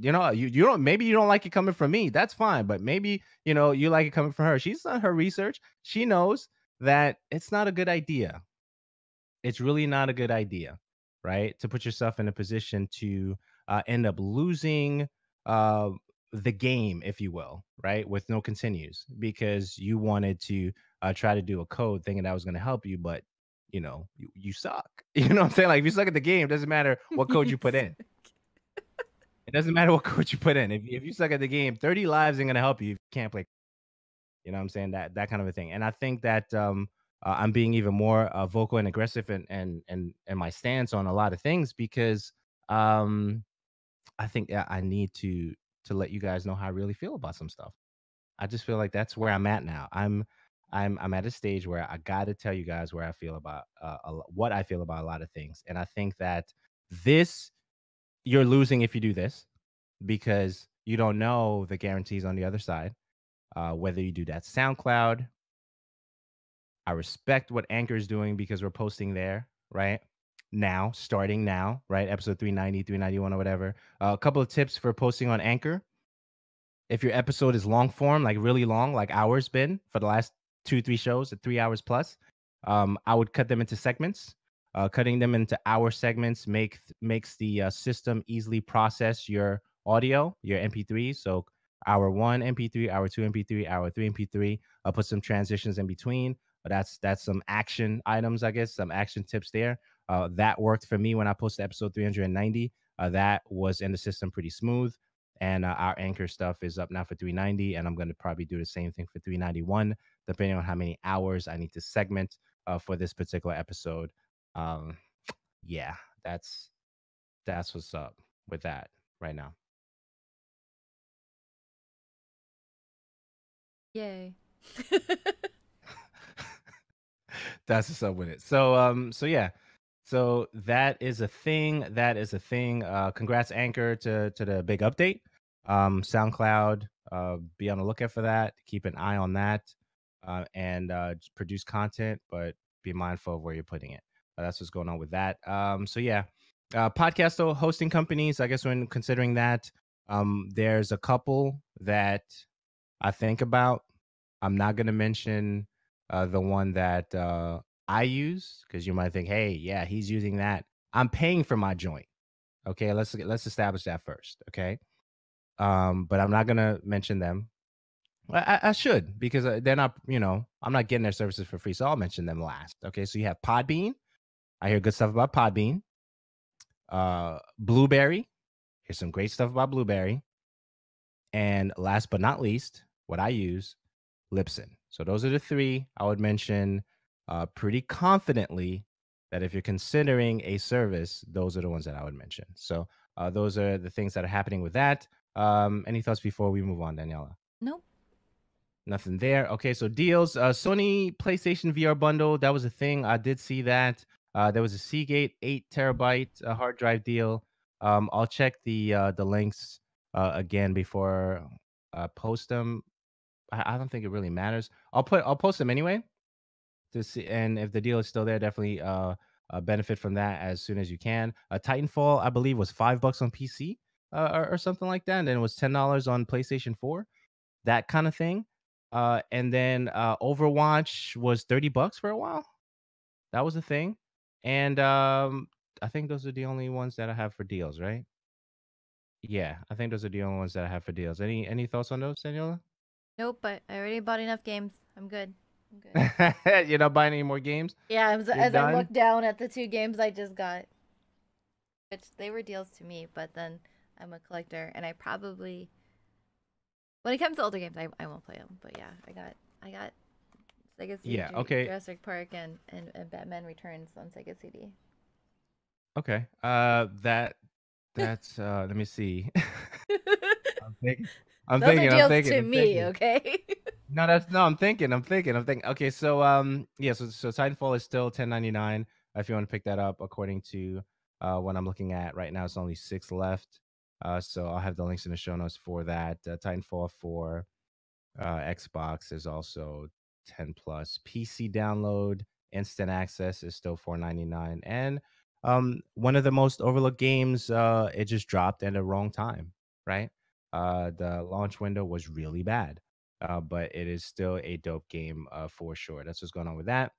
You don't maybe you don't like it coming from me. That's fine. But maybe, you like it coming from her. She's done her research. She knows that it's not a good idea. It's really not a good idea, right? To put yourself in a position to end up losing uh, the game, if you will, right? With no continues because you wanted to try to do a code thinking that was going to help you, but you suck. You know what I'm saying? Like if you suck at the game, it doesn't matter what code you put yes. in. It doesn't matter what code you put in. If you suck at the game, 30 lives ain't going to help you if you can't play. You know what I'm saying? That kind of a thing. And I think that I'm being even more vocal and aggressive and my stance on a lot of things because I think that I need to let you guys know how I really feel about some stuff. I just feel like that's where I'm at now. I'm at a stage where I got to tell you guys where I feel about what I feel about a lot of things. And I think that this you're losing if you do this because you don't know the guarantees on the other side. Whether you do that SoundCloud, I respect what Anchor is doing because we're posting there, right? Now, starting now, right? Episode 390, 391, or whatever. A couple of tips for posting on Anchor. If your episode is long form, like really long, like ours been for the last 2, 3 shows at 3 hours plus, I would cut them into segments. Cutting them into hour segments makes the system easily process your audio, your MP3. So hour one MP3, hour two MP3, hour three MP3. I'll put some transitions in between. But that's some action items, I guess, some action tips there. That worked for me when I posted episode 390. That was in the system pretty smooth. And our Anchor stuff is up now for 390, and I'm going to probably do the same thing for 391, depending on how many hours I need to segment for this particular episode. Um, yeah, that's what's up with that right now. Yay. That's what's up with it. So yeah. So that is a thing. That is a thing. Congrats, Anchor, to the big update. SoundCloud, be on the lookout for that. Keep an eye on that, and just produce content, but be mindful of where you're putting it. That's what's going on with that. So yeah, podcast hosting companies. I guess when considering that, there's a couple that I think about. I'm not going to mention the one that I use because you might think, hey, yeah, he's using that. I'm paying for my joint. Okay, let's establish that first. Okay, but I'm not gonna mention them. I should because they're not. I'm not getting their services for free, so I'll mention them last. Okay, so you have Podbean. I hear good stuff about Podbean. Blueberry. Here's some great stuff about Blueberry. And last but not least, what I use, Libsyn. So those are the three I would mention pretty confidently that if you're considering a service, those are the ones that I would mention. So those are the things that are happening with that. Any thoughts before we move on, Daniela? Nope. Nothing there. Okay, so deals. Sony PlayStation VR bundle. That was a thing. I did see that. There was a Seagate 8 terabyte hard drive deal. I'll check the links again before post them. I don't think it really matters. I'll post them anyway to see, and if the deal is still there, definitely benefit from that as soon as you can. Titanfall, I believe, was $5 on PC, or something like that, and then it was $10 on PlayStation 4, that kind of thing. And then Overwatch was $30 for a while. That was a thing. And I think those are the only ones that I have for deals, right? Yeah, I think those are the only ones that I have for deals. Any thoughts on those, Daniela? Nope, but I already bought enough games. I'm good. I'm good. You're not buying any more games? Yeah, You're as I done? look down at the two games I just got, which they were deals to me, but then I'm a collector, and I probably, when it comes to older games, I won't play them. But yeah, I got Sega Yeah, CD, okay. Jurassic Park, and Batman Returns on Sega CD. Okay. That's let me see. I'm thinking. I'm Those are thinking. I'm deals thinking. to I'm me, thinking. okay? No, that's no. I'm thinking. Okay, so yeah, so Titanfall is still 10.99 if you want to pick that up. According to what I'm looking at right now, it's only six left. So I'll have the links in the show notes for that. Titanfall for Xbox is also 10 plus. PC download, instant access is still 4.99. And one of the most overlooked games, it just dropped at the wrong time, right? The launch window was really bad, but it is still a dope game for sure. That's what's going on with that.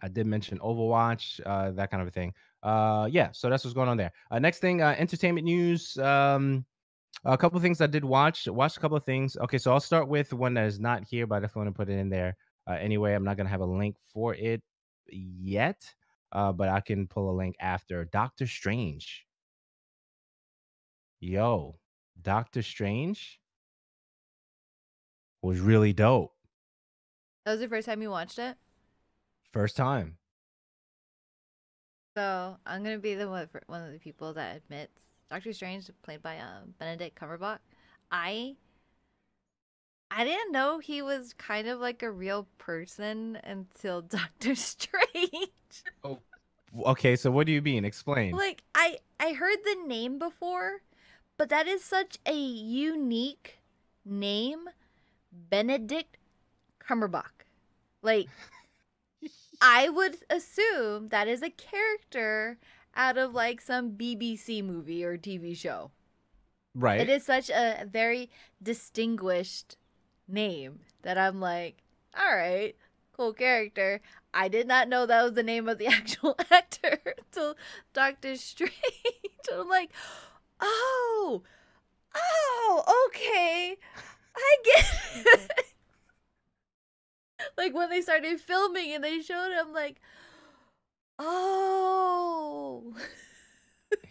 I did mention Overwatch, that kind of a thing. Yeah, so that's what's going on there. Next thing, entertainment news. A couple of things I did watch a couple of things. Okay, so I'll start with one that is not here, but I definitely want to put it in there. Anyway, I'm not gonna have a link for it yet, but I can pull a link after. Doctor Strange, yo, Doctor Strange was really dope. That was the first time you watched it? First time. So I'm gonna be the one of the people that admits Doctor Strange, played by Benedict Cumberbatch. I I didn't know he was kind of like a real person until Doctor Strange. Oh, okay. So what do you mean? Explain. Like I heard the name before, but that is such a unique name, Benedict Cumberbatch. Like I would assume that is a character out of like some BBC movie or TV show. It Right. is such a very distinguished name that I'm like, all right, cool character. I did not know that was the name of the actual actor until Doctor Strange. I'm like, oh, okay, I get it. Like when they started filming and they showed him, like, oh.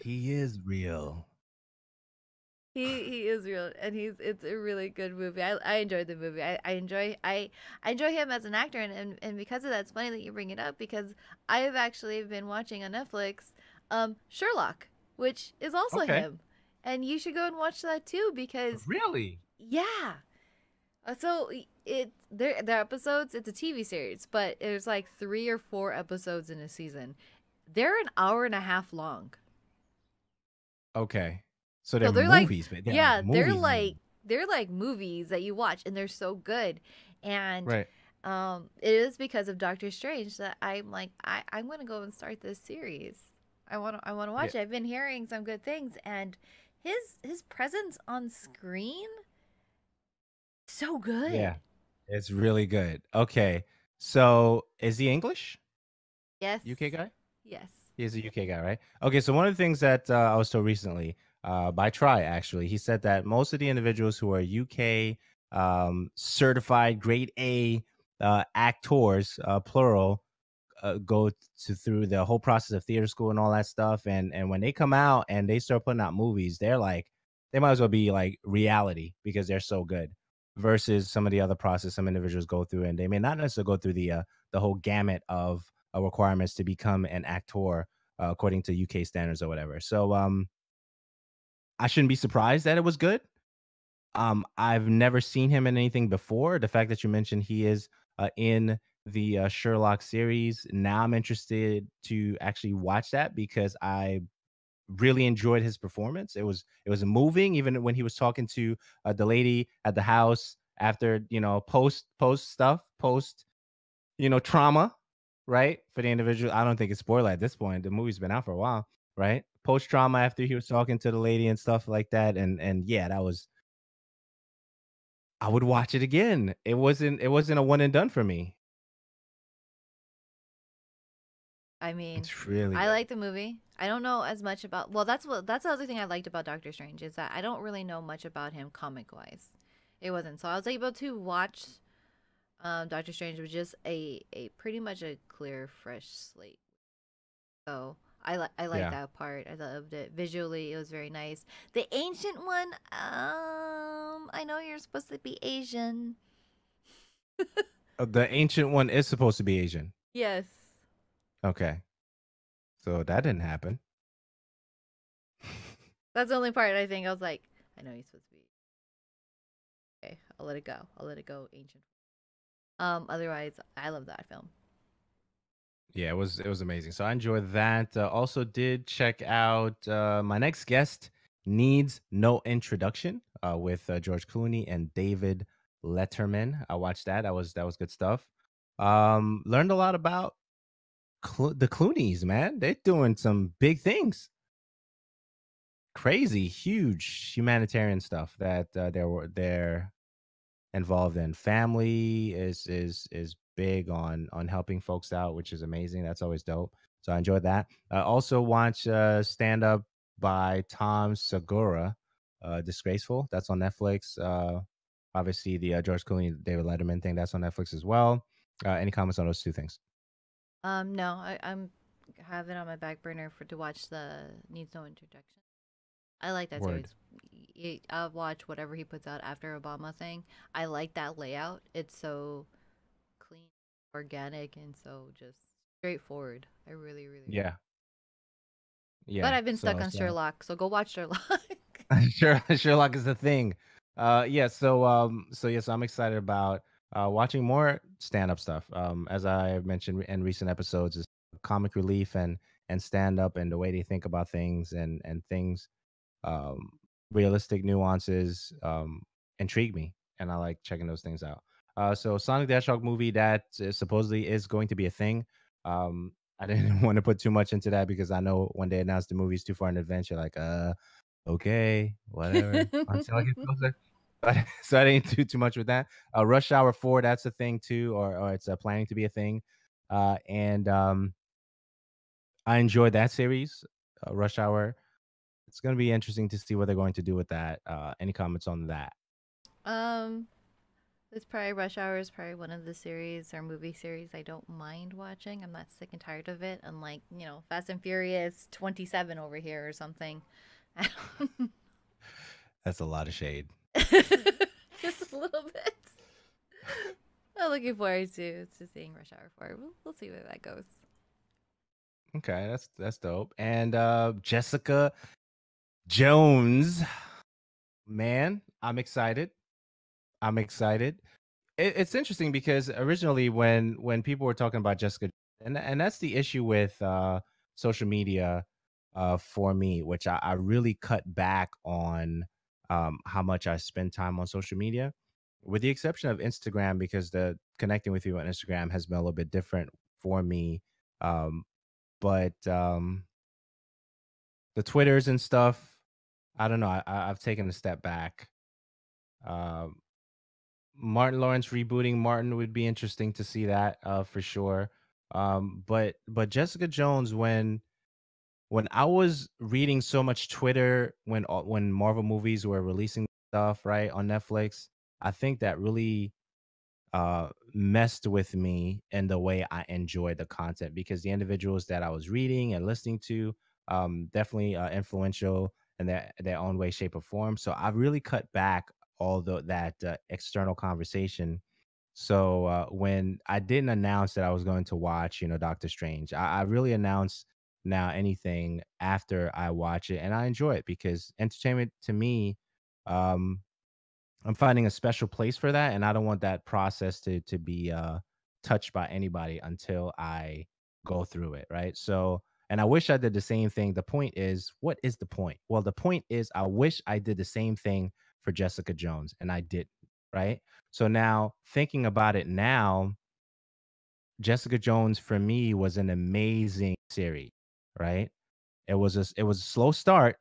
He is real. He is real, and it's a really good movie. I enjoyed the movie. I enjoy him as an actor, and because of that, it's funny that you bring it up because I have actually been watching on Netflix, Sherlock, which is also Okay. him, and you should go and watch that too because Really? yeah. So it their episodes. It's a TV series, but there's like 3 or 4 episodes in a season. They're an hour and a half long. Okay. So So they're they're like, movies, but they're like yeah, movies, movies. they're like movies that you watch, and they're so good. And Right. it is because of Doctor Strange that I'm like, I'm gonna go and start this series. I want to Yeah. watch it. I've been hearing some good things, and his presence on screen so Yeah. good. It's really good. Okay. So is he English? Yes, UK guy? yes. He's a UK guy, right? Okay. So one of the things that I was told recently by Try, actually, he said that most of the individuals who are UK certified grade A actors, plural, go to through the whole process of theater school and all that stuff. And when they come out and they start putting out movies, they're like, they might as well be like reality because they're so good. Versus some of the other process some individuals go through, and they may not necessarily go through the whole gamut of requirements to become an actor according to UK standards or whatever. So I shouldn't be surprised that it was good. I've never seen him in anything before. The fact that you mentioned he is in the Sherlock series, now I'm interested to actually watch that because I really enjoyed his performance. It was moving, even when he was talking to the lady at the house after post stuff, post trauma, right? For the individual, I don't think it's spoiler at this point. The movie's been out for a while, right? Post trauma after he was talking to the lady and stuff like that, and yeah, that was. I would watch it again. It wasn't a one and done for me. I mean, It's really I good. like the movie. I don't know as much about. Well, that's the other thing I liked about Doctor Strange is that I don't really know much about him comic wise. It wasn't so I was able to watch Doctor Strange with just a pretty much a clear, fresh slate. So I like Yeah. that part. I loved it visually. It was very nice. The ancient one. I know you're supposed to be Asian. The ancient one is supposed to be Asian. Yes. Okay. So that didn't happen. That's the only part I think I was like, I know he's supposed to be. Okay, I'll let it go. I'll let it go, ancient. Otherwise, I love that film. Yeah, it was amazing. So I enjoyed that. Also, did check out my next guest needs no introduction with George Clooney and David Letterman. I watched that. That was good stuff. Learned a lot about the Clooney's, man. They're doing some big things, crazy, huge humanitarian stuff that they're involved in. Family is big on helping folks out, which is amazing. That's always dope. So I enjoyed that. I also watched stand up by Tom Segura, Disgraceful. That's on Netflix. Obviously the George Clooney, David Letterman thing, that's on Netflix as well. Any comments on those two things? No, I'm have it on my back burner for to watch the Needs No Introduction. I like that Word. series. I'll watch whatever he puts out after Obama thing. I like that layout. It's so clean, organic, and so just straightforward. I really, really. Yeah. But Yeah. I've been stuck on Sherlock, so go watch Sherlock. Sure, Sherlock is the thing. Yeah, so yes, I'm excited about watching more stand-up stuff. As I mentioned in recent episodes, is comic relief and stand-up and the way they think about things and things, um, realistic nuances, intrigue me, and I like checking those things out. So Sonic the Hedgehog movie that supposedly is going to be a thing. I didn't want to put too much into that because I know when they announced the movie's too far in advance, you're like, okay, whatever, until I get closer. But so I didn't do too much with that. Rush Hour 4, that's a thing too, or it's planning to be a thing. And I enjoyed that series, Rush Hour. It's gonna be interesting to see what they're going to do with that. Any comments on that? um, it's probably Rush Hour is probably one of the series or movie series I don't mind watching. I'm not sick and tired of it. Unlike, Fast and Furious 27 over here or something. That's a lot of shade. Just a little bit. I'm looking forward to seeing Rush Hour 4. We'll see where that goes. Okay, that's dope. And Jessica Jones, man, I'm excited. I'm excited. It's interesting because originally when people were talking about Jessica, and that's the issue with social media for me, which I really cut back on how much I spend time on social media, with the exception of Instagram, because the connecting with you on Instagram has been a little bit different for me. But the Twitters and stuff, I don't know. I've taken a step back. Um, Martin Lawrence rebooting Martin would be interesting to see that for sure. But Jessica Jones, when I was reading so much Twitter when Marvel movies were releasing stuff right on Netflix, I think that really messed with me in the way I enjoy the content, because the individuals that I was reading and listening to, definitely influential in their own way, shape, or form. So I really cut back all that external conversation. So when I didn't announce that I was going to watch, Doctor Strange, I really announce now anything after I watch it, and I enjoy it because entertainment to me, um, I'm finding a special place for that, and I don't want that process to be touched by anybody until I go through it, right? So, and I wish I did the same thing. The point is, what is the point? Well, the point is, I wish I did the same thing for Jessica Jones, and I didn't, right? So now, thinking about it now, Jessica Jones for me was an amazing series, right? It was a slow start,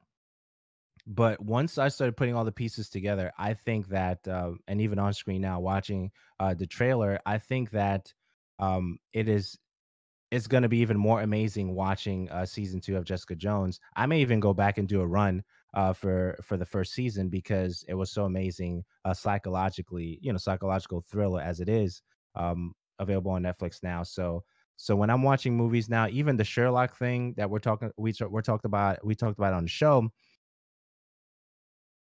but once I started putting all the pieces together, I think that, and even on screen now, watching the trailer, I think that it's going to be even more amazing watching season 2 of Jessica Jones. I may even go back and do a run for the first season because it was so amazing psychologically, psychological thriller as it is, available on Netflix now. So when I'm watching movies now, even the Sherlock thing that we talked about on the show,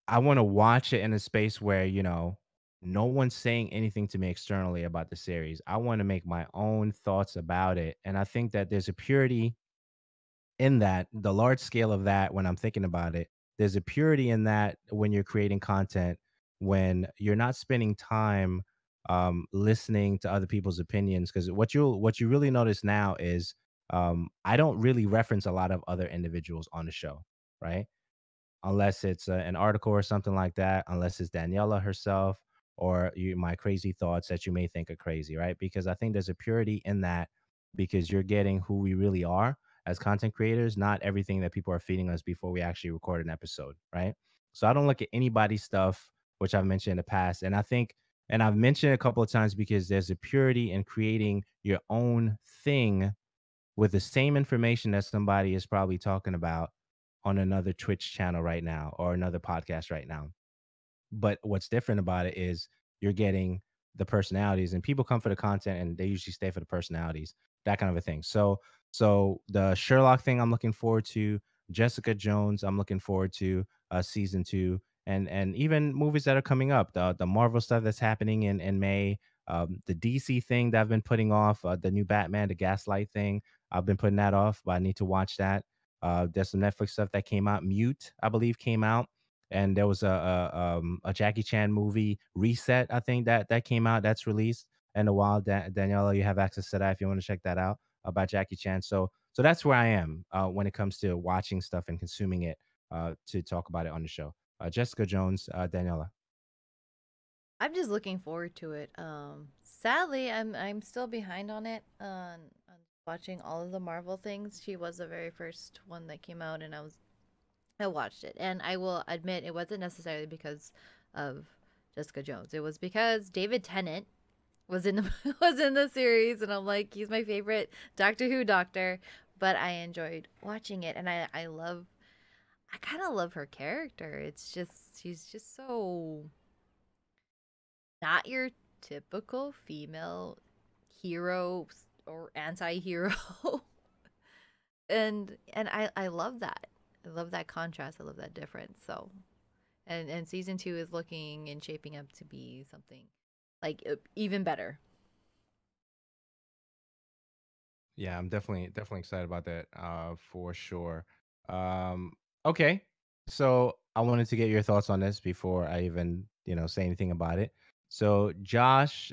I wanna watch it in a space where, no one's saying anything to me externally about the series. I wanna make my own thoughts about it, and I think that there's a purity in that, the large scale of that when I'm thinking about it, there's a purity in that when you're creating content, when you're not spending time, listening to other people's opinions. Because what you really notice now is, I don't really reference a lot of other individuals on the show, right? Unless it's an article or something like that, unless it's Daniela herself or my crazy thoughts that you may think are crazy, right? Because I think there's a purity in that because you're getting who we really are as content creators, not everything that people are feeding us before we actually record an episode, right? So I don't look at anybody's stuff, which I've mentioned in the past. And I think, and I've mentioned it a couple of times because there's a purity in creating your own thing with the same information that somebody is probably talking about on another Twitch channel right now or another podcast right now. But what's different about it is you're getting the personalities, and people come for the content and they usually stay for the personalities, that kind of a thing. So the Sherlock thing I'm looking forward to, Jessica Jones, I'm looking forward to season 2, and even movies that are coming up, the Marvel stuff that's happening in May, the DC thing that I've been putting off, the new Batman, the Gaslight thing, I've been putting that off, but I need to watch that. There's some Netflix stuff that came out. Mute, I believe, came out, and there was a Jackie Chan movie, Reset, I think that came out. That's released in a while. Daniela, you have access to that if you want to check that out about Jackie Chan. So that's where I am when it comes to watching stuff and consuming it to talk about it on the show. Jessica Jones, Daniela. I'm just looking forward to it. Sadly, I'm still behind on it on watching all of the Marvel things. She was the very first one that came out, and I watched it, and I will admit it wasn't necessarily because of Jessica Jones. It was because David Tennant was in the was in the series, and I'm like, he's my favorite Doctor Who doctor. But I enjoyed watching it, and I kind of love her character. It's just she's just so not your typical female hero or anti-hero. And I love that. I love that contrast. I love that difference. So, and season 2 is looking and shaping up to be something like even better. Yeah, I'm definitely excited about that for sure. Um, okay, so I wanted to get your thoughts on this before I even say anything about it. So Joss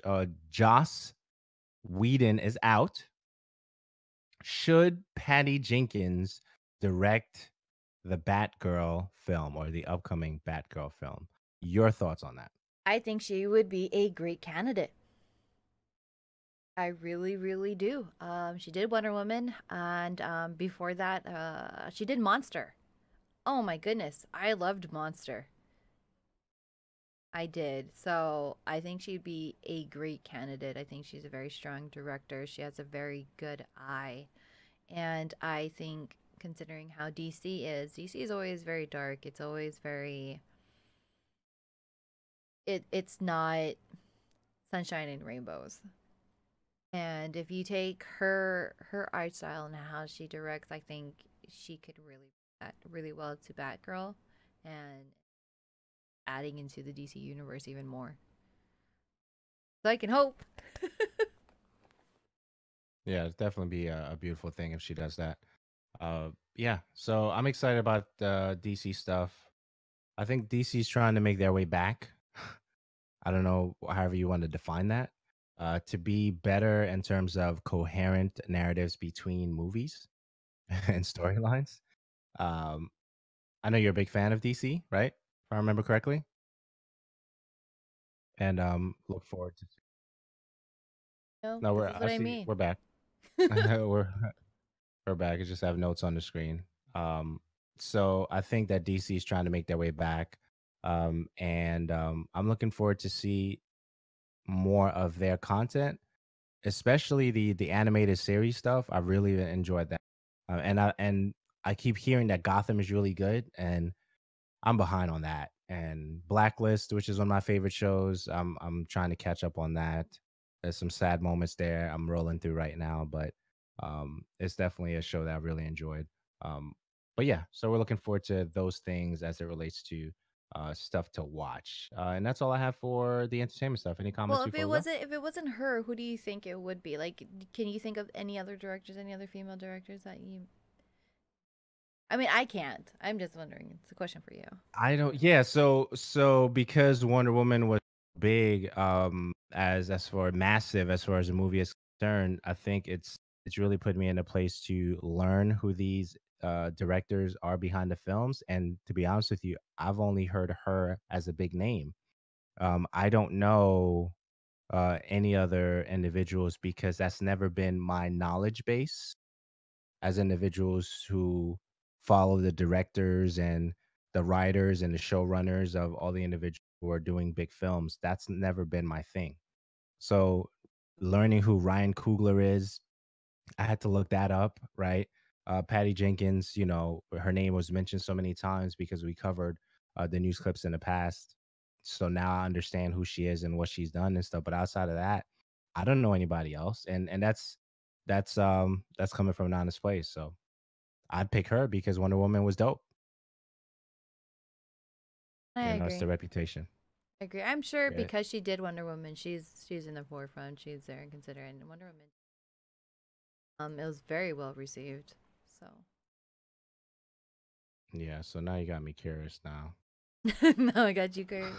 Whedon is out. Should Patty Jenkins direct the Batgirl film or the upcoming Batgirl film? Your thoughts on that? I think she would be a great candidate. I really, really do. She did Wonder Woman, and before that, she did Monster. Oh my goodness, I loved Monster. I did. So I think she'd be a great candidate. I think she's a very strong director. She has a very good eye. And I think considering how DC is always very dark. It's always very it's not sunshine and rainbows. And if you take her art style and how she directs, I think she could really act really well to Batgirl and adding into the DC universe even more. So I can hope. Yeah, it's definitely be a beautiful thing if she does that. Yeah, so I'm excited about DC stuff. I think DC's trying to make their way back. I don't know, however you want to define that, to be better in terms of coherent narratives between movies and storylines. Um, I know you're a big fan of DC, right? If I remember correctly, and look forward to. No, No, this we're is I what I see mean. we're back. we're we're back. I just have notes on the screen. So I think that DC is trying to make their way back. And I'm looking forward to see more of their content, especially the animated series stuff. I really enjoyed that. And I keep hearing that Gotham is really good, and I'm behind on that. And Blacklist, which is one of my favorite shows, I'm trying to catch up on that. There's some sad moments there I'm rolling through right now, but it's definitely a show that I really enjoyed. Um, but yeah, so we're looking forward to those things as it relates to stuff to watch. And that's all I have for the entertainment stuff. Any Well, comments before we go? if it wasn't her, who do you think it would be? Like, can you think of any other directors, any other female directors that you? I mean, I can't. I'm just wondering. It's a question for you. I don't. Yeah. So because Wonder Woman was big, as far massive as far as the movie is concerned, I think it's really put me in a place to learn who these directors are behind the films. And to be honest with you, I've only heard her as a big name. I don't know any other individuals because that's never been my knowledge base as individuals who follow the directors and the writers and the showrunners of all the individuals who are doing big films. That's never been my thing. So learning who Ryan Coogler is, I had to look that up, right? Patty Jenkins, her name was mentioned so many times because we covered the news clips in the past. So now I understand who she is and what she's done and stuff. But outside of that, I don't know anybody else, and that's coming from an honest place. So I'd pick her because Wonder Woman was dope. I It's the agree. reputation. I agree. I'm sure Yeah, because she did Wonder Woman, she's in the forefront. She's there and considering Wonder Woman. It was very well received. So yeah. So now you got me curious now. no, I got you curious.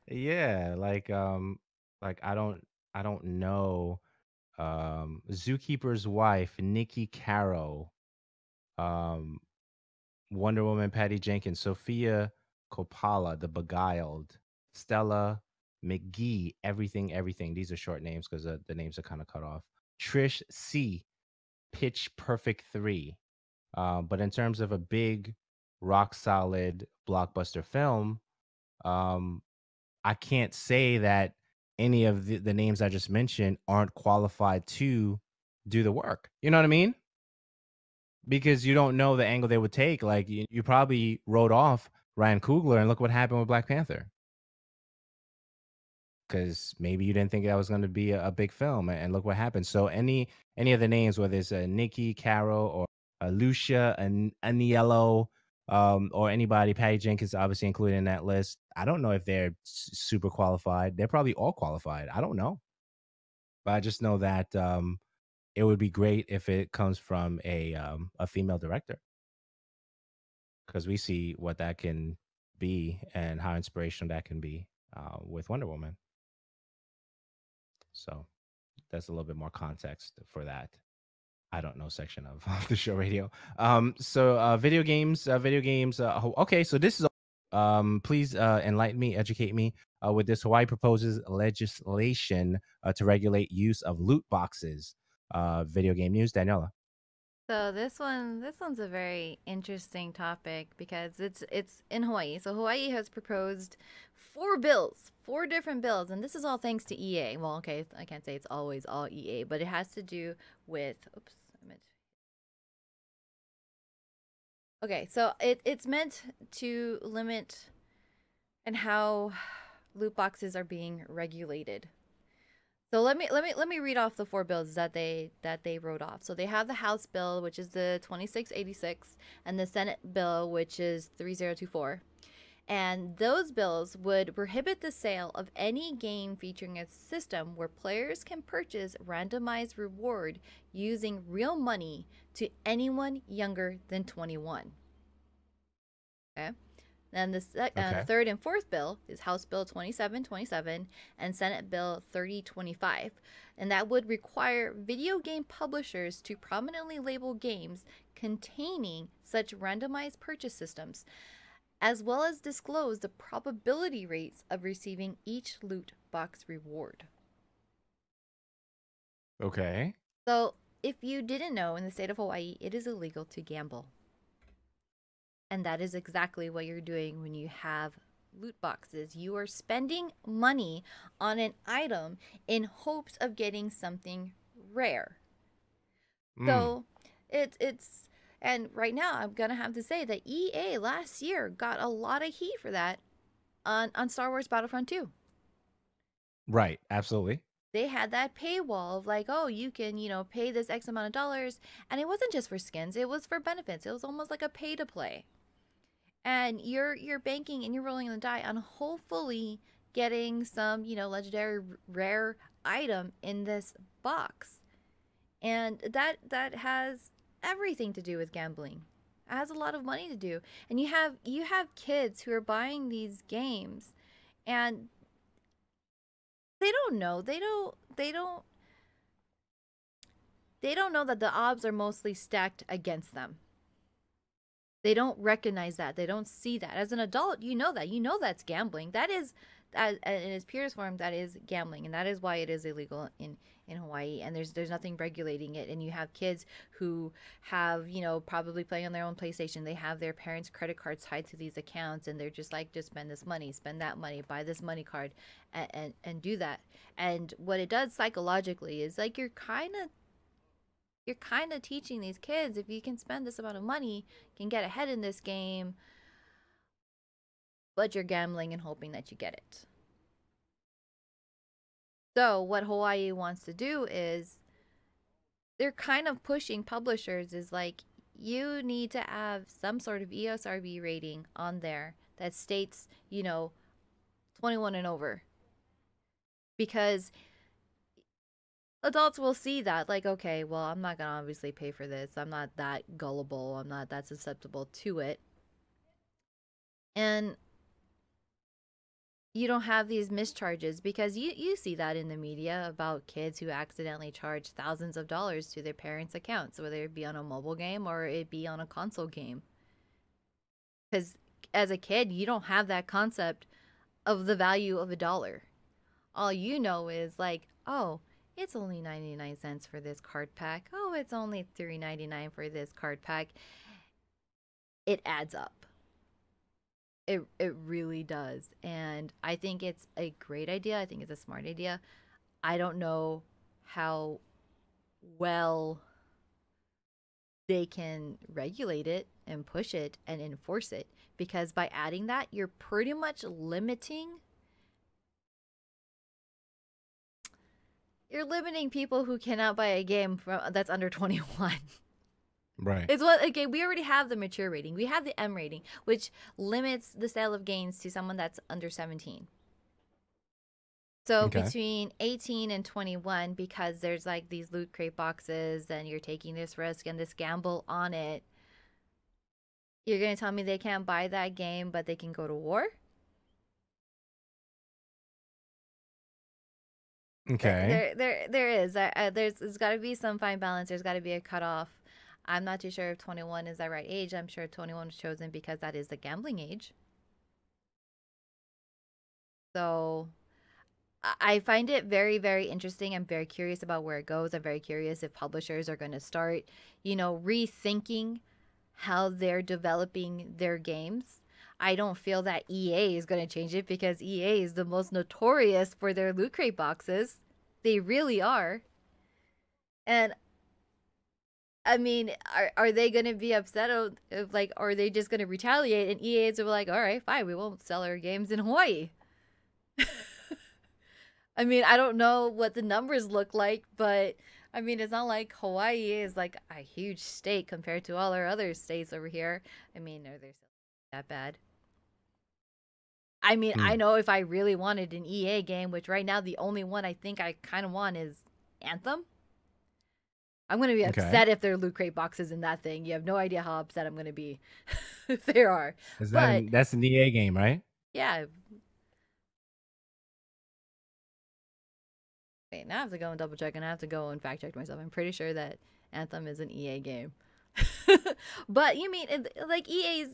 Yeah, like I don't know. Zookeeper's wife, Nikki Caro, um, Wonder Woman, Patty Jenkins, Sophia Coppola, The Beguiled, Stella McGee, everything. These are short names because the names are kind of cut off. Trish C, Pitch Perfect 3. But in terms of a big, rock solid blockbuster film, um, I can't say that any of the names I just mentioned aren't qualified to do the work. You know what I mean? Because you don't know the angle they would take. Like you probably wrote off Ryan Coogler, and look what happened with Black Panther. Because maybe you didn't think that was going to be a big film, and look what happened. So any of the names, whether it's Nikki, Carol, or Lucia, and Aniello, or anybody, Patty Jenkins, obviously included in that list. I don't know if they're super qualified. They're probably all qualified. I don't know, but I just know that it would be great if it comes from a female director because we see what that can be and how inspirational that can be with Wonder Woman. So that's a little bit more context for that. I don't know section of the show radio. So video games. Okay, so this is. Please enlighten me, educate me. With this, Hawaii proposes legislation to regulate use of loot boxes. Video game news, Daniela. So this one's a very interesting topic because it's in Hawaii. So Hawaii has proposed four different bills, and this is all thanks to EA. Well, okay, I can't say it's always all EA, but it has to do with. Oops, I meant. Okay, so it's meant to limit and how loot boxes are being regulated. So let me read off the four bills that they wrote off. So they have the House bill, which is the 2686, and the Senate bill, which is 3024. And those bills would prohibit the sale of any game featuring a system where players can purchase randomized reward using real money to anyone younger than 21. Okay. Then the Okay. third and fourth bill is House Bill 2727 and Senate Bill 3025. And that would require video game publishers to prominently label games containing such randomized purchase systems, as well as disclose the probability rates of receiving each loot box reward. Okay. So, if you didn't know, in the state of Hawaii, it is illegal to gamble. And that is exactly what you're doing when you have loot boxes. You are spending money on an item in hopes of getting something rare. Mm. So it's and right now I'm gonna have to say that EA last year got a lot of heat for that on Star Wars Battlefront 2. Right. Absolutely. They had that paywall of like, oh, you can, pay this X amount of dollars. And it wasn't just for skins, it was for benefits. It was almost like a pay to play. And you're banking and you're rolling the die on hopefully getting some, legendary rare item in this box. And that has everything to do with gambling. It has a lot of money to do. And you have kids who are buying these games and they don't know. They don't know that the odds are mostly stacked against them. They don't recognize that. They don't see that. As an adult, you know that. You know that's gambling. That is, in its purest form, that is gambling, and that is why it is illegal in Hawaii. And there's nothing regulating it. And you have kids who have, probably playing on their own PlayStation. They have their parents' credit cards tied to these accounts, and they're just like, just spend this money, spend that money, buy this money card, and do that. And what it does psychologically is like you're kind of teaching these kids, if you can spend this amount of money, you can get ahead in this game, but you're gambling and hoping that you get it. So what Hawaii wants to do is they're kind of pushing publishers is like, you need to have some sort of ESRB rating on there that states, 21 and over. Because adults will see that, like, okay, well, I'm not going to obviously pay for this. I'm not that gullible. I'm not that susceptible to it. And you don't have these mischarges because you see that in the media about kids who accidentally charge thousands of dollars to their parents' accounts, whether it be on a mobile game or it be on a console game. Because as a kid, you don't have that concept of the value of a dollar. All you know is like, oh, it's only 99 cents for this card pack. Oh, it's only $3.99 for this card pack. It adds up. It really does. And I think it's a great idea. I think it's a smart idea. I don't know how well they can regulate it and push it and enforce it, because by adding that, you're pretty much limiting people who cannot buy a game that's under 21. Right. It's what, okay, we already have the mature rating. We have the M rating, which limits the sale of games to someone that's under 17. So Okay. between 18 and 21, because there's like these loot crate boxes and you're taking this risk and this gamble on it, you're going to tell me they can't buy that game, but they can go to war? Okay. There is. There's got to be some fine balance. There's got to be a cutoff. I'm not too sure if 21 is the right age. I'm sure 21 was chosen because that is the gambling age. So I find it very, very interesting. I'm very curious about where it goes. I'm very curious if publishers are going to start, rethinking how they're developing their games. I don't feel that EA is going to change it because EA is the most notorious for their loot crate boxes. They really are. And I mean, are they going to be upset of like, are they just going to retaliate? And EAs are like, all right, fine, we won't sell our games in Hawaii. I mean, I don't know what the numbers look like, but I mean, it's not like Hawaii is like a huge state compared to all our other states over here. I mean, are they that bad? I mean, I Hmm. know if I really wanted an EA game, which right now the only one I think I kind of want is Anthem. I'm going to be Okay. upset if there are loot crate boxes in that thing. You have no idea how upset I'm going to be if there are. Is that But that's an EA game, right? yeah, wait, now I have to go and double check and I have to go and fact check myself. I'm pretty sure that Anthem is an EA game. But you mean, like, EA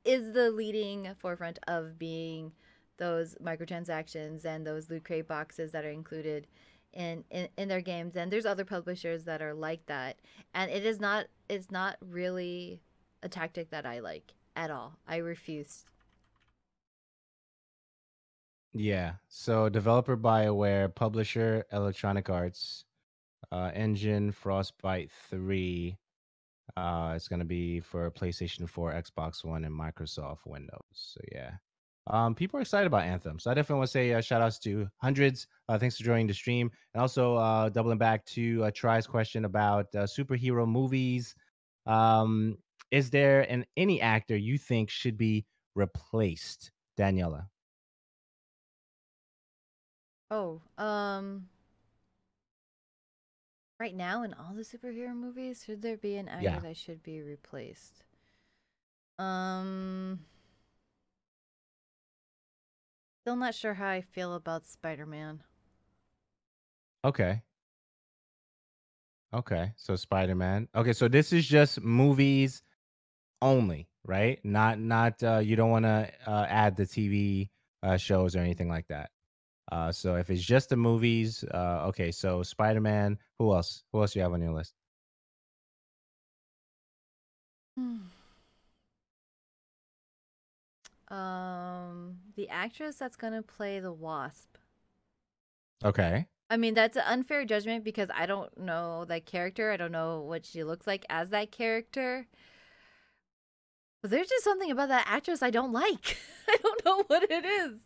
is the leading forefront of being those microtransactions and those loot crate boxes that are included in their games, and there's other publishers that are like that, and it's not really a tactic that I like at all. I refuse. Yeah. So developer BioWare, publisher Electronic Arts, engine Frostbite 3. It's gonna be for PlayStation 4, Xbox One, and Microsoft Windows. So yeah. People are excited about Anthem. So I definitely want to say shout outs to hundreds. Thanks for joining the stream. And also doubling back to Try's question about superhero movies. Um, is there any actor you think should be replaced, Daniela? Oh, right now in all the superhero movies, should there be an actor Yeah. that should be replaced? Um, Still not sure how I feel about Spider-Man. Okay. Okay. So Spider-Man. Okay, so this is just movies only, right? Not you don't want to add the TV shows or anything like that. So if it's just the movies, okay, so Spider-Man, who else? Who else you have on your list? The actress that's gonna play the Wasp. Okay. I mean, that's an unfair judgment because I don't know that character. I don't know what she looks like as that character. But there's just something about that actress I don't like. I don't know what it is.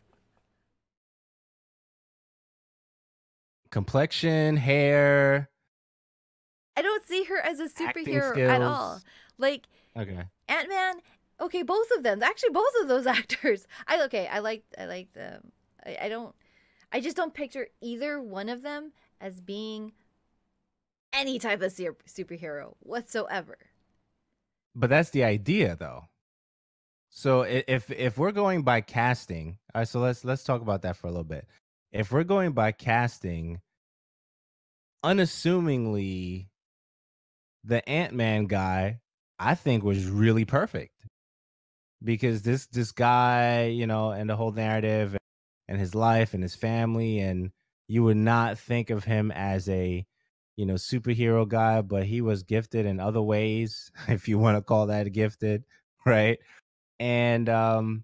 Complexion, hair, I don't see her as a acting superhero at all. skills. Like Okay. Ant-Man, okay, both of them. Actually, both of those actors. I like them. I don't I just don't picture either one of them as being any type of superhero whatsoever. But that's the idea though. So if we're going by casting, all right, so let's talk about that for a little bit. If we're going by casting, unassumingly the Ant-Man guy I think was really perfect because this guy, and the whole narrative and his life and his family, and you would not think of him as a, superhero guy, but he was gifted in other ways, if you want to call that gifted, right? And I'd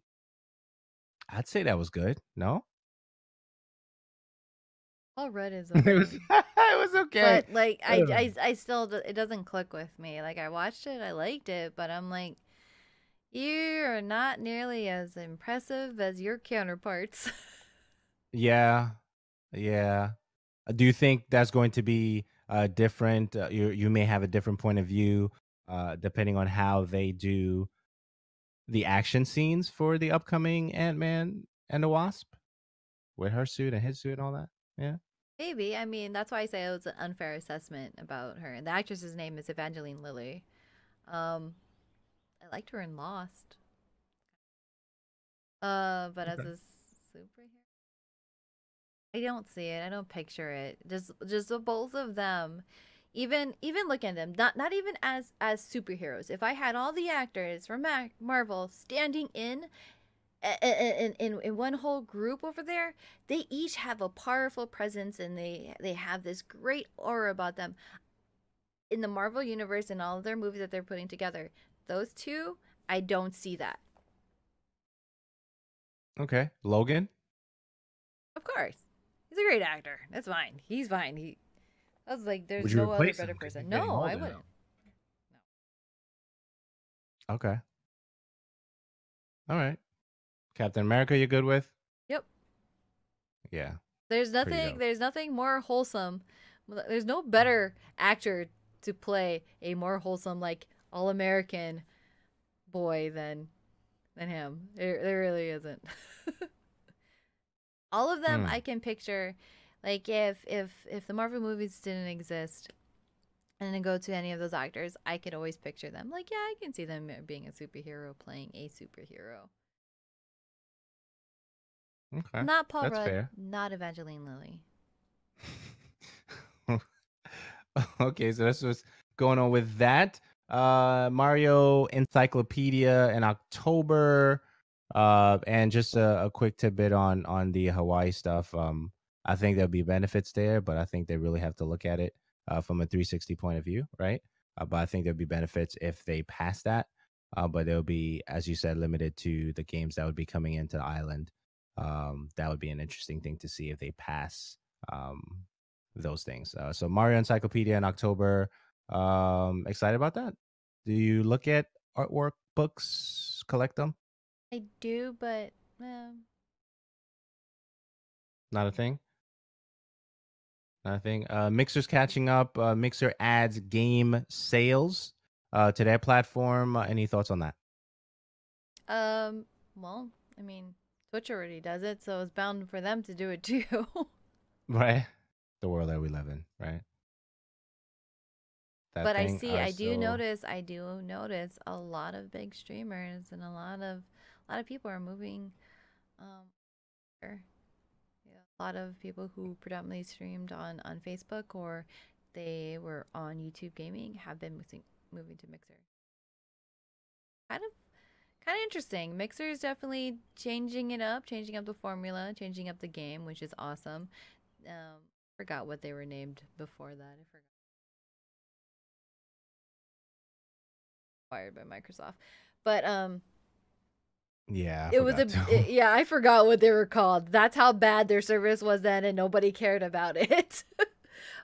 say that was good. No? All red is It was okay. it was okay. But like Whatever. I still it doesn't click with me. Like I watched it, I liked it, but I'm like you are not nearly as impressive as your counterparts. Yeah. Yeah. Do you think that's going to be different? You may have a different point of view depending on how they do the action scenes for the upcoming Ant-Man and the Wasp with her suit and his suit and all that. Yeah. Maybe. I mean, that's why I say it was an unfair assessment about her. And the actress's name is Evangeline Lilly. Um, I liked her in Lost. But as Okay. a superhero, I don't see it. I don't picture it. Just the both of them. Even look at them. Not even as superheroes. If I had all the actors from Marvel standing in one whole group over there, they each have a powerful presence and they have this great aura about them in the Marvel universe and all of their movies that they're putting together. Those two, I don't see that. Okay. Logan, Of course, he's a great actor. That's fine. He's fine. I was like, there's would you no other replace him better because he's person. getting No, I older wouldn't. though? Okay. All right. Captain America, you good with? Yep. Yeah. There's Pretty nothing. dope. There's nothing more wholesome. There's no better actor to play a more wholesome, like all American boy than him. There really isn't. All of them Hmm. I can picture, like if the Marvel movies didn't exist and then go to any of those actors, I could always picture them. Like, yeah, I can see them being a superhero playing a superhero. Okay. Not Paul That's Rudd, fair. not Evangeline Lilly. Okay, so that's what's going on with that. Mario Encyclopedia in October. And just a quick tidbit on the Hawaii stuff. I think there'll be benefits there, but I think they really have to look at it from a 360 point of view, right? But I think there'll be benefits if they pass that. But they'll be, as you said, limited to the games that would be coming into the island. That would be an interesting thing to see if they pass um, those things. So Mario Encyclopedia in October. Excited about that. Do you look at artwork books, collect them? I do, but Not a thing. Not a thing. Mixer's catching up. Mixer adds game sales to their platform. Any thoughts on that? um, well, I mean, Twitch already does it, so it's bound for them to do it too. Right. The world that we live in, right? That But I thing. see, So I do notice a lot of big streamers and a lot of people are moving. There. Yeah, a lot of people who predominantly streamed on Facebook or they were on YouTube Gaming have been moving to Mixer. Kind of kind of interesting. Mixer is definitely changing it up, changing up the formula, changing up the game, which is awesome. Forgot what they were named before that. I forgot. Acquired by Microsoft, but yeah, I it was forgot to. yeah, I forgot what they were called. That's how bad their service was then, and nobody cared about it.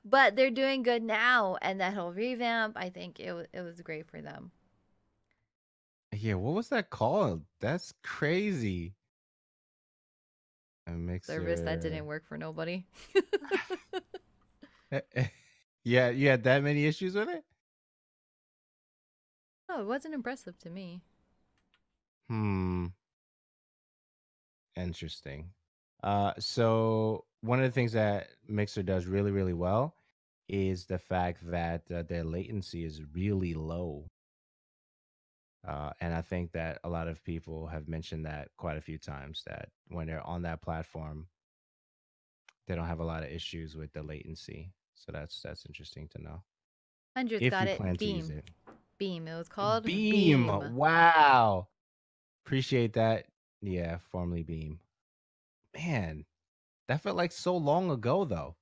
But they're doing good now, and that whole revamp, I think it was great for them. Yeah, what was that called? That's crazy. A Service that mixer. didn't work for nobody. Yeah, you had that many issues with it? Oh, it wasn't impressive to me. Hmm. Interesting. So one of the things that Mixer does really, really well is the fact that their latency is really low. And I think that a lot of people have mentioned that quite a few times that when they're on that platform, they don't have a lot of issues with the latency. So that's interesting to know Hundreds if got you plan it. to use Beam. it. Beam. It was called Beam. Beam. Wow. Appreciate that. Yeah, formerly Beam. Man, that felt like so long ago though.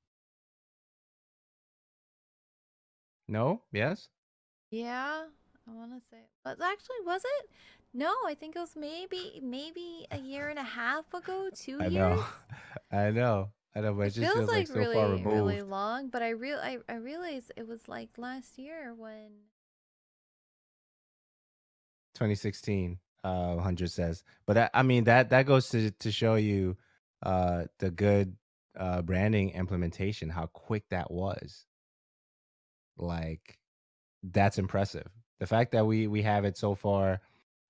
No? Yes? Yeah, I want to say. But actually, was it? No, I think it was maybe a year and a half ago, 2 I know. years. I know. I know, but it It just feels feels like like so far really removed. long, but I realized it was like last year when 2016, 100 says. But I mean that goes to show you the good branding implementation, how quick that was. Like that's impressive. The fact that we have it so far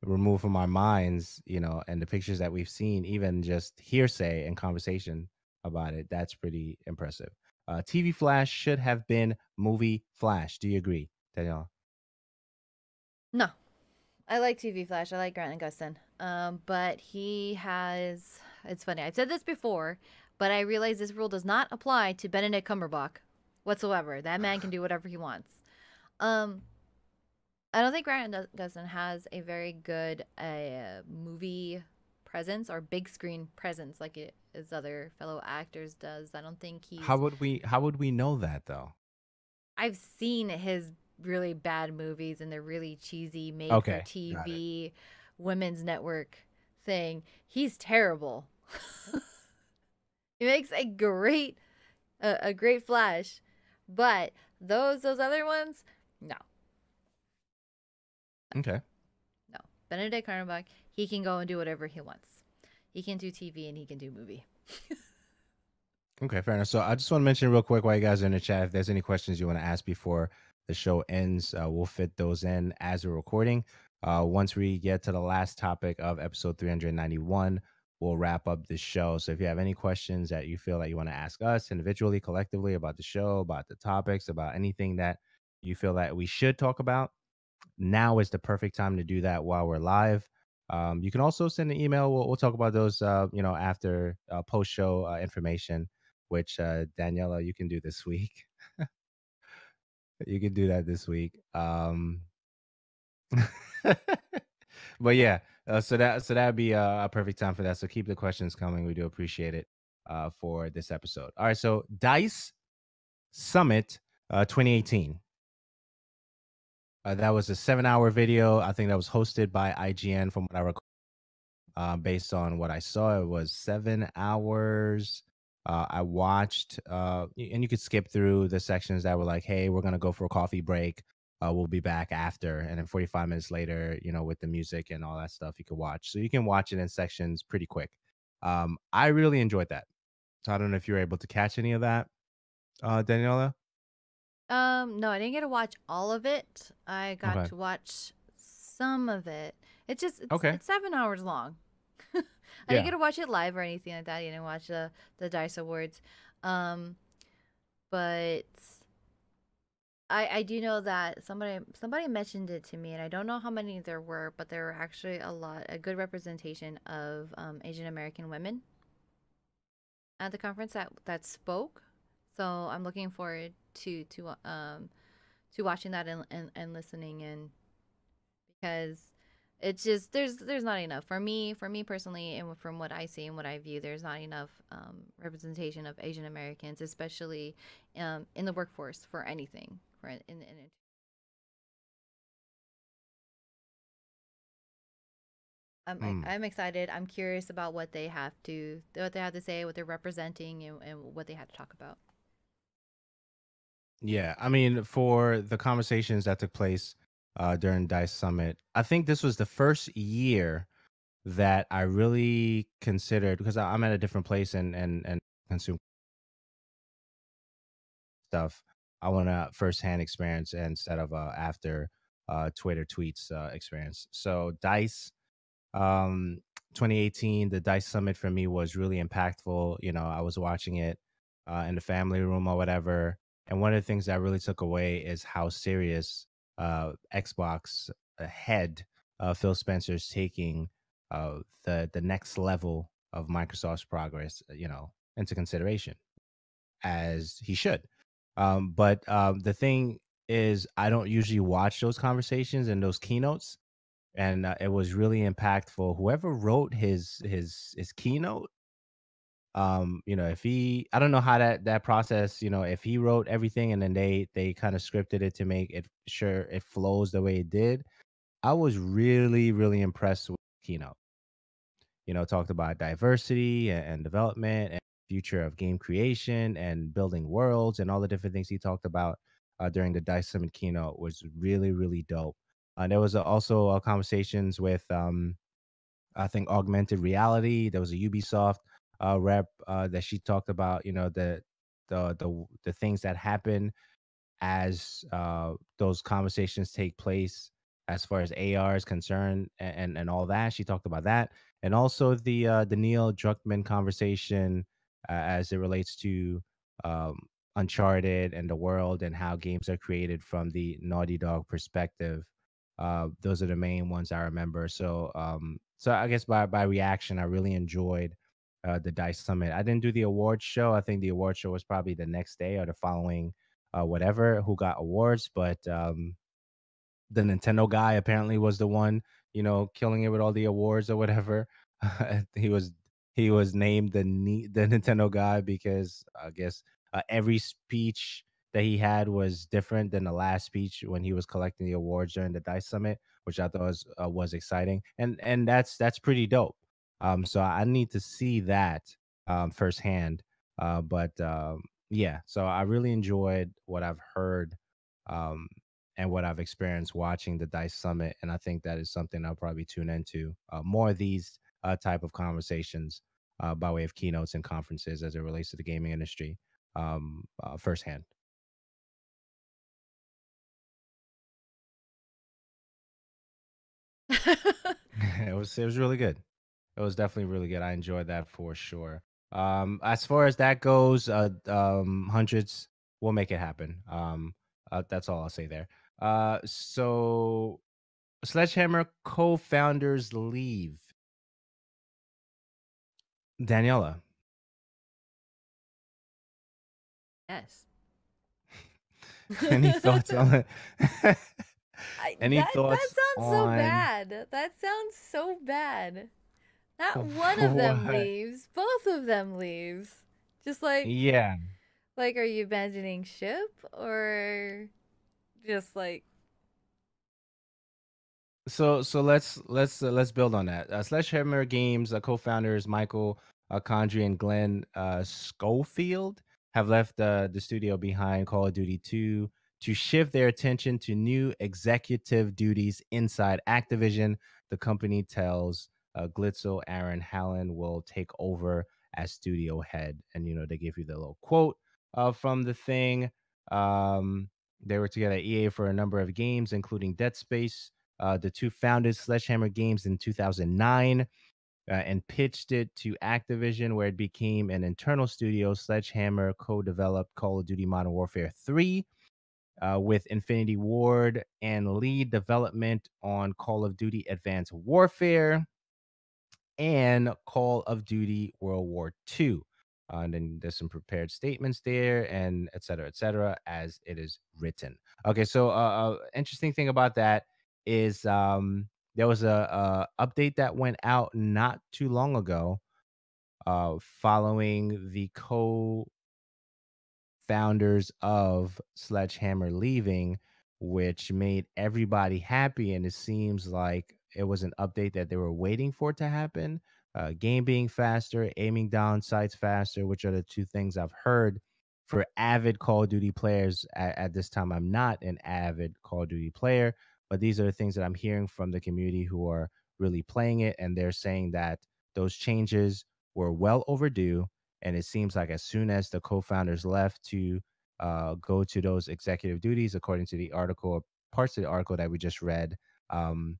removed from our minds, and the pictures that we've seen, even just hearsay and conversation about it, that's pretty impressive. TV Flash should have been movie Flash. Do you agree, Danielle? no, I like TV Flash. I like Grant Gustin. But he has. It's funny. I've said this before, but I realize this rule does not apply to Benedict Cumberbatch whatsoever. That man can do whatever he wants. Um, I don't think Grant Gustin has a very good movie presence or big screen presence like his other fellow actors does. I don't think How he's. would we know that though? I've seen his really bad movies and they're really cheesy, made for Okay, got it. TV, women's network thing. He's terrible. He makes a great Flash, but those other ones, no, Okay. no. Benedict Cumberbatch, he can go and do whatever he wants. He can do TV and he can do movie. Okay, fair enough. So I just want to mention real quick while you guys are in the chat, if there's any questions you want to ask before the show ends, we'll fit those in as we're recording. Once we get to the last topic of episode 391, we'll wrap up the show. So if you have any questions that you feel that you want to ask us individually, collectively about the show, about the topics, about anything that you feel that we should talk about, now is the perfect time to do that while we're live. You can also send an email. We'll talk about those, after post show information, which Daniela, you can do this week. You can do that this week. But yeah, so that'd be a perfect time for that. So keep the questions coming. We do appreciate it. for this episode. All right, so Dice Summit 2018. That was a 7-hour video. I think that was hosted by IGN, from what I recall. Based on what I saw, it was 7 hours. I watched, and you could skip through the sections that were like, "Hey, we're gonna go for a coffee break. We'll be back after." And then 45 minutes later, with the music and all that stuff, you could watch. So you can watch it in sections pretty quick. I really enjoyed that. So I don't know if you were able to catch any of that, Daniela. No, I didn't get to watch all of it. I got Okay. to watch some of it. It's Okay. it's 7 hours long. I didn't Yeah. get to watch it live or anything like that. I didn't watch the Dice Awards. Um, but I do know that somebody mentioned it to me, and I don't know how many there were, but there were actually a good representation of Asian American women at the conference that spoke. So I'm looking forward to watching that and listening in, because it's just there's not enough for me personally, and from what I see and what I view, there's not enough representation of Asian Americans, especially in the workforce for anything. For in Mm. I'm excited. I'm curious about what they have to say, what they're representing, and what they had to talk about. Yeah, I mean, for the conversations that took place during Dice Summit, I think this was the first year that I really considered, because I'm at a different place and consume stuff. I want a firsthand experience instead of after Twitter tweets experience. So Dice, um 2018, the Dice Summit for me was really impactful. I was watching it in the family room or whatever, and one of the things that I really took away is how serious Xbox head Phil Spencer's taking the next level of Microsoft's progress, into consideration, as he should. But the thing is, I don't usually watch those conversations and those keynotes, and it was really impactful. Whoever wrote his keynote, if he, I don't know how that process, if he wrote everything and then they kind of scripted it to make it sure it flows the way it did. I was really really impressed with the keynote. Talked about diversity and development and future of game creation and building worlds, and all the different things he talked about during the Dice Summit keynote was really really dope. There was also conversations with, I think, augmented reality. There was a Ubisoft rep that she talked about, the things that happen as those conversations take place, as far as AR is concerned, and all that. She talked about that, and also the Neil Druckmann conversation as it relates to um, Uncharted and the world and how games are created from the Naughty Dog perspective. Those are the main ones I remember. So I guess by reaction, I really enjoyed the Dice Summit. I didn't do the award show. I think the award show was probably the next day or the following, whatever, who got awards. But the Nintendo guy apparently was the one, killing it with all the awards or whatever. he was he was named the Nintendo guy because I guess every speech that he had was different than the last speech when he was collecting the awards during the Dice Summit, which I thought was exciting, and that's pretty dope. So I need to see that firsthand. But yeah, so I really enjoyed what I've heard. Um, and what I've experienced watching the Dice Summit, and I think that is something I'll probably tune into more of these type of conversations by way of keynotes and conferences as it relates to the gaming industry firsthand. It was really good. It was definitely really good. I enjoyed that for sure. As far as that goes, hundreds will make it happen. That's all I'll say there. So Sledgehammer co-founders leave. Daniela, Yes. any thoughts on it? Any That thoughts sounds so on bad. That sounds so bad. Not one of them What? leaves. Both of them leaves. Just Yeah. are you abandoning ship or just like So let's build on that. Sledgehammer Games co-founders Michael Condrey and Glenn Schofield have left the studio behind Call of Duty 2 to shift their attention to new executive duties inside Activision. The company tells Glitzel Aaron Hallen will take over as studio head, and they give you the little quote from the thing. Um, they were together at EA for a number of games, including Dead Space. The two founded Sledgehammer Games in 2009 and pitched it to Activision, where it became an internal studio. Sledgehammer co developed Call of Duty Modern Warfare 3 with Infinity Ward and lead development on Call of Duty Advanced Warfare and Call of Duty World War II. And then there's some prepared statements there, and et cetera, as it is written. Okay, so interesting thing about that is there was a update that went out not too long ago, following the founders of Sledgehammer leaving, which made everybody happy. And it seems like it was an update that they were waiting for it to happen. Game being faster, aiming down sights faster, which are the two things I've heard for avid Call of Duty players at this time. I'm not an avid Call of Duty player, but these are the things that I'm hearing from the community who are really playing it. And they're saying that those changes were well overdue, and it seems like as soon as the co-founders left to go to those executive duties, according to the article, parts of the article that we just read, um,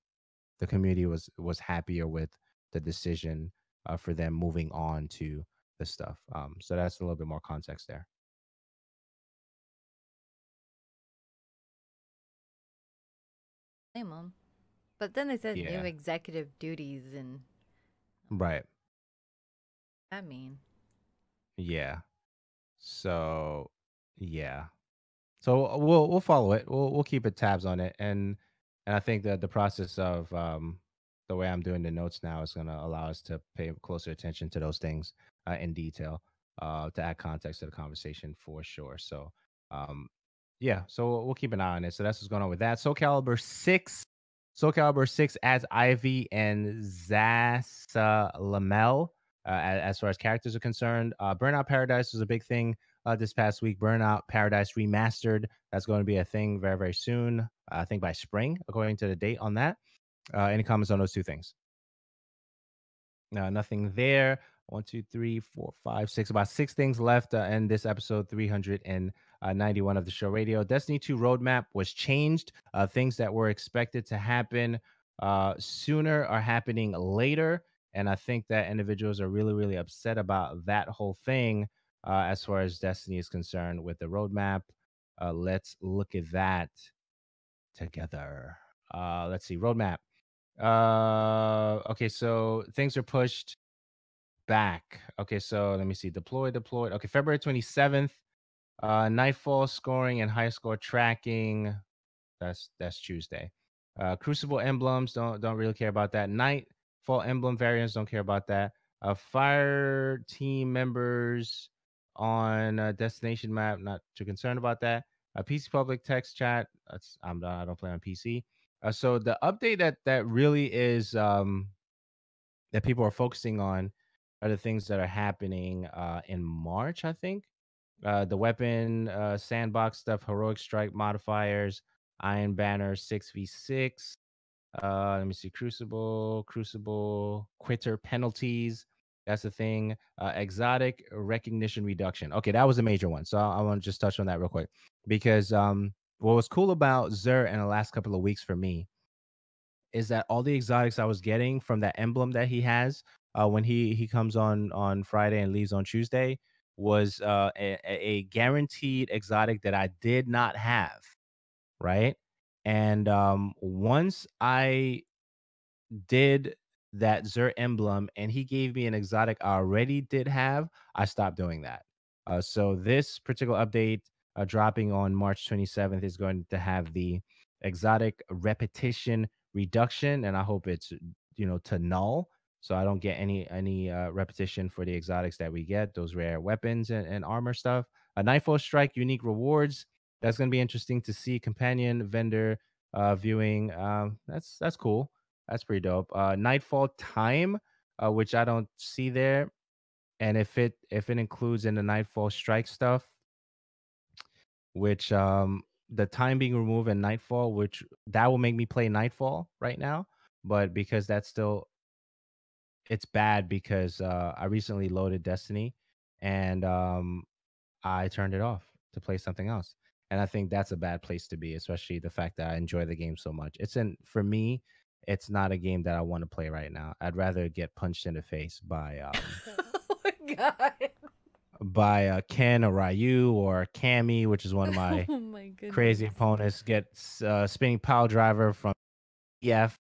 the community was happier with the decision for them moving on to the stuff. So that's a little bit more context there. blame them? But then they said new Yeah. executive duties, and Right. I mean, Yeah. So yeah. So we'll follow it. We'll keep it tabs on it, and I think that the process of the way I'm doing the notes now is going to allow us to pay closer attention to those things in detail, to add context to the conversation for sure. So yeah, so we'll keep an eye on it. So that's what's going on with that. Soul Calibur 6 adds Ivy and Zasa Lamel as far as characters are concerned. Burnout Paradise was a big thing this past week. Burnout Paradise Remastered. That's going to be a thing very, very soon. I think by spring, according to the date on that. Any comments on those two things? Nothing there. One, two, three, four, five, six. About six things left in this episode 391 of the show radio. Destiny 2 roadmap was changed. Things that were expected to happen sooner are happening later. And I think that individuals are really, really upset about that whole thing as far as Destiny is concerned with the roadmap. Let's look at that together. Let's see. Roadmap. Okay, so things are pushed back. Okay, so let me see. Deployed. Okay, February 27th. Nightfall scoring and high score tracking. That's Tuesday. Crucible emblems, don't really care about that. Nightfall emblem variants, don't care about that. Fire team members on destination map, not too concerned about that. PC public text chat. I don't play on PC. So the update that really is that people are focusing on are the things that are happening in March, I think. The weapon sandbox stuff, heroic strike modifiers, Iron Banner 6v6. Let me see, Crucible, quitter penalties. That's the thing. Exotic recognition reduction. Okay, that was a major one. So I want to just touch on that real quick because what was cool about Zer in the last couple of weeks for me is that all the exotics I was getting from that emblem that he has when he comes on Friday and leaves on Tuesday was a guaranteed exotic that I did not have, right? And once I did that Xur emblem and he gave me an exotic I already did have, I stopped doing that. So this particular update dropping on March 27th is going to have the exotic repetition reduction, and I hope it's to null. so I don't get any repetition for the exotics that we get, those rare weapons and armor stuff. A Nightfall Strike unique rewards. That's gonna be interesting to see. Companion vendor viewing. That's cool. That's pretty dope. Nightfall Time, which I don't see there, and if it includes in the Nightfall Strike stuff, which the time being removed in Nightfall, which that will make me play Nightfall right now, but because that's still it's bad because I recently loaded Destiny and I turned it off to play something else. And I think that's a bad place to be, especially the fact that I enjoy the game so much. It's in for me, it's not a game that I want to play right now. I'd rather get punched in the face Oh my god. by Ken or Ryu or Cammy, which is one of my Oh my goodness. crazy opponents, get spinning pile driver from EF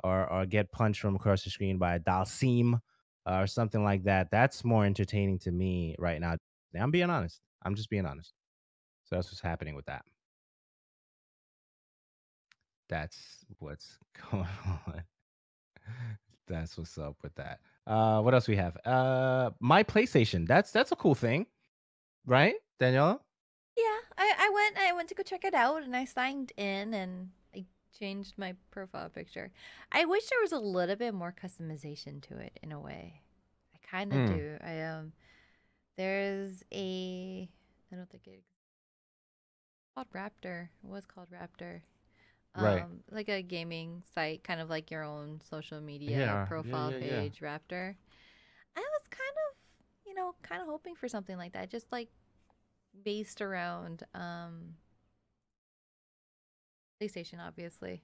or get punched from across the screen by a Dalsim or something like that. That's more entertaining to me right now. I'm being honest. I'm just being honest. So that's what's happening with that. That's what's going on. That's what's up with that. What else we have? My PlayStation. That's a cool thing, right, Daniela? Yeah, I went to go check it out and I signed in and I changed my profile picture. I wish there was a little bit more customization to it in a way. I kind of Mm, do. There's a I don't think it's called Raptor. It was called Raptor. right. Like a gaming site, kind of like your own social media Yeah. Yeah. profile Yeah. Yeah. page, Raptor. I was kind of, kind of hoping for something like that, just like based around PlayStation, obviously.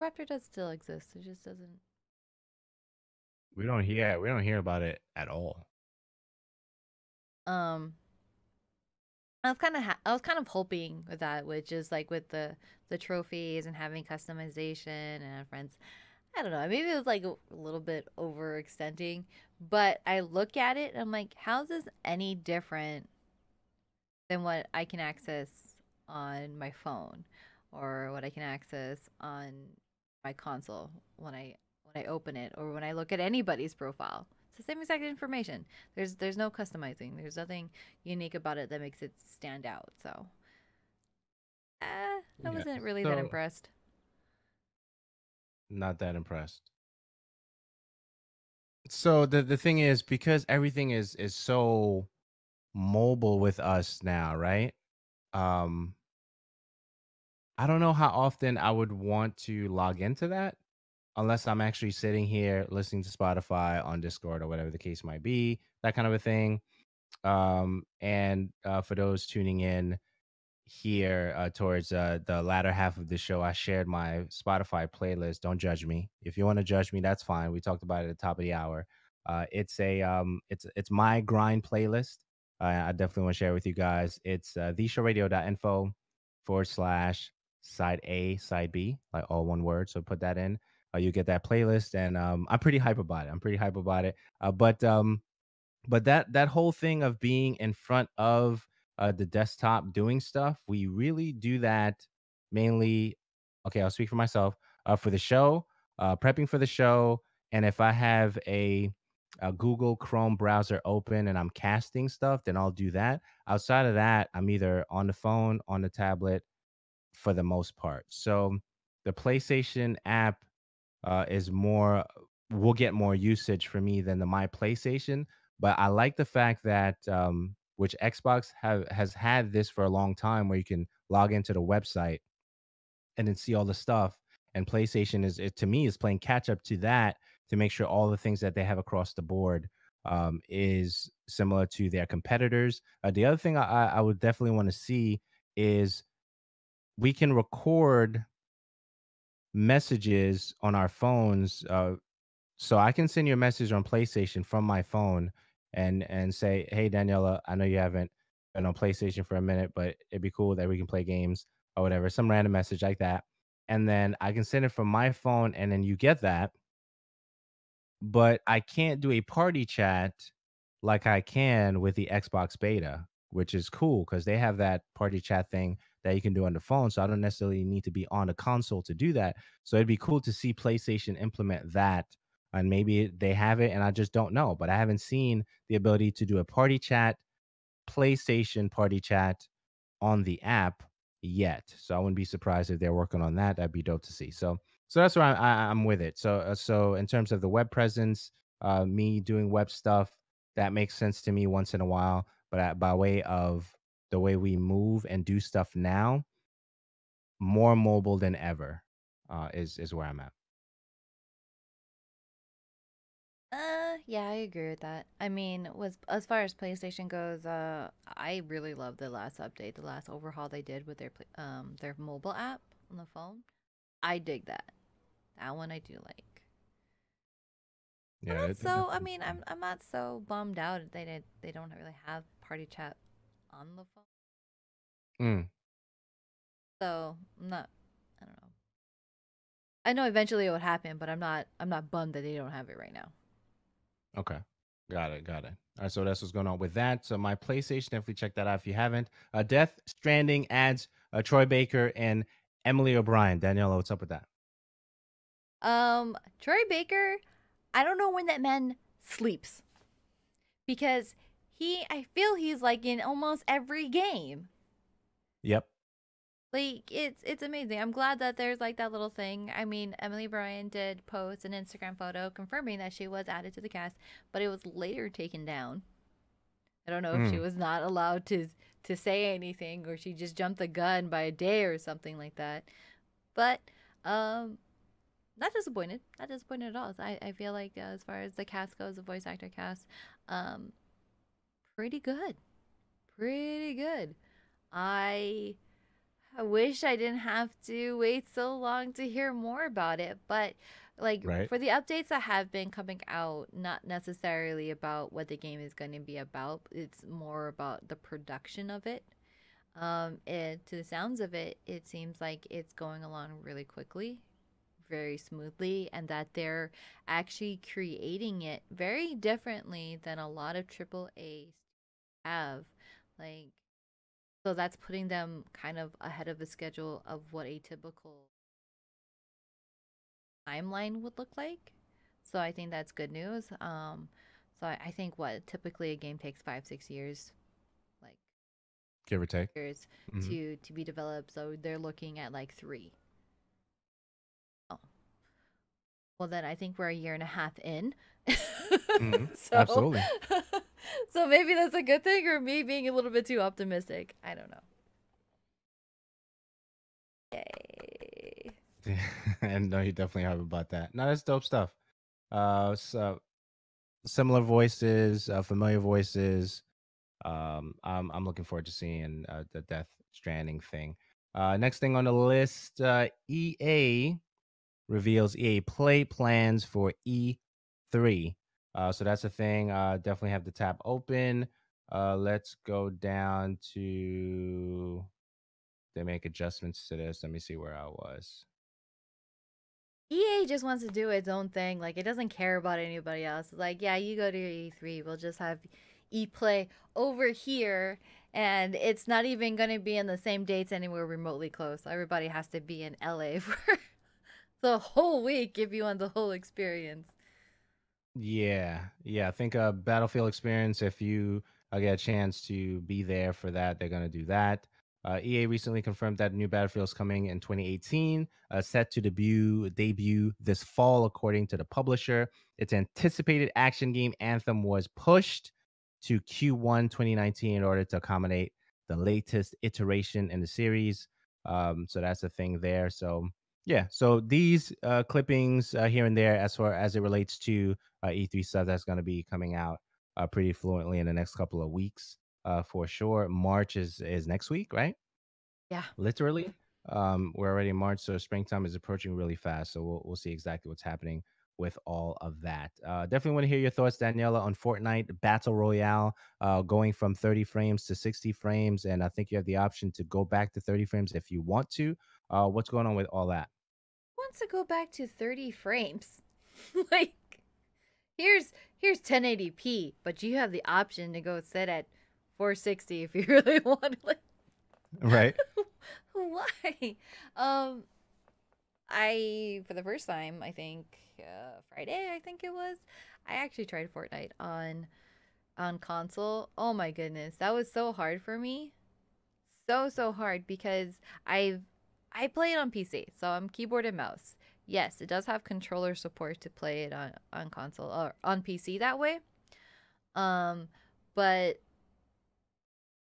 Raptor does still exist. It just doesn't. We don't hear about it at all. Um, I was kind of hoping with that, which is like with the trophies and having customization and friends. I don't know. Maybe it was like a little bit overextending, but I look at it and I'm like, how's this any different than what I can access on my phone or what I can access on my console when I open it or when I look at anybody's profile. It's the same exact information. There's no customizing. There's nothing unique about it that makes it stand out. So, I Yeah. wasn't really that So impressed. not that impressed. So the thing is because everything is so mobile with us now, right? Um I don't know how often I would want to log into that unless I'm actually sitting here listening to Spotify on Discord or whatever the case might be, that kind of a thing. And for those tuning in, here towards the latter half of the show, I shared my Spotify playlist. Don't judge me. If you want to judge me, that's fine. We talked about it at the top of the hour. It's my grind playlist. I definitely want to share with you guys. It's theshowradio.info / side A, side B, like all one word. So put that in. You get that playlist, and I'm pretty hype about it. I'm pretty hype about it. But that whole thing of being in front of the desktop doing stuff, we really do that mainly. Okay, I'll speak for myself. For the show, prepping for the show, and if I have a Google Chrome browser open and I'm casting stuff, then I'll do that. Outside of that, I'm either on the phone, on the tablet, for the most part. So the PlayStation app is more will get more usage for me than the My PlayStation. But I like the fact that which Xbox has had this for a long time, where you can log into the website and then see all the stuff. And PlayStation to me is playing catch up to that to make sure all the things that they have across the board is similar to their competitors. The other thing I would definitely want to see is we can record messages on our phones. So I can send you a message on PlayStation from my phone and say, "Hey Daniela, I know you haven't been on PlayStation for a minute, but it'd be cool that we can play games or whatever." Some random message like that. And then I can send it from my phone and then you get that, but I can't do a party chat like I can with the Xbox beta, which is cool because they have that party chat thing that you can do on the phone. So I don't necessarily need to be on the console to do that. So it'd be cool to see PlayStation implement that. And maybe they have it and I just don't know. But I haven't seen the ability to do a party chat, PlayStation party chat on the app yet. So I wouldn't be surprised if they're working on that. That'd be dope to see. So that's where I'm with it. So in terms of the web presence, me doing web stuff, that makes sense to me once in a while. But by way of the way we move and do stuff now, more mobile than ever is where I'm at. Yeah, I agree with that. I mean, with as far as PlayStation goes, I really love the last update, the last overhaul they did with their mobile app on the phone. I dig that. That one I do like. I'm Yeah, not it so. I definitely. mean, I'm not so bummed out they don't really have party chat on the phone. Mm, So I'm not. I don't know. I know eventually it would happen, but I'm not bummed that they don't have it right now. okay. Got it. Got it. All right. So that's what's going on with that. So my PlayStation, definitely check that out if you haven't. Death Stranding adds Troy Baker and Emily O'Brien. Daniela, what's up with that? Troy Baker, I don't know when that man sleeps because I feel he's like in almost every game. Yep. Like it's amazing. I'm glad that there's like that little thing. I mean, Emily Bryan did post an Instagram photo confirming that she was added to the cast, but it was later taken down. I don't know if she Mm, was not allowed to say anything or she just jumped the gun by a day or something like that. But um not disappointed. Not disappointed at all. I feel like as far as the cast goes, the voice actor cast, um pretty good. Pretty good. I I wish I didn't have to wait so long to hear more about it, but like right. for the updates that have been coming out, not necessarily about what the game is going to be about, it's more about the production of it. To the sounds of it, it seems like it's going along really quickly, very smoothly, and that they're actually creating it very differently than a lot of AAA have. Like, so that's putting them kind of ahead of the schedule of what a typical timeline would look like. So I think that's good news. So I think what typically a game takes 5 6 years, like Give or take. years Hmm. to be developed. So they're looking at like 3. Oh, well then I think we're a year and a half in. Hmm. so Absolutely. so maybe that's a good thing or me being a little bit too optimistic. I don't know. Yay. And no, you definitely have about that. No, that's dope stuff. So similar voices, familiar voices. I'm looking forward to seeing the Death Stranding thing. Next thing on the list, EA reveals EA Play plans for E3. So that's a thing. Definitely have the tab open. Let's go down to they make adjustments to this. Let me see where I was. EA just wants to do its own thing. Like it doesn't care about anybody else. It's like, yeah, you go to your E3. We'll just have E-play over here, and it's not even going to be in the same dates anywhere remotely close. Everybody has to be in LA for the whole week if you want the whole experience. Yeah, yeah. I think Battlefield experience. If you get a chance to be there for that, they're gonna do that. EA recently confirmed that new Battlefield is coming in 2018, set to debut this fall, according to the publisher. Its anticipated action game Anthem was pushed to Q1 2019 in order to accommodate the latest iteration in the series. So that's the thing there. So yeah, so these clippings here and there, as far as it relates to E3 stuff that's going to be coming out pretty fluently in the next couple of weeks, for sure. March is next week, right? Yeah. Literally, we're already in March, so springtime is approaching really fast. So we'll see exactly what's happening with all of that. Definitely want to hear your thoughts, Daniela, on Fortnite Battle Royale, going from 30 frames to 60 frames, and I think you have the option to go back to 30 frames if you want to. What's going on with all that? Wants to go back to 30 frames. like here's here's 1080p, but you have the option to go sit at 460 if you really want. Like Right? Why? Um, I for the first time, I think Friday, I think it was. I actually tried Fortnite on console. Oh my goodness, that was so hard for me. So hard because I've I play it on PC, so I'm keyboard and mouse. Yes, it does have controller support to play it on console or on PC that way. Um, but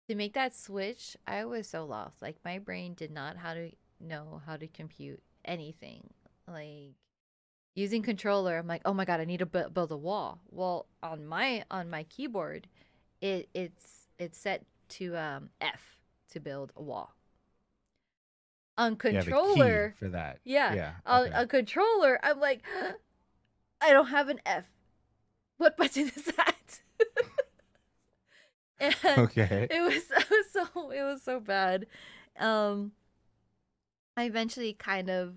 to make that switch, I was so lost. Like my brain did not how to know how to compute anything. Like using controller, I'm like, oh my god, I need to build a wall. Well, on my keyboard, it's set to F to build a wall. On You have a key controller, for that. yeah, Yeah. on Okay. a controller, I'm like, I don't have an F. What button is that? And Okay. it was so bad. Um, I eventually kind of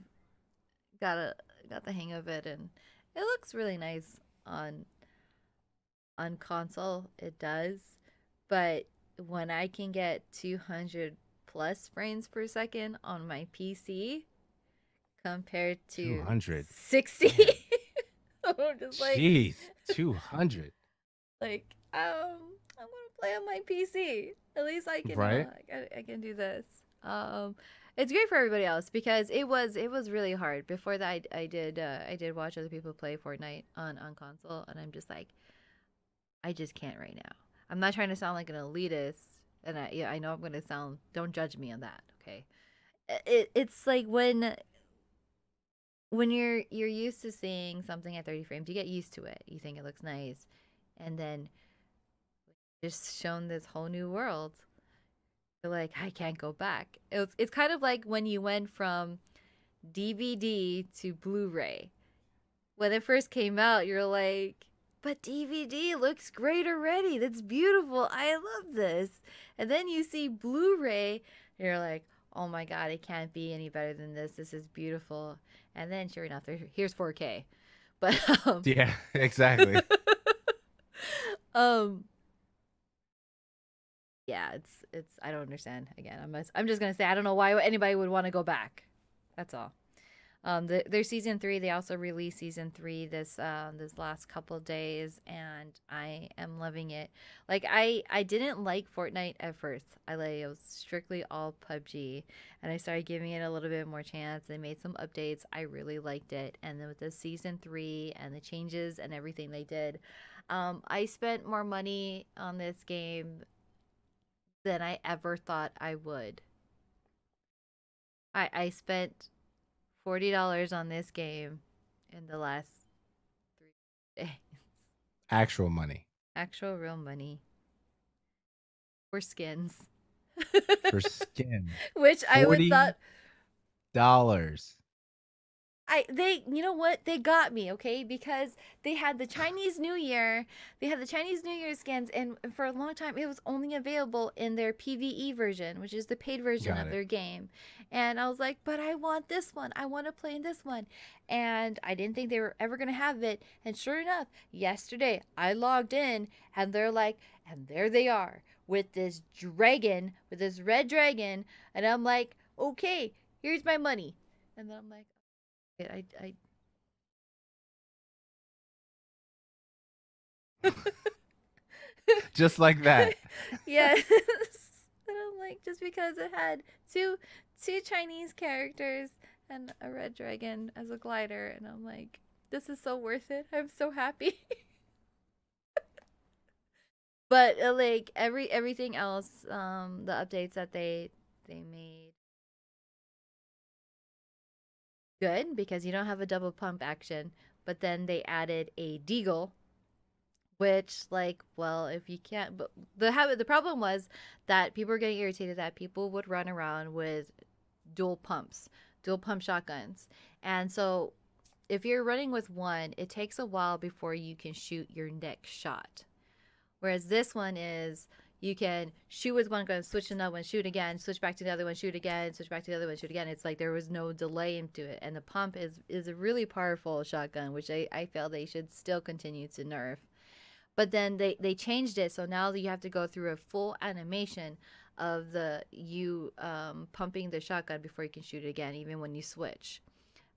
got a got the hang of it, and it looks really nice on console. It does, but when I can get 200 plus frames per second on my PC compared to 200. 60, Man. I'm just Jeez. 200. like I want to play on my PC. At least I can Right? I can do this. It's great for everybody else because it was really hard. Before that, I did watch other people play Fortnite on console, and I'm just like, I just can't right now. I'm not trying to sound like an elitist, and I know I'm gonna sound. Don't judge me on that, okay? It's like when you're used to seeing something at 30 frames, you get used to it. You think it looks nice, and then just shown this whole new world. You're like, I can't go back. It's kind of like when you went from DVD to Blu-ray. When it first came out, you're like, but DVD looks great already. That's beautiful. I love this. And then you see Blu-ray, and you're like, oh my god, it can't be any better than this. This is beautiful. And then sure enough, here's 4K. But Yeah, exactly. um yeah, it's I don't understand. Again, I'm just gonna say I don't know why anybody would want to go back. That's all. Their season 3. They also released season 3 this last couple of days, and I am loving it. Like I didn't like Fortnite at first. It was strictly all PUBG, and I started giving it a little bit more chance. They made some updates. I really liked it, and then with the season 3 and the changes and everything they did, I spent more money on this game than I ever thought I would. I spent $40 on this game in the last 3 days. Actual money Actual real money for skins. for skin. Which I would thought $40. you know what? They got me, okay? Because they had the Chinese New Year. They had the Chinese New Year skins, and for a long time it was only available in their PvE version, which is the paid version Got of it. their game. And I was like, but I want this one. I want to play in this one. And I didn't think they were ever gonna have it. And sure enough, yesterday I logged in, and they're like, and there they are with this dragon, with this red dragon, and I'm like, okay, here's my money. And then I'm like, I Just like that. yes. And I'm like, just because it had two Chinese characters and a red dragon as a glider, and I'm like, this is so worth it. I'm so happy. But like everything else, the updates that they made good because you don't have a double pump action, but then they added a deagle, which like, well, if you can't, but the problem was that people were getting irritated that people would run around with dual pumps, dual pump shotguns. And so if you're running with one, it takes a while before you can shoot your next shot. Whereas this one is you can shoot with one gun, switch to another one, shoot again, switch back to the other one, shoot again, switch back to the other one, shoot again. It's like there was no delay into it. And the pump is a really powerful shotgun, which I feel they should still continue to nerf. But then they changed it, so now you have to go through a full animation of the you pumping the shotgun before you can shoot it again, even when you switch.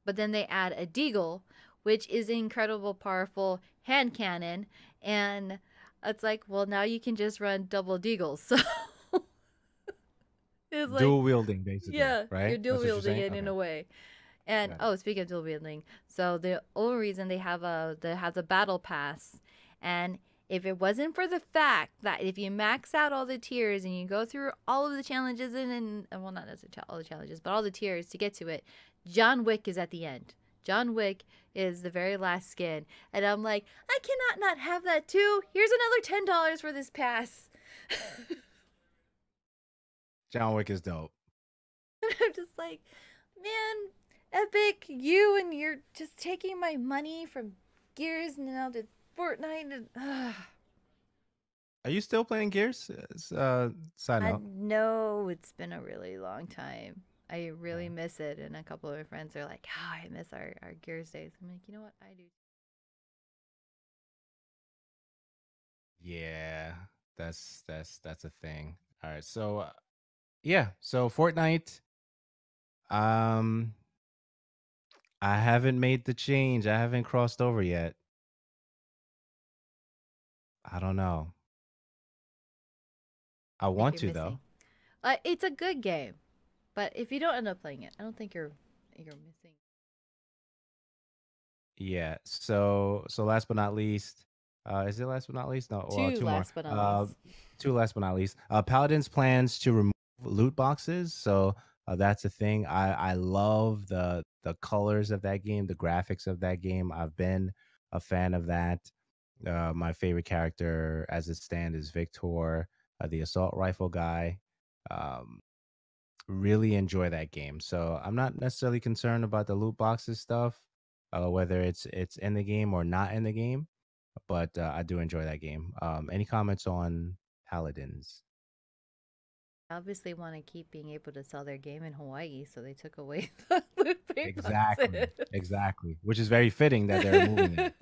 But then they add a deagle, which is an incredible, powerful hand cannon, and it's like, well, now you can just run double deagles. So it's like, Dual wielding, basically, yeah, you're right? dual That's what you're wielding saying. it in Okay, a way. And got it. oh, speaking of dual wielding, so the only reason they have the battle pass, and if it wasn't for the fact that if you max out all the tiers and you go through all of the challenges and well, not necessarily all the challenges, but all the tiers to get to it, John Wick is at the end. John Wick is the very last skin, and I'm like, I cannot not have that too. Here's another $10 for this pass. John Wick is dope. I'm just like, man, Epic, you and you're just taking my money from Gears now to Fortnite. And, Are you still playing Gears? Side I note. know it's been a really long time. I really Uh, miss it, and a couple of my friends are like, "Oh, I miss our Gears days." I'm like, you know what? I do. yeah, that's a thing. All right, so yeah, so Fortnite. Um, I haven't made the change. I haven't crossed over yet. I don't know. I I think want you're to missing. though. It's a good game, but if you don't end up playing it, I don't think you're missing. Yeah. So last but not least, is it last but not least? No, well, Two two more. last but not least. Two last but not least. Paladin's plans to remove loot boxes. So that's a thing. I love the colors of that game, the graphics of that game. I've been a fan of that. My favorite character as it stands is Victor, the assault rifle guy. Um, really enjoy that game. So I'm not necessarily concerned about the loot boxes stuff, whether it's in the game or not in the game. But I do enjoy that game. Any comments on Paladins? Obviously want to keep being able to sell their game in Hawaii, so they took away the loot big Exactly, boxes. exactly. Which is very fitting that they're removing it.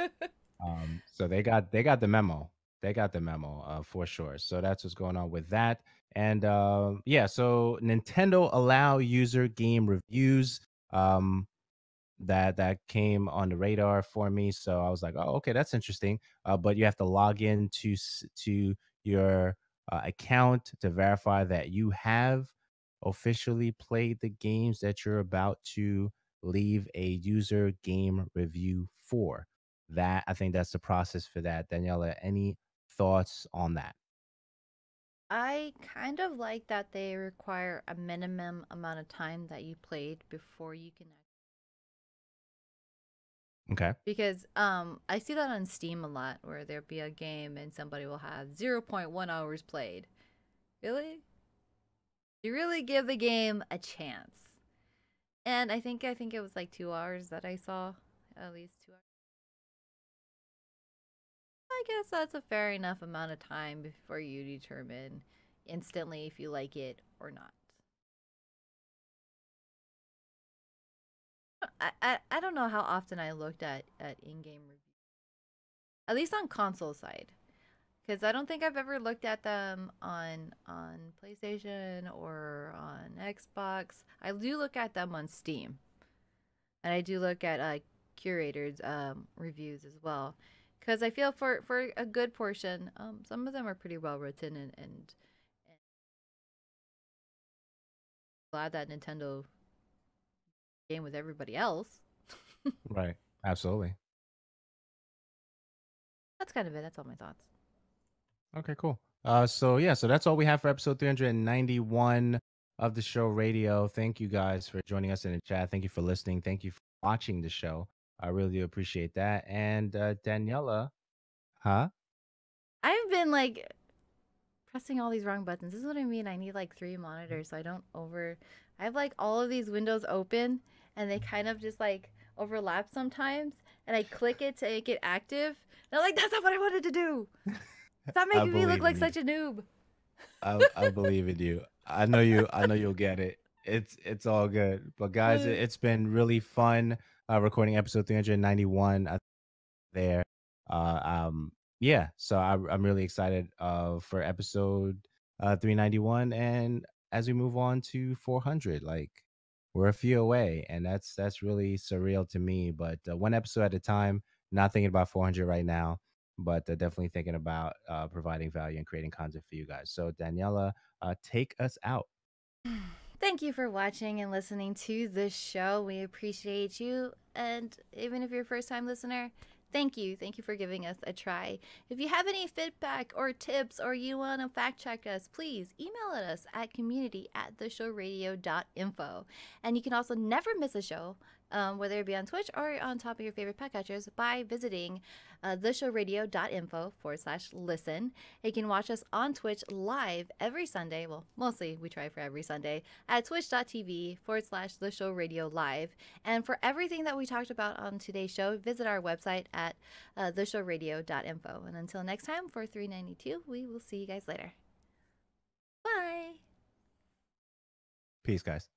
So they got the memo. They got the memo for sure. So that's what's going on with that. And yeah, so Nintendo allow user game reviews. Um, that came on the radar for me. So I was like, oh, okay, that's interesting. But you have to log in to your account to verify that you have officially played the games that you're about to leave a user game review for. That I think that's the process for that. Daniela, any thoughts on that? I kind of like that they require a minimum amount of time that you played before you can Okay. because I see that on Steam a lot where there'll be a game and somebody will have zero point 0.1 hours played. Really? You really give the game a chance. And I think it was like 2 hours that I saw, at least 2 hours. I guess that's a fair enough amount of time before you determine instantly if you like it or not. I don't know how often I looked at in-game reviews, at least on console side, because I don't think I've ever looked at them on PlayStation or on Xbox. I do look at them on Steam, and I do look at curators reviews as well, because I feel for a good portion, some of them are pretty well written and glad that Nintendo game with everybody else. Right. Absolutely. That's kind of it. That's all my thoughts. Okay, cool. So yeah, so that's all we have for episode 391 of the show radio. Thank you guys for joining us in the chat. Thank you for listening. Thank you for watching the show. I really do appreciate that. And Daniela, huh? I've been like pressing all these wrong buttons. This is what I mean. I need like 3 monitors so I don't over. I have like all of these windows open and they kind of just like overlap sometimes. And I click it to make it active. And I'm like, that's not what I wanted to do. Stop I making me look believe like in you. such a noob. I believe in you. I know you. I know you'll get it. It's all good. But guys, it's been really fun recording episode 391 there. Uh, um, yeah. So I'm really excited for episode 391, and as we move on to 400, like we're a few away, and that's really surreal to me. But one episode at a time. Not thinking about 400 right now, but definitely thinking about providing value and creating content for you guys. So Daniela, take us out. Thank you for watching and listening to the show. We appreciate you. And even if you're a first time listener, thank you. Thank you for giving us a try. If you have any feedback or tips or you want to fact check us, please email us at community@theshowradio.info. And you can also never miss a show, whether it be on Twitch or on top of your favorite podcatchers, by visiting theshowradio.info/listen. You can watch us on Twitch live every Sunday. Well, mostly we try for every Sunday at twitch.tv/theshowradio live. And for everything that we talked about on today's show, visit our website at theshowradio.info. And until next time, for 392, we will see you guys later. Bye. Peace, guys.